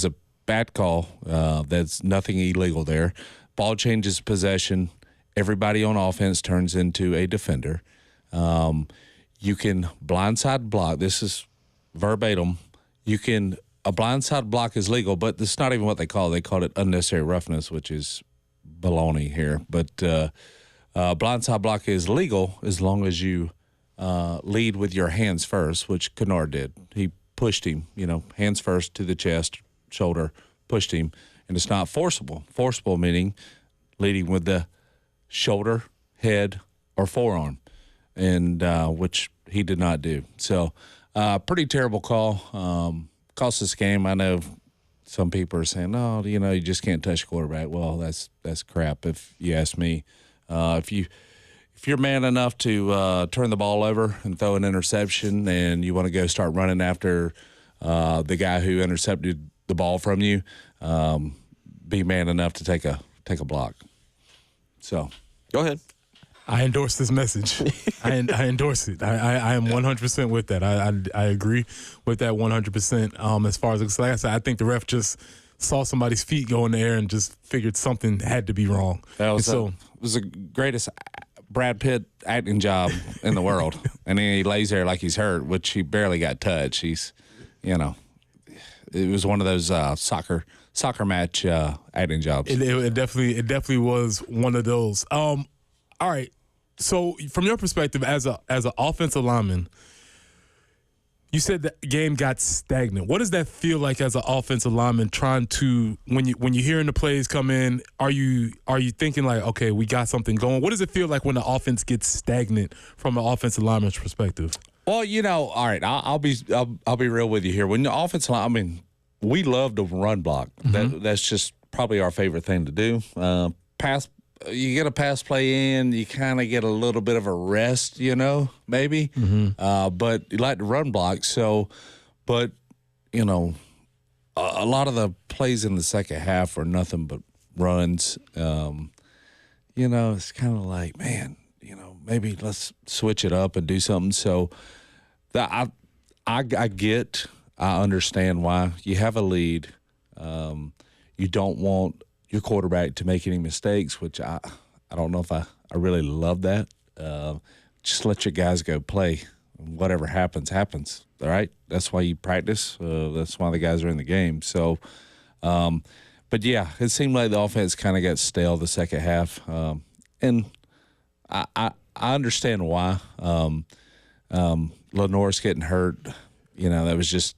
a bad call. That's nothing illegal there. Ball changes possession. Everybody on offense turns into a defender. You can blindside block. This is verbatim. A blindside block is legal, but that's not even what they call it. They called it unnecessary roughness, which is baloney here. But blindside block is legal as long as you lead with your hands first, which Kennard did. He pushed him, hands first to the chest, shoulder, pushed him, and it's not forcible. Forcible meaning leading with the shoulder, head, or forearm, and which he did not do. So pretty terrible call. Cost us game. I know some people are saying, "No, you just can't touch the quarterback." Well, that's crap if you ask me. If if you're man enough to turn the ball over and throw an interception, and you want to go start running after the guy who intercepted the ball from you, be man enough to take a block. So, go ahead. I endorse this message. I endorse it. I am 100% with that. I agree with that 100%. As far as, like I said, I think the ref just saw somebody's feet go in the air and just figured something had to be wrong. That was, it was the greatest Brad Pitt acting job in the world. And then he lays there like he's hurt, which he barely got touched. He's, it was one of those soccer match acting jobs. It definitely was one of those. All right. So from your perspective as an offensive lineman, you said the game got stagnant. What does that feel like as an offensive lineman trying to, when you're hearing the plays come in, are you thinking like, okay, we got something going? What does it feel like when the offense gets stagnant from an offensive lineman's perspective? Well, all right, I'll be real with you here. When the offensive line, I mean, we love to run block. Mm-hmm. That's just probably our favorite thing to do. You get a pass play in, you kind of get a little bit of a rest, maybe. Mm-hmm. But you like to run block. So, but, a lot of the plays in the second half are nothing but runs. It's kind of like, man, maybe let's switch it up and do something. So I understand why you have a lead. You don't want your quarterback to make any mistakes, which I don't know if I really love that. Just let your guys go play. Whatever happens, happens. All right? That's why you practice. That's why the guys are in the game. So, but yeah, it seemed like the offense kind of got stale the second half. And I understand why. Lenore's getting hurt. That was just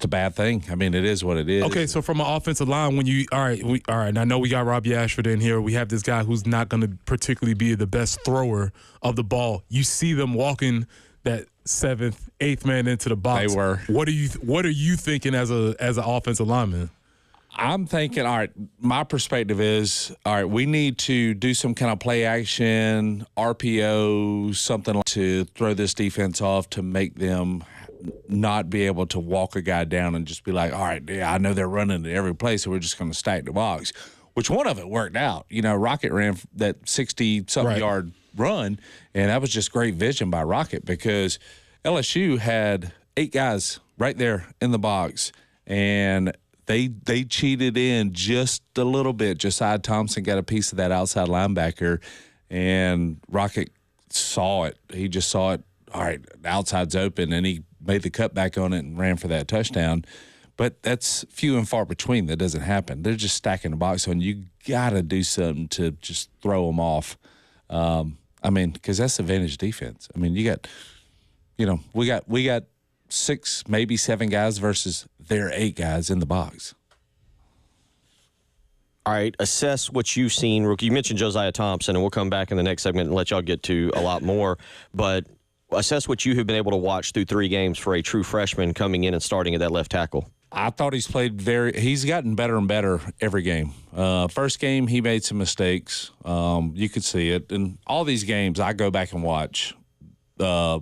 a bad thing. I mean, it is what it is. Okay, so from an offensive line, all right, I know we got Robbie Ashford in here. We have this guy who's not going to particularly be the best thrower of the ball. You see them walking that 7th, 8th man into the box. They were. What are you thinking as an offensive lineman? I'm thinking, all right, my perspective is, all right, we need to do some kind of play action, RPO, something to throw this defense off to make them not be able to walk a guy down and just be like, all right, yeah, I know they're running at every play, so we're just going to stack the box, which one of it worked out. Rocket ran that 60-something yard run, and that was just great vision by Rocket because LSU had 8 guys right there in the box, and they cheated in just a little bit. Josiah Thompson got a piece of that outside linebacker, and Rocket saw it. He just saw it. All right, the outside's open, and he made the cutback on it and ran for that touchdown. But that's few and far between. That doesn't happen. They're just stacking the box on. You got to do something to just throw them off. Because that's the advantage defense. I mean, we got 6, maybe 7 guys versus their 8 guys in the box. All right, assess what you've seen, Rookie. You mentioned Josiah Thompson, and we'll come back in the next segment and let y'all get to a lot more. But assess what you have been able to watch through 3 games for a true freshman coming in and starting at that left tackle. I thought he's gotten better and better every game. First game, he made some mistakes. You could see it. And all these games, I go back and watch, the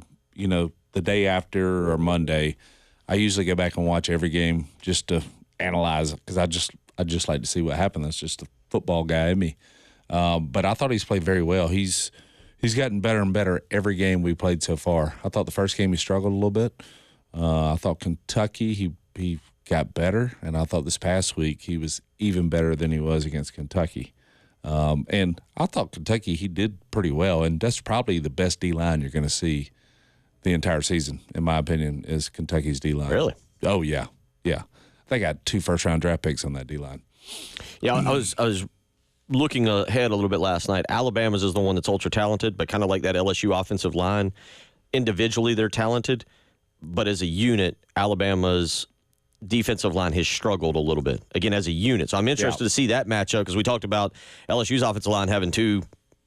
day after or Monday. I usually go back and watch every game just to analyze it because I just like to see what happened. That's just a football guy in me. But I thought he's played very well. He's gotten better and better every game we played so far. I thought the first game he struggled a little bit. I thought Kentucky, he got better, and I thought this past week he was even better than he was against Kentucky. And I thought Kentucky, he did pretty well, and that's probably the best D-line you're going to see the entire season, in my opinion, is Kentucky's D-line. Really? Oh, yeah. Yeah. They got 2 first-round draft picks on that D-line. Yeah, I was looking ahead a little bit last night. Alabama's is the one that's ultra-talented, but kind of like that LSU offensive line. Individually, they're talented, but as a unit, Alabama's defensive line has struggled a little bit, again, as a unit. So I'm interested to see that matchup because we talked about LSU's offensive line having 2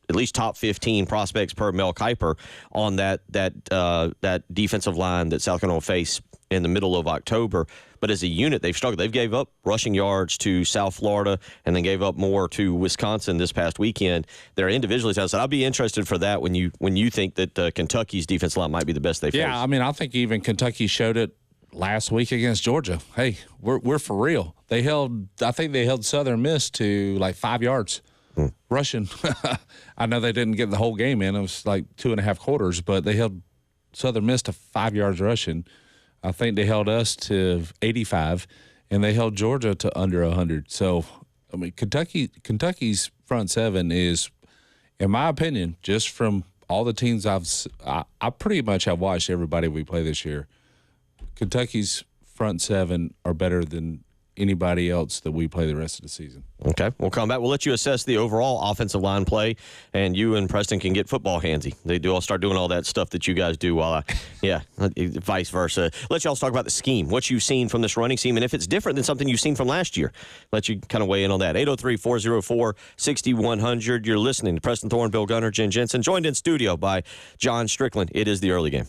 at least top 15 prospects per Mel Kiper on that defensive line that South Carolina will face in the middle of October. But as a unit, they've struggled. They've gave up rushing yards to South Florida and then gave up more to Wisconsin this past weekend. They're individually talented. I'll be interested for that when you think that Kentucky's defense line might be the best they face. Yeah, I mean, I think even Kentucky showed it last week against Georgia. Hey, we're for real. I think they held Southern Miss to like 5 yards rushing. I know they didn't get the whole game in. It was like 2.5 quarters, but they held Southern Miss to 5 yards rushing. I think they held us to 85, and they held Georgia to under 100. So, I mean, Kentucky's front seven is, in my opinion, just from all the teams I pretty much have watched everybody we play this year. Kentucky's front seven are better than anybody else that we play the rest of the season. Okay, we'll come back. We'll let you assess the overall offensive line play, and you and Preston can get football handsy. I'll start doing all that stuff that you guys do while vice versa. Let y'all talk about the scheme, what you've seen from this running scheme, and if it's different than something you've seen from last year. Let you kind of weigh in on that. 803-404-6100. You're listening to Preston Thorne, Bill Gunner, Jen Jensen, joined in studio by John Strickland. It is the early game.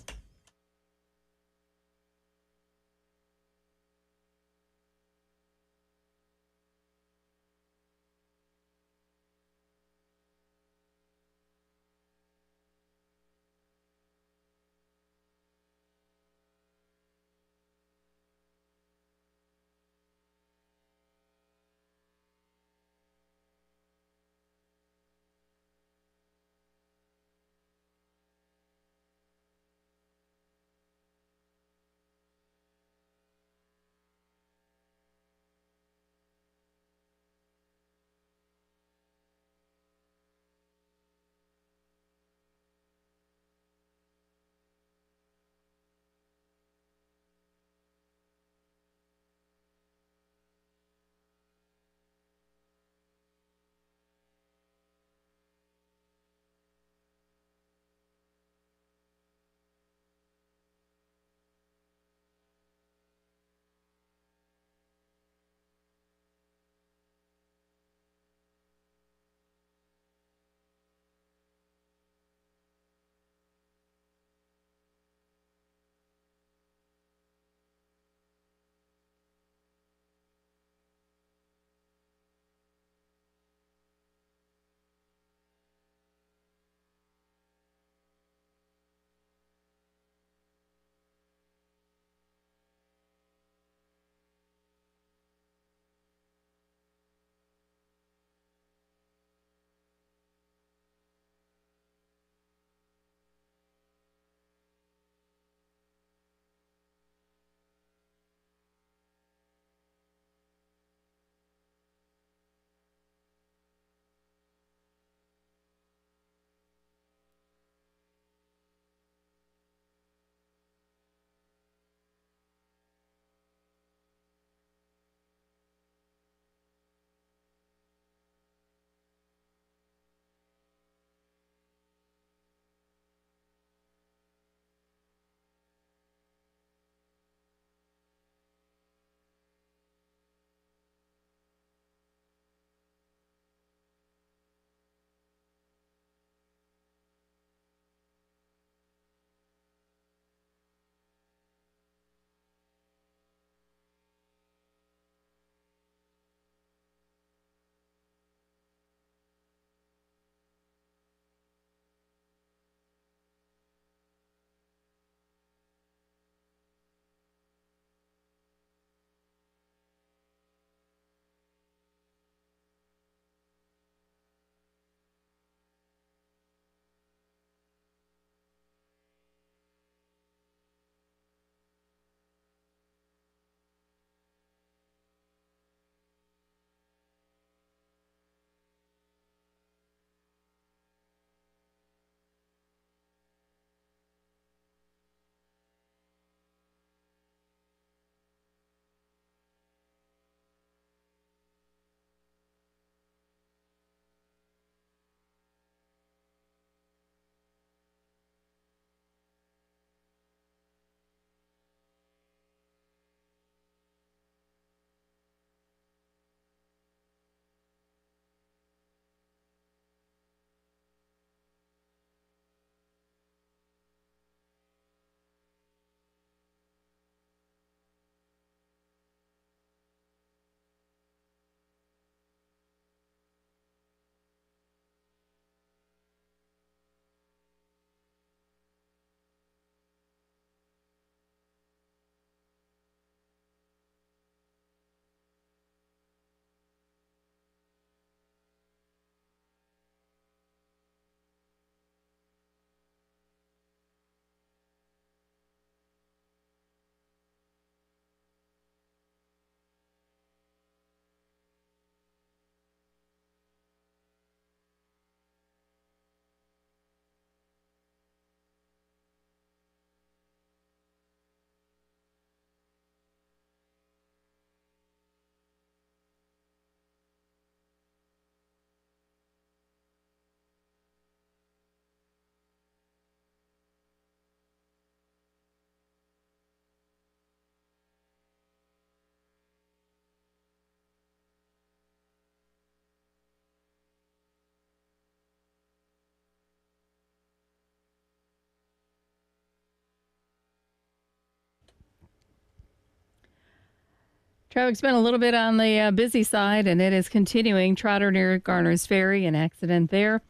Traffic's been a little bit on the busy side, and it is continuing. Trotter near Garner's Ferry, an accident there.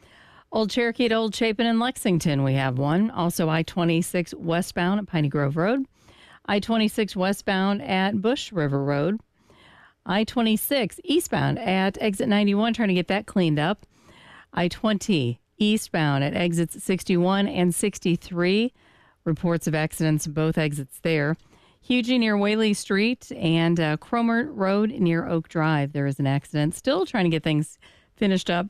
Old Cherokee at Old Chapin in Lexington, we have one. Also I-26 westbound at Piney Grove Road. I-26 westbound at Bush River Road. I-26 eastbound at exit 91, trying to get that cleaned up. I-20 eastbound at exits 61 and 63. Reports of accidents at both exits there. Hughie near Whaley Street and Cromer Road near Oak Drive. There is an accident. Still trying to get things finished up.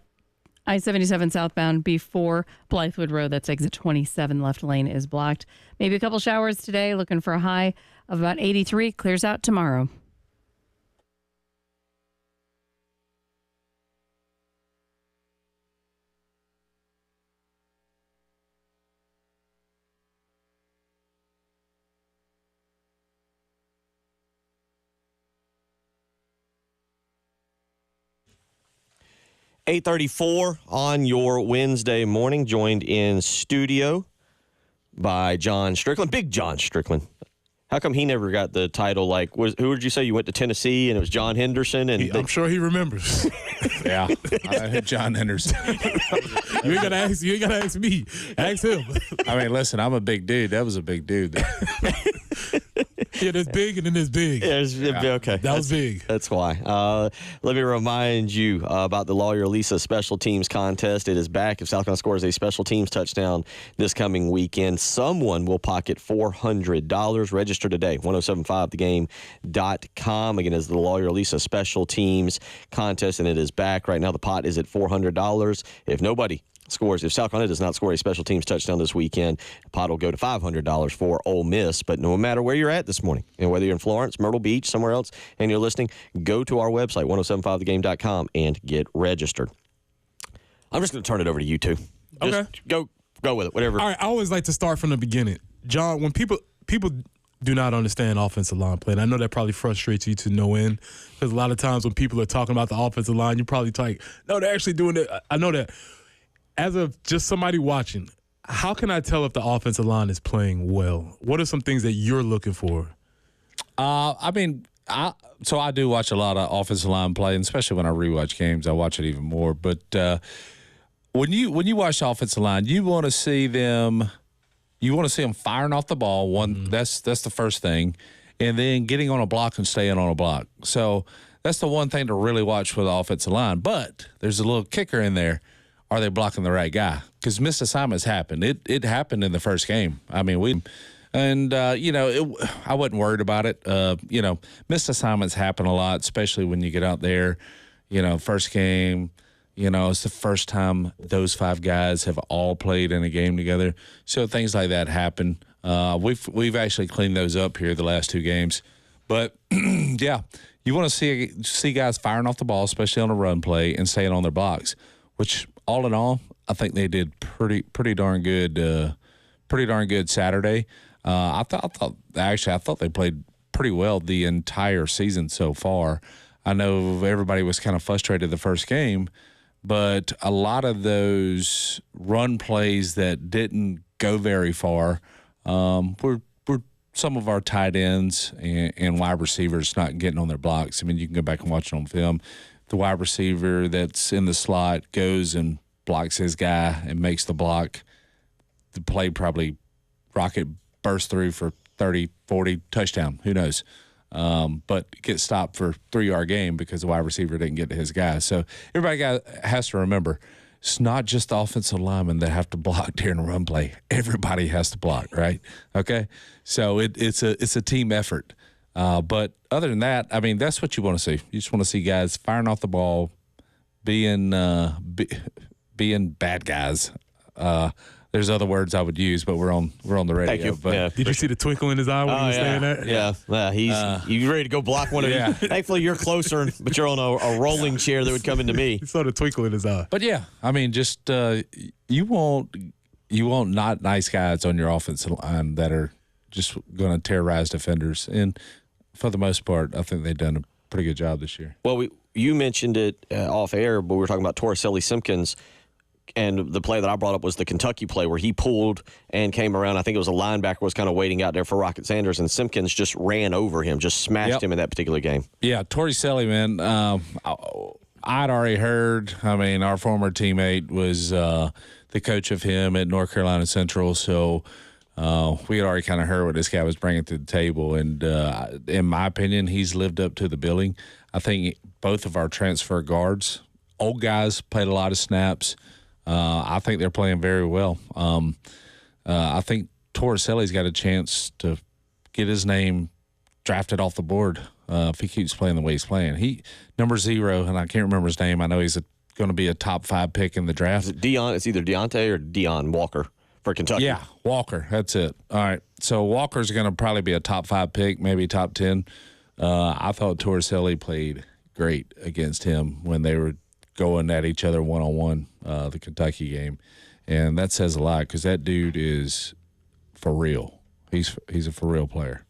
I-77 southbound before Blythewood Road. That's exit 27. Left lane is blocked. Maybe a couple showers today. Looking for a high of about 83. Clears out tomorrow. .34 on your Wednesday morning, joined in studio by John Strickland. Big John Strickland. How come he never got the title? Like, who did you say you went to Tennessee and it was John Henderson? And I'm sure he remembers. Yeah, John Henderson. You ain't gotta ask me. Ask him. I mean, listen, I'm a big dude. That was a big dude. Yeah, there's big and then there's big. Yeah, okay. That was big. That's why. Let me remind you about the Lawyer Lisa Special Teams Contest. It is back. If South Carolina scores a special teams touchdown this coming weekend, someone will pocket $400. Register today, 1075thegame.com. Again, it's the Lawyer Lisa Special Teams Contest, and it is back. Right now, the pot is at $400. If nobody scores, if South Carolina does not score a special teams touchdown this weekend, the pot will go to $500 for Ole Miss. But no matter where you're at this morning, and whether you're in Florence, Myrtle Beach, somewhere else, and you're listening, go to our website, 1075thegame.com, and get registered. I'm just going to turn it over to you two. Just go with it, whatever. All right, I always like to start from the beginning. John, when people do not understand offensive line play, and I know that probably frustrates you to no end, because a lot of times when people are talking about the offensive line, you're probably like, no, they're actually doing it. I know that. As of just somebody watching, how can I tell if the offensive line is playing well? What are some things that you're looking for? I do watch a lot of offensive line play, and especially when I rewatch games, I watch it even more. But when you watch the offensive line, you want to see them. You want to see them firing off the ball. One, that's the first thing, and then getting on a block and staying on a block. So that's the one thing to really watch for the offensive line. But there's a little kicker in there. Are they blocking the right guy? Because missed assignments happen. It happened in the first game. I mean, I wasn't worried about it. Missed assignments happen a lot, especially when you get out there. First game, it's the first time those five guys have all played in a game together. So things like that happen. We've actually cleaned those up here the last two games. But, yeah, you want to see guys firing off the ball, especially on a run play, and staying on their blocks, which – all in all, I think they did pretty darn good. Pretty darn good Saturday. I thought they played pretty well the entire season so far. I know everybody was kind of frustrated the first game, but a lot of those run plays that didn't go very far were some of our tight ends and wide receivers not getting on their blocks. I mean, you can go back and watch it on film. The wide receiver that's in the slot goes and blocks his guy and makes the block. The play probably rocket burst through for 30, 40, touchdown. Who knows? But gets stopped for 3-yard game because the wide receiver didn't get to his guy. So everybody has to remember, it's not just the offensive linemen that have to block during a run play. Everybody has to block, right? Okay? So it's a team effort. But other than that, I mean, that's what you want to see. You just want to see guys firing off the ball, being bad guys. There's other words I would use, but we're on the radio. But did you see the twinkle in his eye when he was saying that? Yeah, he's ready to go block one of you. Thankfully, you're closer, but you're on a rolling chair that would come into me. You saw the twinkle in his eye. But yeah, I mean, just you want not nice guys on your offensive line that are just going to terrorize defenders. And for the most part, I think they've done a pretty good job this year. Well, you mentioned it off air, but we were talking about Torricelli Simpkins. And the play that I brought up was the Kentucky play where he pulled and came around. I think it was a linebacker was kind of waiting out there for Rocket Sanders, and Simpkins just ran over him, just smashed him in that particular game. Yeah, Torricelli, man, I'd already heard. I mean, our former teammate was the coach of him at North Carolina Central, so we had already kind of heard what this guy was bringing to the table. And in my opinion, he's lived up to the billing. I think both of our transfer guards, old guys, played a lot of snaps. I think they're playing very well. I think Torricelli's got a chance to get his name drafted off the board if he keeps playing the way he's playing. He number 0, and I can't remember his name. I know he's going to be a top 5 pick in the draft. Is it Dion? It's either Deontay or Dion Walker for Kentucky. Yeah, Walker. That's it. All right. So Walker's going to probably be a top 5 pick, maybe top 10. I thought Torricelli played great against him when they were going at each other one-on-one, the Kentucky game. And that says a lot because that dude is for real. He's a for real player.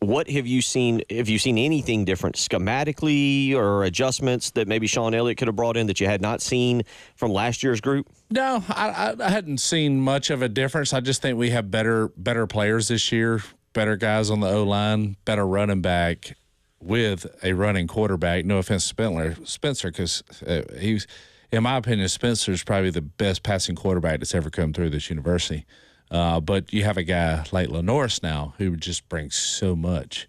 What have you seen? Have you seen anything different schematically or adjustments that maybe Sean Elliott could have brought in that you had not seen from last year's group? No, I hadn't seen much of a difference. I just think we have better players this year, better guys on the O-line, better running back with a running quarterback. No offense to Spencer, because he's, in my opinion, Spencer's probably the best passing quarterback that's ever come through this university. But you have a guy like Lenoris now who just brings so much.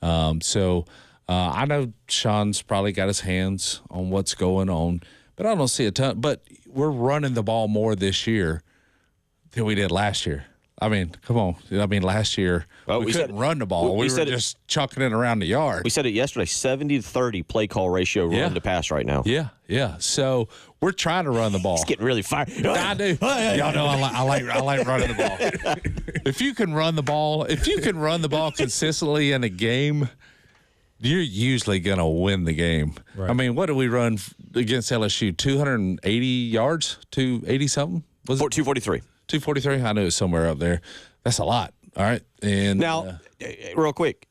So I know Sean's probably got his hands on what's going on, but I don't see a ton. But we're running the ball more this year than we did last year. I mean, come on. I mean, last year we couldn't run the ball. We were just chucking it around the yard. We said it yesterday, 70-30 play call ratio run to pass right now. Yeah. So we're trying to run the ball. It's getting really fired. I do. Y'all know I like running the ball. If you can run the ball consistently in a game, you're usually going to win the game. Right. I mean, what did we run against LSU? 280 yards? 280-something? Was it? 243. 243? I knew it was somewhere up there. That's a lot. All right. And now, real quick,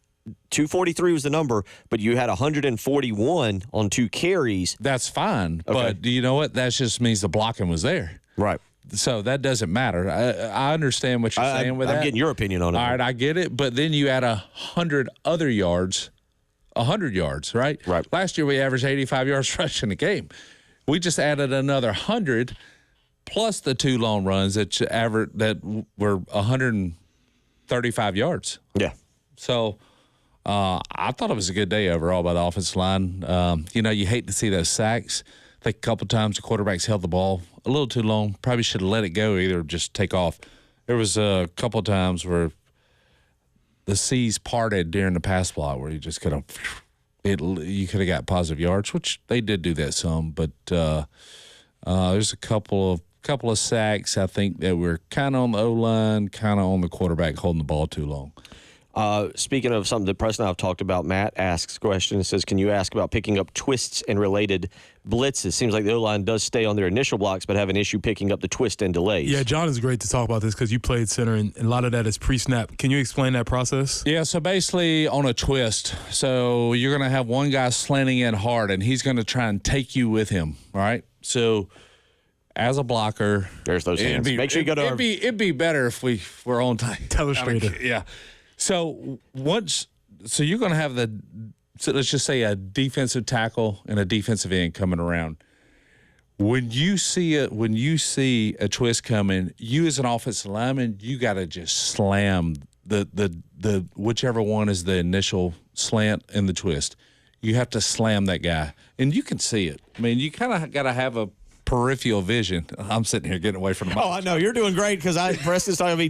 243 was the number, but you had 141 on 2 carries. That's fine. Okay. But you know what? That just means the blocking was there. Right. So that doesn't matter. I understand what you're saying with that. I'm getting your opinion on it. All right, I get it. But then you add 100 other yards, 100 yards, right? Right. Last year we averaged 85 yards rushing a game. We just added another 100 plus the 2 long runs that were 135 yards. Yeah. So I thought it was a good day overall by the offensive line. You hate to see those sacks. I think a couple times the quarterbacks held the ball a little too long. Probably should have let it go, either just take off. There was a couple times where the seas parted during the pass block where you just could have you could have got positive yards, which they did do that some. But there's a couple of sacks, I think, that were kind of on the O-line, kind of on the quarterback holding the ball too long. Speaking of something that Preston and I have talked about, Matt asks a question. It says, can you ask about picking up twists and related blitzes? Seems like the O-line does stay on their initial blocks, but have an issue picking up the twist and delays. Yeah, John is great to talk about this because you played center, and a lot of that is pre-snap. Can you explain that process? Yeah, so basically on a twist, so you're going to have one guy slanting in hard, and he's going to try and take you with him, all right? So as a blocker, there's those hands. Make sure you go to it'd be better if we're on time. Telestrator. Yeah. So you're going to have let's just say a defensive tackle and a defensive end coming around. When you see a twist coming, you as an offensive lineman, you got to just slam the whichever one is the initial slant and the twist. You have to slam that guy, and you can see it. I mean, you kind of got to have a peripheral vision. I'm sitting here getting away from the mic. Oh, I know. You're doing great because Preston's talking. I mean,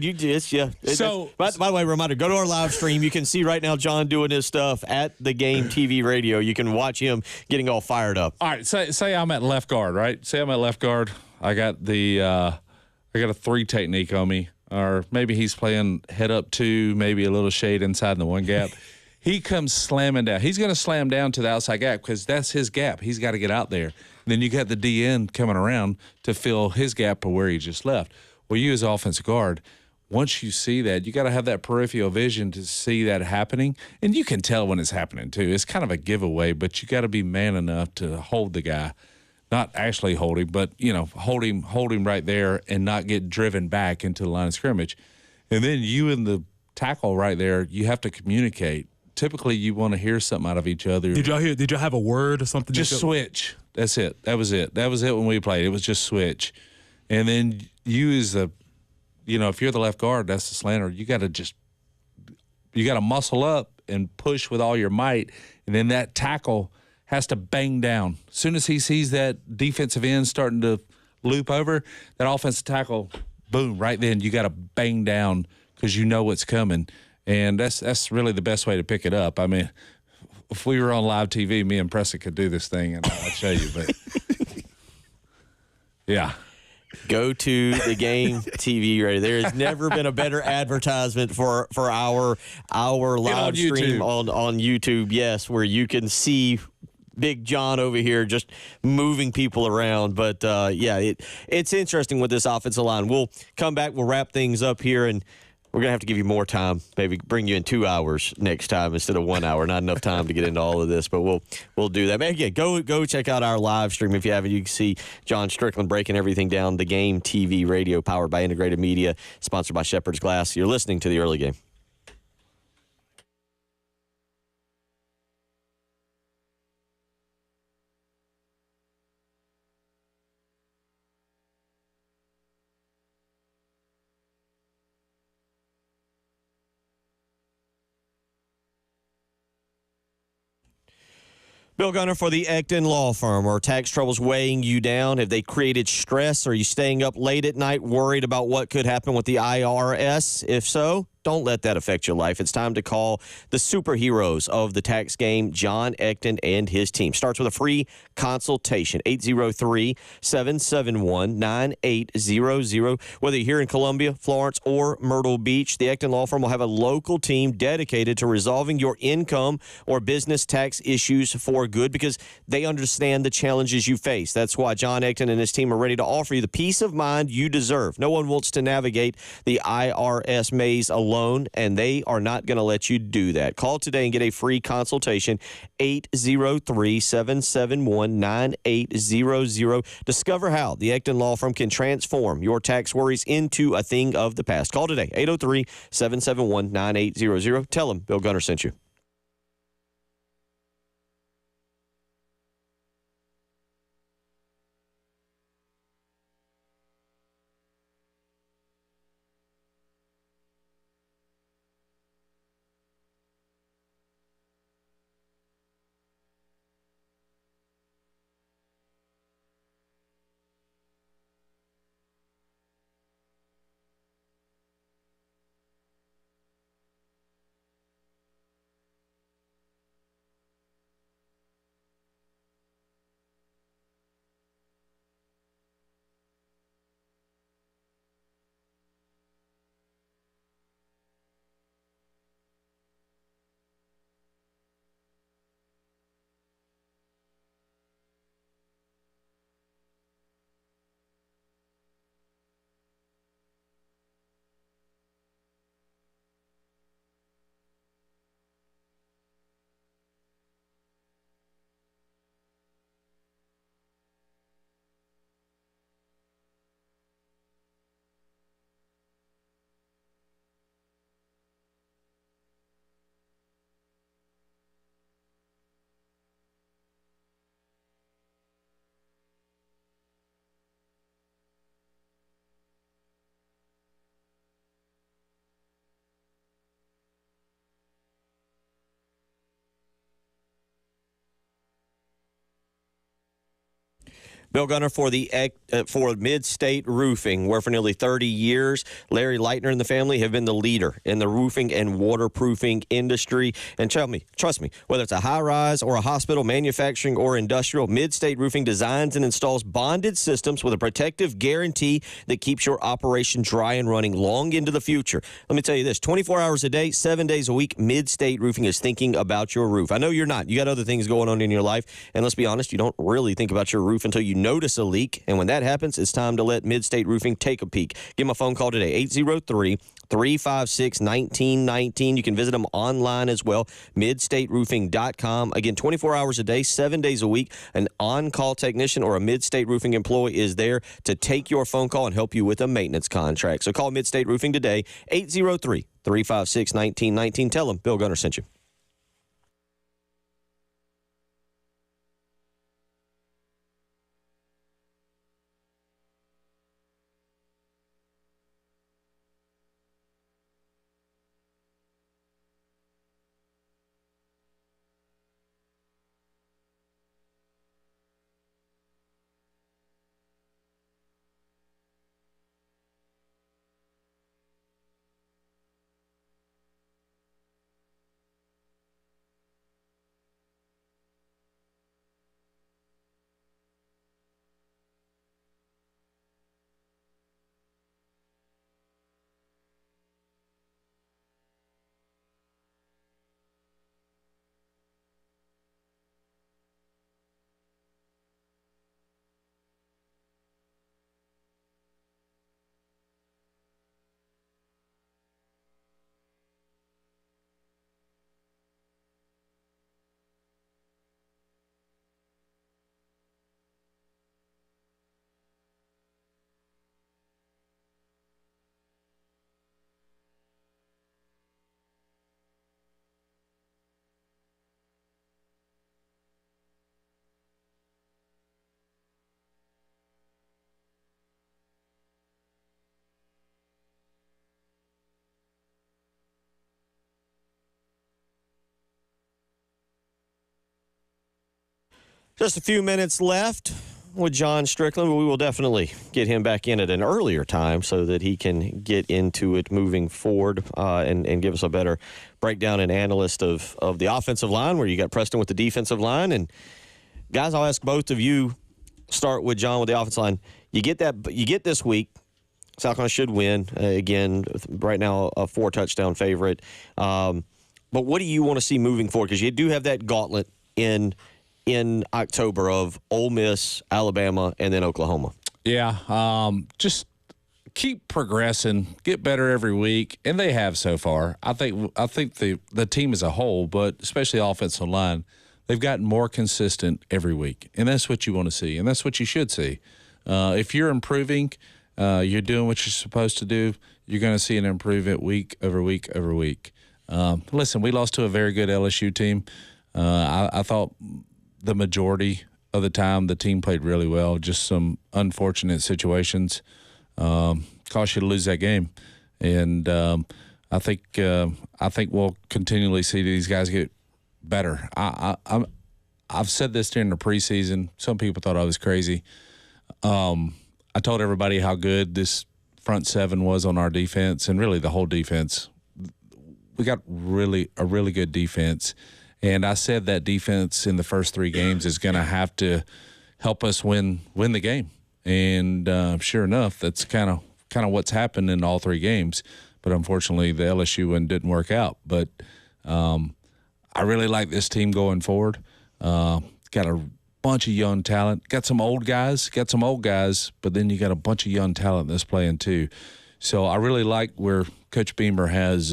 by the way, reminder, go to our live stream. You can see right now John doing his stuff at the Game TV radio. You can watch him getting all fired up. All right. Say I'm at left guard, right? Say I'm at left guard. I got a 3 technique on me. Or maybe he's playing head up 2, maybe a little shade inside in the 1 gap. He comes slamming down. He's going to slam down to the outside gap because that's his gap. He's got to get out there. Then you got the DN coming around to fill his gap of where he just left. Well, you as offensive guard, once you see that, you got to have that peripheral vision to see that happening. And you can tell when it's happening, too. It's kind of a giveaway, but you got to be man enough to hold the guy. not actually hold him, but, hold him right there and not get driven back into the line of scrimmage. And then you and the tackle right there, you have to communicate. Typically, you want to hear something out of each other. Did y'all have a word or something? Just switch. That's it. That was it. That was it when we played. It was just switch. And then you as the, if you're the left guard, that's the slanter, you got to muscle up and push with all your might. And then that tackle has to bang down. As soon as he sees that defensive end starting to loop over, that offensive tackle, boom, right then you got to bang down because you know what's coming. And that's really the best way to pick it up. I mean, if we were on live TV, me and Preston could do this thing, and I'll show you. But, yeah. Go to the game TV radio. There has never been a better advertisement for our live stream on YouTube. Yes, where you can see Big John over here just moving people around. But, it's interesting with this offensive line. We'll come back. We'll wrap things up here, and we're going to have to give you more time, maybe bring you in 2 hours next time instead of 1 hour. Not enough time to get into all of this, but we'll do that. Man, again, go check out our live stream if you haven't. You can see John Strickland breaking everything down. The Game TV radio, powered by Integrated Media, sponsored by Shepherd's Glass. You're listening to the Early Game. Bill Gunner for the Ekton Law Firm. Are tax troubles weighing you down? Have they created stress? Are you staying up late at night worried about what could happen with the IRS? If so, don't let that affect your life. It's time to call the superheroes of the tax game, John Ekton and his team. Starts with a free consultation, 803-771-9800. Whether you're here in Columbia, Florence, or Myrtle Beach, the Ekton Law Firm will have a local team dedicated to resolving your income or business tax issues for good because they understand the challenges you face. That's why John Ekton and his team are ready to offer you the peace of mind you deserve. No one wants to navigate the IRS maze alone, and they are not going to let you do that. Call today and get a free consultation, 803-771-9800. Discover how the Ekton Law Firm can transform your tax worries into a thing of the past. Call today, 803-771-9800. Tell them Bill Gunner sent you. Bill Gunner for Mid-State Roofing, where for nearly 30 years, Larry Leitner and the family have been the leader in the roofing and waterproofing industry. And trust me, whether it's a high-rise or a hospital, manufacturing or industrial, Mid-State Roofing designs and installs bonded systems with a protective guarantee that keeps your operation dry and running long into the future. Let me tell you this, 24 hours a day, 7 days a week, Mid-State Roofing is thinking about your roof. I know you're not. You got other things going on in your life. And let's be honest, you don't really think about your roof until you notice a leak, and when that happens, it's time to let Mid-State Roofing take a peek. Give them a phone call today, 356-1919. You can visit them online as well, midstateroofing.com. Again, 24 hours a day, 7 days a week. An on-call technician or a Midstate Roofing employee is there to take your phone call and help you with a maintenance contract. So call Midstate Roofing today, 803-356-1919. Tell them Bill Gunner sent you. Just a few minutes left with John Strickland, but we will definitely get him back in at an earlier time so that he can get into it moving forward and give us a better breakdown and analyst of the offensive line, where you got Preston with the defensive line. And guys, I'll ask both of you, start with John with the offensive line. You get this week. South Carolina should win. Again, right now a 4-touchdown favorite. But what do you want to see moving forward? Because you do have that gauntlet in October of Ole Miss, Alabama, and then Oklahoma. Yeah, just keep progressing, get better every week, and they have so far. I think the team as a whole, but especially the offensive line, they've gotten more consistent every week, and that's what you want to see, and that's what you should see. If you're improving, you're doing what you're supposed to do, you're going to see an improvement week over week over week. Listen, we lost to a very good LSU team. I thought the majority of the time the team played really well. Just some unfortunate situations caused you to lose that game, and I think we'll continually see these guys get better. I've said this during the preseason. Some people thought I was crazy. I told everybody how good this front seven was on our defense, and really the whole defense. We got a really good defense. And I said that defense in the first 3 games is going to have to help us win the game. And sure enough, that's kind of what's happened in all 3 games. But unfortunately, the LSU one didn't work out. But I really like this team going forward. Got a bunch of young talent. Got some old guys, but then you got a bunch of young talent that's playing too. So I really like where Coach Beamer has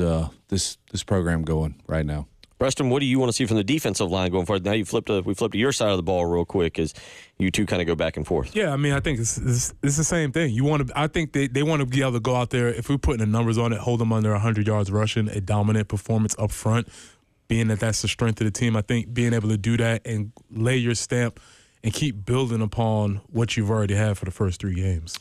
this program going right now. Preston, what do you want to see from the defensive line going forward? Now we flipped to your side of the ball real quick as you two kind of go back and forth. Yeah, I mean, I think it's the same thing. I think they want to be able to go out there, if we're putting the numbers on it, hold them under 100 yards rushing, a dominant performance up front, being that that's the strength of the team. I think being able to do that and lay your stamp and keep building upon what you've already had for the first 3 games.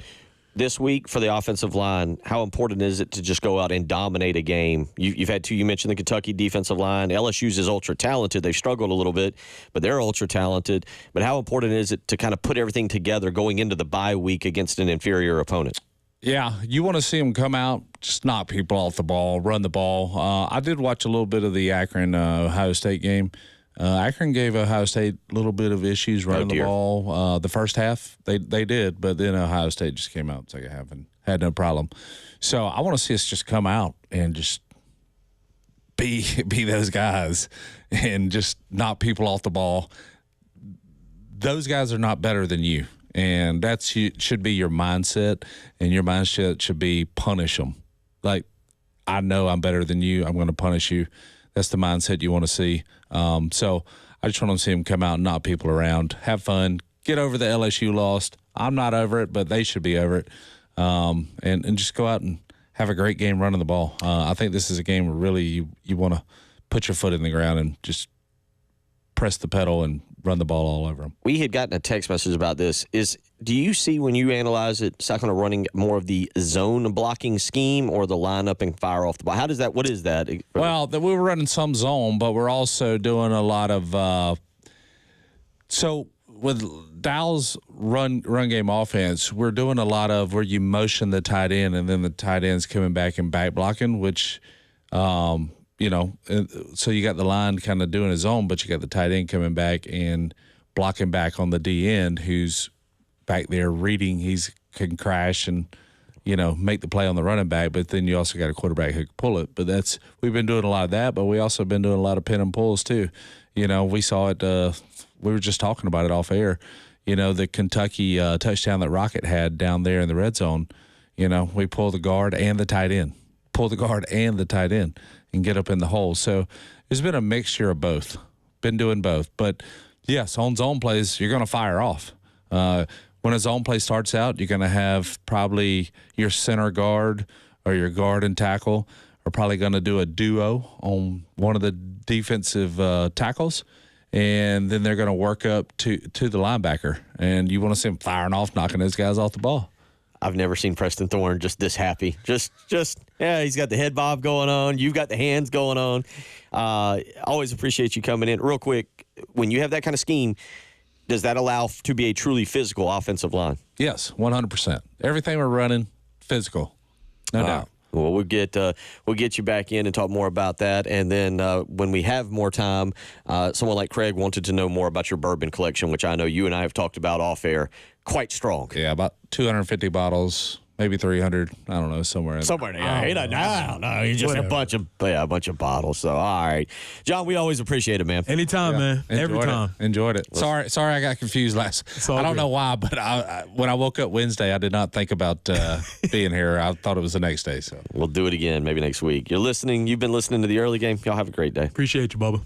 This week for the offensive line, how important is it to just go out and dominate a game? You've had 2. You mentioned the Kentucky defensive line. LSU's is ultra talented. They've struggled a little bit, but they're ultra talented. But how important is it to kind of put everything together going into the bye week against an inferior opponent? Yeah, you want to see them come out, just knock people off the ball, run the ball. I did watch a little bit of the Akron Ohio State game. Akron gave Ohio State a little bit of issues running the ball. The first half, they did, but then Ohio State just came out in the second half and had no problem. So I want to see us just come out and just be those guys and just knock people off the ball. Those guys are not better than you, and that should be your mindset, and your mindset should be punish them. Like, I know I'm better than you. I'm going to punish you. That's the mindset you want to see. So I just want to see them come out and knock people around, have fun, get over the LSU loss. I'm not over it, but they should be over it, and just go out and have a great game running the ball. I think this is a game where really you want to put your foot in the ground and just press the pedal and run the ball all over them. We had gotten a text message about this. Do you see when you analyze it, Sacramento running more of the zone blocking scheme or the line up and fire off the ball? What is that? Well, we were running some zone, but we're also doing a lot of so with Dow's run game offense, we're doing a lot of where you motion the tight end and then the tight end's coming back and back blocking, which so you got the line kind of doing his own, but you got the tight end coming back and blocking back on the D end who's back there reading. He can crash and, make the play on the running back, but then you also got a quarterback who can pull it. But we've been doing a lot of that, but we also been doing a lot of pin and pulls too. We saw it, we were just talking about it off air, the Kentucky touchdown that Rocket had down there in the red zone. We pull the guard and the tight end. And get up in the hole. So there's been a mixture of both. Been doing both. But, yes, on zone plays, you're going to fire off. When a zone play starts out, you're going to have probably your center guard or your guard and tackle are probably going to do a duo on one of the defensive tackles, and then they're going to work up to the linebacker. And you want to see them firing off, knocking those guys off the ball. I've never seen Preston Thorne just this happy. Just he's got the head bob going on. You've got the hands going on. Always appreciate you coming in. Real quick, when you have that kind of scheme, does that allow to be a truly physical offensive line? Yes, 100%. Everything we're running, physical. No doubt. Well, we'll get you back in and talk more about that. And then when we have more time, someone like Craig wanted to know more about your bourbon collection, which I know you and I have talked about off air. Quite strong. Yeah, about 250 bottles, maybe 300. I don't know, somewhere there. I don't know. He's just a bunch of bottles. So, all right. John, we always appreciate it, man. Anytime, man. Every time. Enjoyed it. Sorry I got confused last. I don't know why, but when I woke up Wednesday, I did not think about being here. I thought it was the next day. So we'll do it again maybe next week. You've been listening to the early game. Y'all have a great day. Appreciate you, Bubba.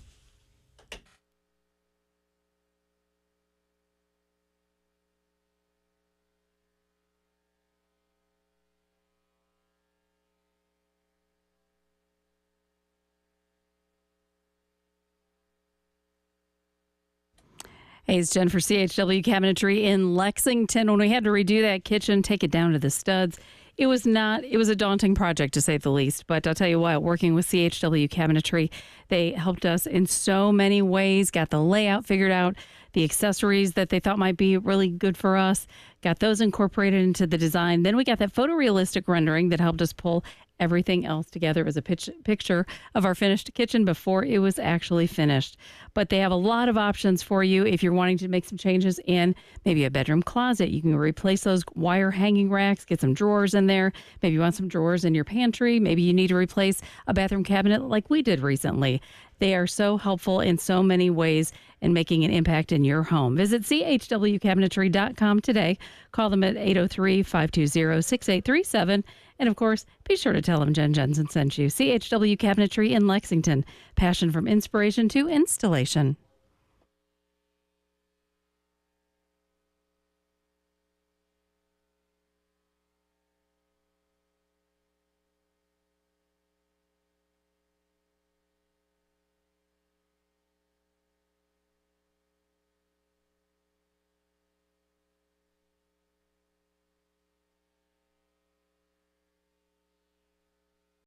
Hey, it's Jen for CHW Cabinetry in Lexington. When we had to redo that kitchen, take it down to the studs, it was a daunting project to say the least. But I'll tell you what, working with CHW Cabinetry, they helped us in so many ways, got the layout figured out, the accessories that they thought might be really good for us, got those incorporated into the design. Then we got that photorealistic rendering that helped us pull everything else together as a picture of our finished kitchen before it was actually finished. But they have a lot of options for you if you're wanting to make some changes in maybe a bedroom closet. You can replace those wire hanging racks, get some drawers in there. Maybe you want some drawers in your pantry. Maybe you need to replace a bathroom cabinet like we did recently. They are so helpful in so many ways in making an impact in your home. Visit chwcabinetry.com today. Call them at 803-520-6837. And, of course, be sure to tell them Jen Jensen sent you. CHW Cabinetry in Lexington. Passion from inspiration to installation.